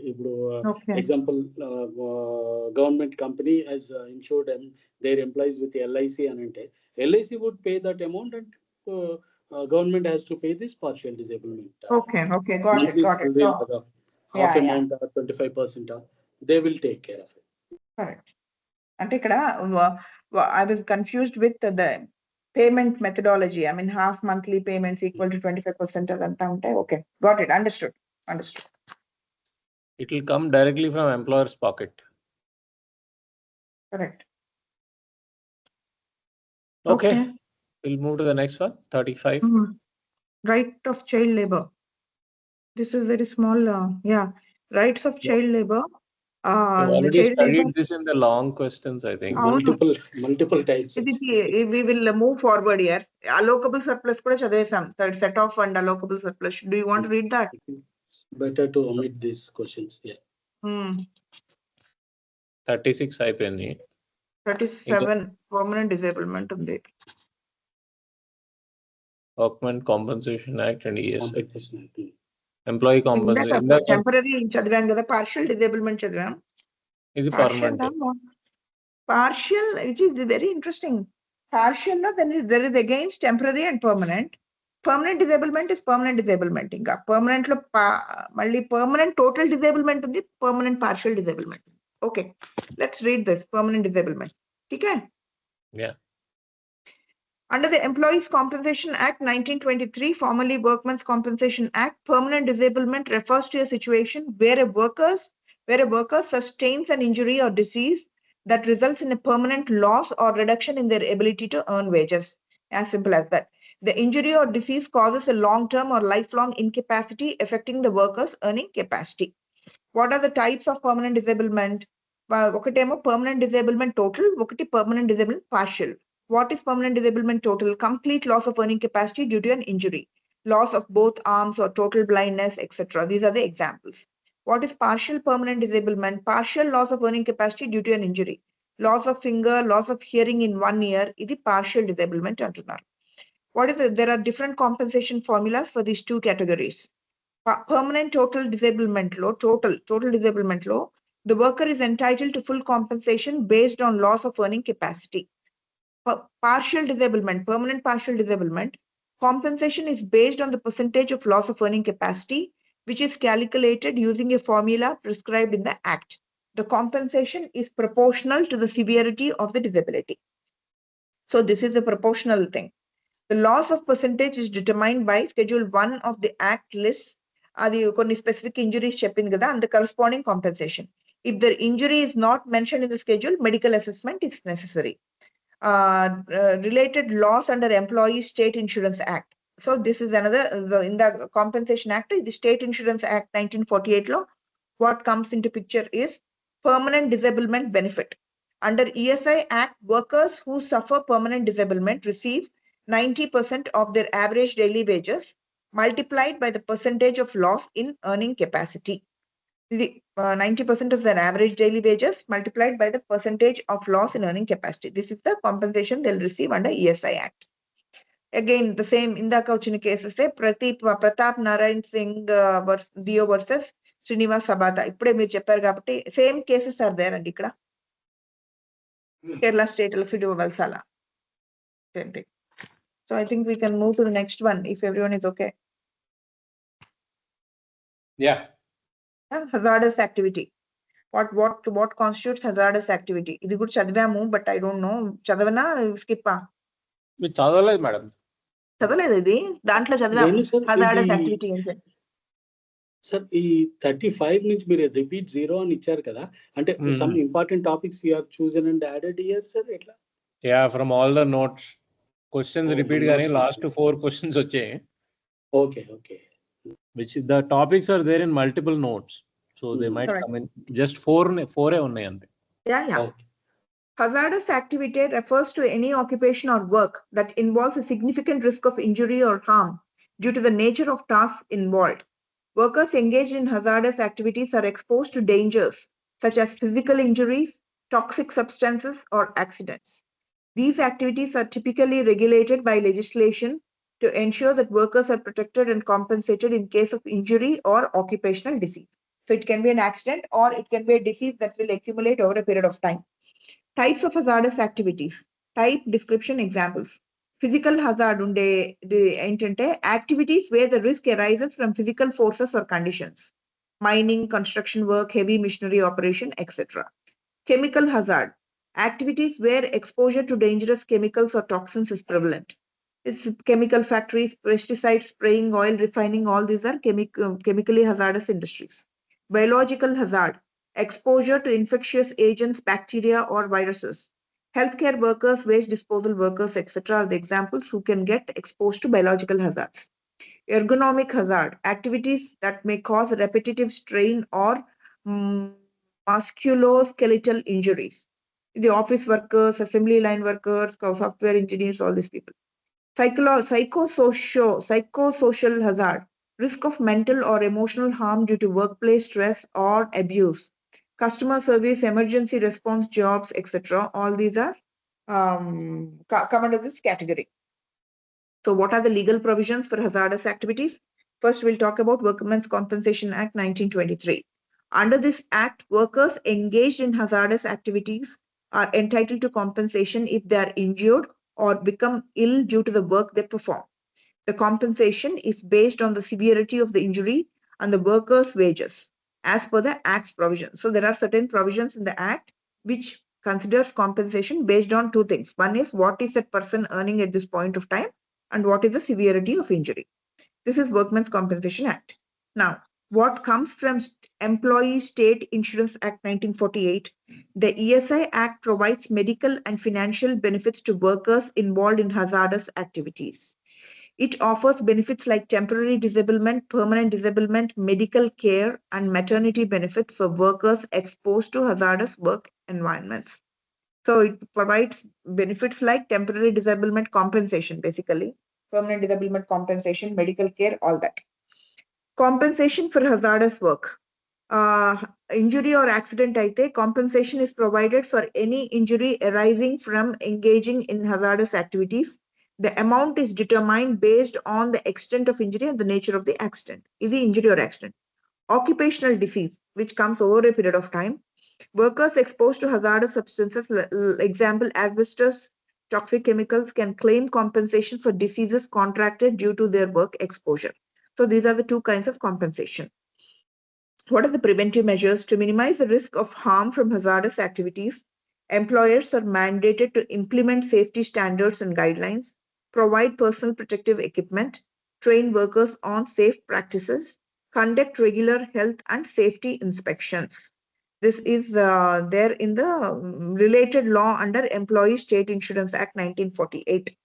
Example, government company has insured their employees with LIC, and LIC would pay that amount, and government has to pay this partial disablement. Okay, got it. Half amount or 25%, they will take care of it. Correct. అంటే ఇక్కడ I was confused with the payment methodology. I mean, half monthly payments equal to 25% అదంతా ఉంటాయి. Okay, got it. Understood. It will come directly from employer's pocket. Correct. Okay. We'll move to the next one, 35. Right of child labor. This is very small. Rights of child labor. You already studied this in the long questions, I think. Multiple types. We will move forward here. Allocable surplus kuda chadesam. Third set off and allocable surplus. Do you want to read that? Better to omit these questions. Yeah. 36 అయిపోయింది. 37 permanent disablement ఉంది. Workmen Compensation Act and ESI. Employee compensation temporary చదివాం కదా, partial disablement చదివాం. ఇది Partial, permanent. partial, which is very interesting. Partial లో there is against temporary and permanent. Permanent disablement is permanent disablement. ఇంకా permanent లో మళ్ళీ permanent total disablement ఉంది, permanent partial disablement. Okay, let's read this permanent disablement. Okay. Yeah. Under the Employees Compensation Act 1923, formerly Workmen's Compensation Act, permanent disablement refers to a situation where a worker sustains an injury or disease that results in a permanent loss or reduction in their ability to earn wages. As simple as that. The injury or disease causes a long-term or lifelong incapacity affecting the worker's earning capacity. What are the types of permanent disablement? ఒకటేమో permanent disablement total, ఒకటి permanent disablement partial. What is permanent disablement total? Complete loss of earning capacity due to an injury, loss of both arms or total blindness, etc. These are the examples. What is partial permanent disablement? Partial loss of earning capacity due to an injury, loss of finger, loss of hearing in 1 year. This is partial disablement antunnaru. What is it? There are different compensation formulas for these two categories. Permanent total disablement law, total disablement law, the worker is entitled to full compensation based on loss of earning capacity. Partial disablement, permanent partial disablement, compensation is based on the percentage of loss of earning capacity, which is calculated using a formula prescribed in the Act. The compensation is proportional to the severity of the disability. So this is a proportional thing. The loss of percentage is determined by Schedule 1 of the Act lists adi konni specific injuries cheppindi kada, and the corresponding compensation. If the injury is not mentioned in the schedule, medical assessment is necessary. Related loss under Employee State Insurance Act. So this is another, in the Compensation Act, the State Insurance Act 1948 law, what comes into picture is permanent disablement benefit. Under ESI Act, workers who suffer permanent disablement receive 90% of their average daily wages multiplied by the percentage of loss in earning capacity. 90% of their average daily wages multiplied by the percentage of loss in earning capacity. This is the compensation they'll receive under ESI Act. Again, the same indaka vachina cases Pratap Narayan Singh Dio versus Srinivas Sabata. Ippude meer chepparu kabatti same cases are there and ikkada Kerala State Electricity Valsala. Same thing. So I think we can move to the next one if everyone is okay. Yeah. Hazardous activity. What constitutes hazardous activity? ఇది కూడా చదివాము, but I don't know. చదవనా skip? మీరు చదవలేదు madam? చదవలేదు, ఇది దాంట్లో చదివాము hazardous activity. సార్ ఈ 35 నుంచి మీరు రిపీట్ 0 అని ఇచ్చారు కదా, అంటే some important topics you have chosen and added here sir, ఎట్లా? Yeah, from all the notes questions repeat గాని లాస్ట్ 4 క్వశ్చన్స్ వచ్చాయి. Okay okay. which the topics are there in multiple notes, so they might come in just 4 ఉన్నాయి అంతే. Yeah. Okay. Hazardous activity refers to any occupation or work that involves a significant risk of injury or harm due to the nature of tasks involved. Workers engaged in hazardous activities are exposed to dangers such as physical injuries, toxic substances, or accidents. These activities are typically regulated by legislation to ensure that workers are protected and compensated in case of injury or occupational disease. So it can be an accident or it can be a disease that will accumulate over a period of time. Types of hazardous activities. Type, description, examples. Physical hazard unde entante activities where the risk arises from physical forces or conditions. Mining, construction work, heavy machinery operation, etc. Chemical hazard. Activities where exposure to dangerous chemicals or toxins is prevalent. It's chemical factories, pesticide spraying, oil refining, all these are chemically hazardous industries. Biological hazard, exposure to infectious agents, bacteria or viruses. Healthcare workers, waste disposal workers, etc. are the examples who can get exposed to biological hazards. Ergonomic hazard, activities that may cause repetitive strain or musculoskeletal injuries. The office workers, assembly line workers, software engineers, all these people. Psychosocial hazard, risk of mental or emotional harm due to workplace stress or abuse. Customer service, emergency response jobs, etc. All these are come under this category. So what are the legal provisions for hazardous activities? First, we'll talk about Workmen's Compensation Act 1923. Under this act, workers engaged in hazardous activities are entitled to compensation if they are injured or become ill due to the work they perform. The compensation is based on the severity of the injury and the worker's wages as per the Act's provision. So there are certain provisions in the Act which considers compensation based on two things. One is what is that person earning at this point of time and what is the severity of injury. This is Workmen's Compensation Act. Now, what comes from Employee State Insurance Act 1948, the ESI Act provides medical and financial benefits to workers involved in hazardous activities. It offers benefits like temporary disablement, permanent disablement, medical care, and maternity benefits for workers exposed to hazardous work environments. So it provides benefits like temporary disablement compensation, basically, permanent disablement compensation, medical care, all that. Compensation for hazardous work. Injury or accident aite, compensation is provided for any injury arising from engaging in hazardous activities. The amount is determined based on the extent of injury and the nature of the accident. Is the injury or accident? Occupational disease, which comes over a period of time. Workers exposed to hazardous substances, example asbestos, toxic chemicals, can claim compensation for diseases contracted due to their work exposure. So these are the two kinds of compensation. What are the preventive measures? To minimize the risk of harm from hazardous activities, employers are mandated to implement safety standards and guidelines, provide personal protective equipment, train workers on safe practices, conduct regular health and safety inspections. This is there in the related law under Employee State Insurance Act 1948.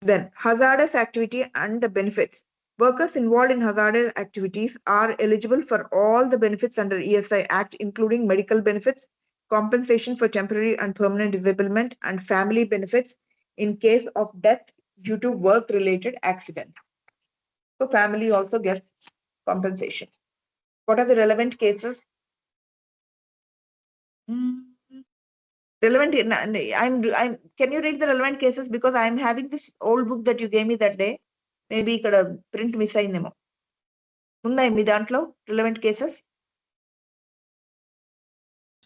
Then, hazardous activity and the benefits. Workers involved in hazardous activities are eligible for all the benefits under ESI Act, including medical benefits, compensation for temporary and permanent disablement, and family benefits in case of death due to work-related accident. So family also gets compensation. What are the relevant cases? Relevant, can you read the relevant cases? Because I'm having this old book that you gave me that day. Maybe ఇక్కడ print miss అయిందేమో. ఉన్నాయి మీ దాంట్లో relevant cases?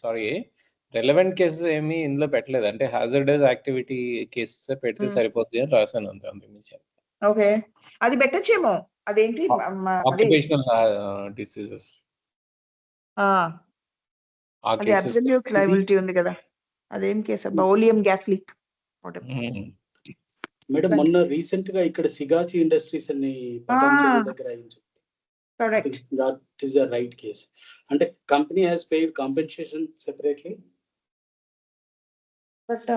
Sorry, relevant cases ఏమి ఇందులో పెట్టలేదు. అంటే hazardous activity cases పెడితే సరిపోతుంది అని రాశాను అంతే, అంతకుమించి. ఓకే, అది పెట్టొచ్చేమో. అదేంటి ఆక్యుపేషనల్ డిసీజెస్, అది అబ్సల్యూట్ లయబిలిటీ ఉంది కదా, అదేం case? Oleum gas leak. Madam మొన్న రీసెంట్ గా ఇక్కడ సిగాచి ఇండస్ట్రీస్ అని పటాన్చెరు దగ్గర అయింది. Correct, that is the right case. అంటే company has paid compensation separately. But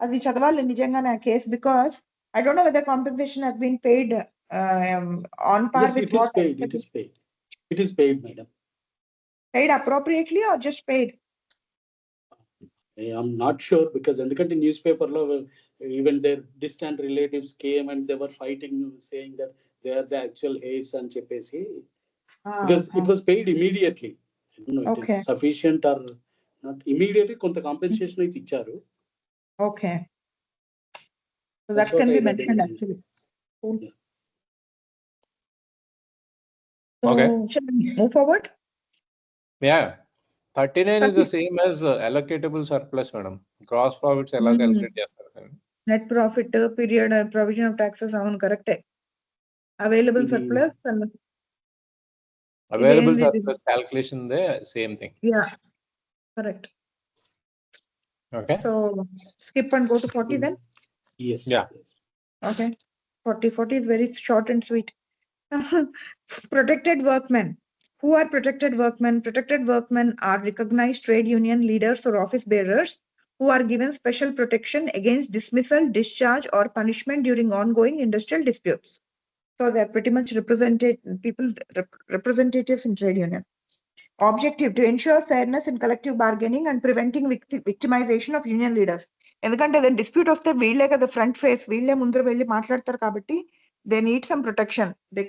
అది చదవాలి నిజంగానే ఆ case, because I don't know whether compensation has been paid on par Yes, with it is paid. It is paid. It is paid, madam. Paid appropriately or just paid? I am not sure because ఎందుకంటే newspaper లో even their distant relatives came and they were fighting, saying that they are the actual heirs అని చెప్పేసి, because it was paid immediately. I don't know it is sufficient or not immediately. కొంత compensation అయితే ఇచ్చారు. Okay, so that can be mentioned actually. Cool. So, okay, shall we move forward? Yeah, 39 is the same as allocatable surplus, madam. Gross profits ఎలా calculate చేస్తారు? Net profit period provision of taxes avunu correct. Available surplus and available surplus calculation the same thing. Yeah, correct. Okay, so skip and go to 40 then. Yes. Yeah. Okay, 40 is very short and sweet. Protected workmen. Who are protected workmen? Protected workmen are recognized trade union leaders or office bearers who are given special protection against dismissal, discharge, or punishment during ongoing industrial disputes. So they are pretty much representatives in trade union. Objective: to ensure fairness in collective bargaining and preventing victimization of union leaders. ఎందుకంటే then dispute వస్తే వీళ్ళే కదా front face, వీళ్ళే ముందర వెళ్ళి మాట్లాడతారు కాబట్టి they need some protection. They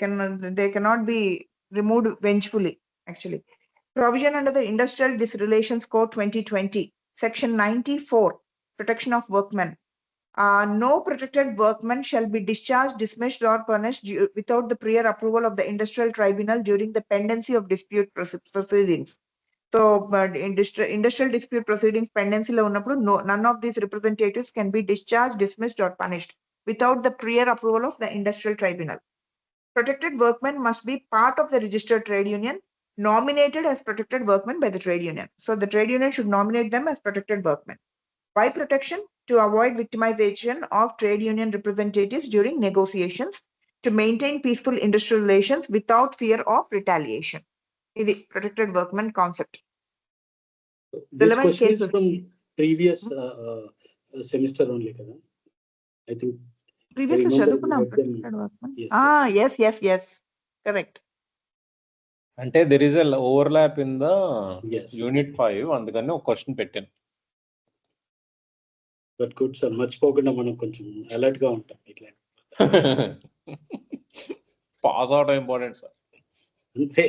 cannot be removed vengefully actually. Provision under the Industrial Relations Code 2020, Section 94, protection of workmen. No protected workman shall be discharged, dismissed, or punished without the prior approval of the industrial tribunal during the pendency of dispute proceedings. So, industrial dispute proceedings pendency lo unnappudu, none of these representatives can be discharged, dismissed, or punished without the prior approval of the industrial tribunal. Protected workmen must be part of the registered trade union, nominated as protected workmen by the trade union. So the trade union should nominate them as protected workmen. Why protection? To avoid victimization of trade union representatives during negotiations, to maintain peaceful industrial relations without fear of retaliation. This is protected workman concept. This Relevant question is cases. from previous semester only, kada? I think. Previously, remember చదువుకున్నాం we read them. protected workman. Yes, Yes. Correct. అంటే there is a overlap in the Yes. unit 5, అందుకని ఒక question పెట్టాను. But good sir, మర్చిపోకుండా మనం కొంచెం alert గా ఉంటాం ఇట్లా. Pass out important sir. అంతే.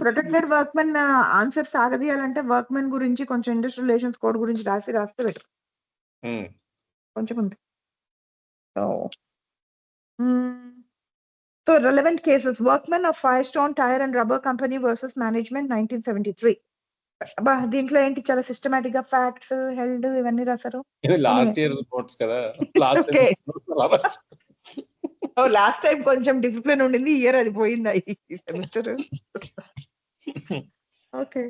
ప్రొటెక్టెడ్ వర్క్మెన్ ఆన్సర్ సాగదీయాలంటే వర్క్మెన్ గురించి కొంచెం ఇండస్ట్రియల్ రిలేషన్స్ కోడ్ గురించి రాస్తే పెట్టు కొంచెం ఉంది. So relevant cases: Workmen of Firestone Tire and Rubber Company versus Management 1973. దీంట్లో ఏంటి చాలా సిస్టమాటిక్ గా ఫ్యాక్ట్స్ హెల్డ్ ఇవన్నీ రాశారు. లాస్ట్ ఇయర్ నోట్స్ కదా. లాస్ట్ టైం కొంచెం డిసిప్లిన్ ఉండింది, ఇయర్ అది పోయింది ఈ semester. Okay.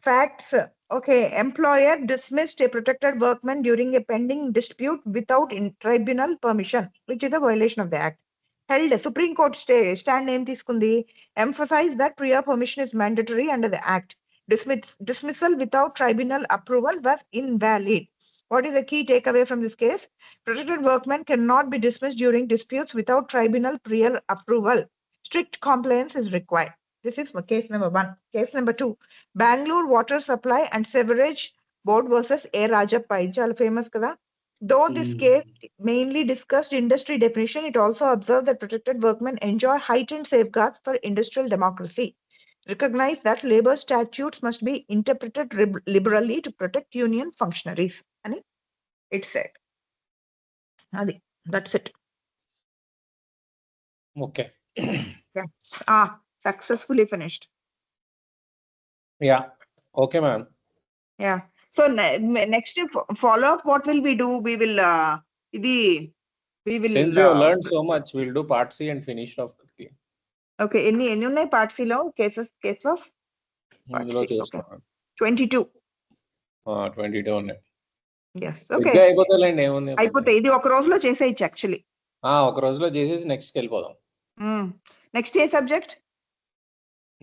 Facts. Okay. Employer dismissed a protected workman during a pending dispute without tribunal permission, which is a violation of the act. Held. Supreme Court stand name తీసుకుంది. Emphasize that prior permission is mandatory under the act. Dismissal without tribunal approval was invalid. What is the key takeaway from this case? Protected workmen cannot be dismissed during disputes without tribunal prior approval. Strict compliance is required. This is case number 1. Case number 2. Bangalore Water Supply and Sewerage Board versus A. Rajappa. Chala famous kada. Though this case mainly discussed industry definition, it also observed that protected workmen enjoy heightened safeguards for industrial democracy. Recognize that labor statutes must be interpreted liberally to protect union functionaries. And it said. That's it. Okay. Yes. Successfully finished. Yeah. Okay, ma'am. Yeah. So next follow up, what will we do? We will Since we have learned so much, we'll do part C and finish off quickly. Okay. Any ఉన్నాయి part C లో cases of ఇందులో చేస్తాను. 22. 22 ఉన్నాయి. Yes. Okay. అయిపోతాయిలేండి, ఏముంది. అయిపోతాయి. ఇది ఒక రోజులో చేసేయచ్చు యాక్చువల్లీ. ఒక రోజులో చేసేసి నెక్స్ట్ వెళ్ళిపోదాం. నెక్స్ట్ ఏ సబ్జెక్ట్?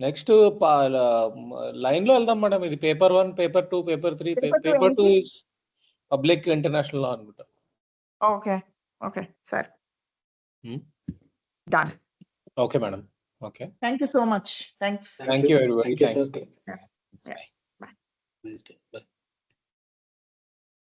నెక్స్ట్ లైన్ లో వెళ్దాం మేడం. ఇది paper 1, paper 2, paper 3. Paper 2 is public international law అనుకుంటా. ఓకే సరే. Done. Okay madam. Okay. Thank you so much. Thanks. Thank you everybody. Thanks. Bye.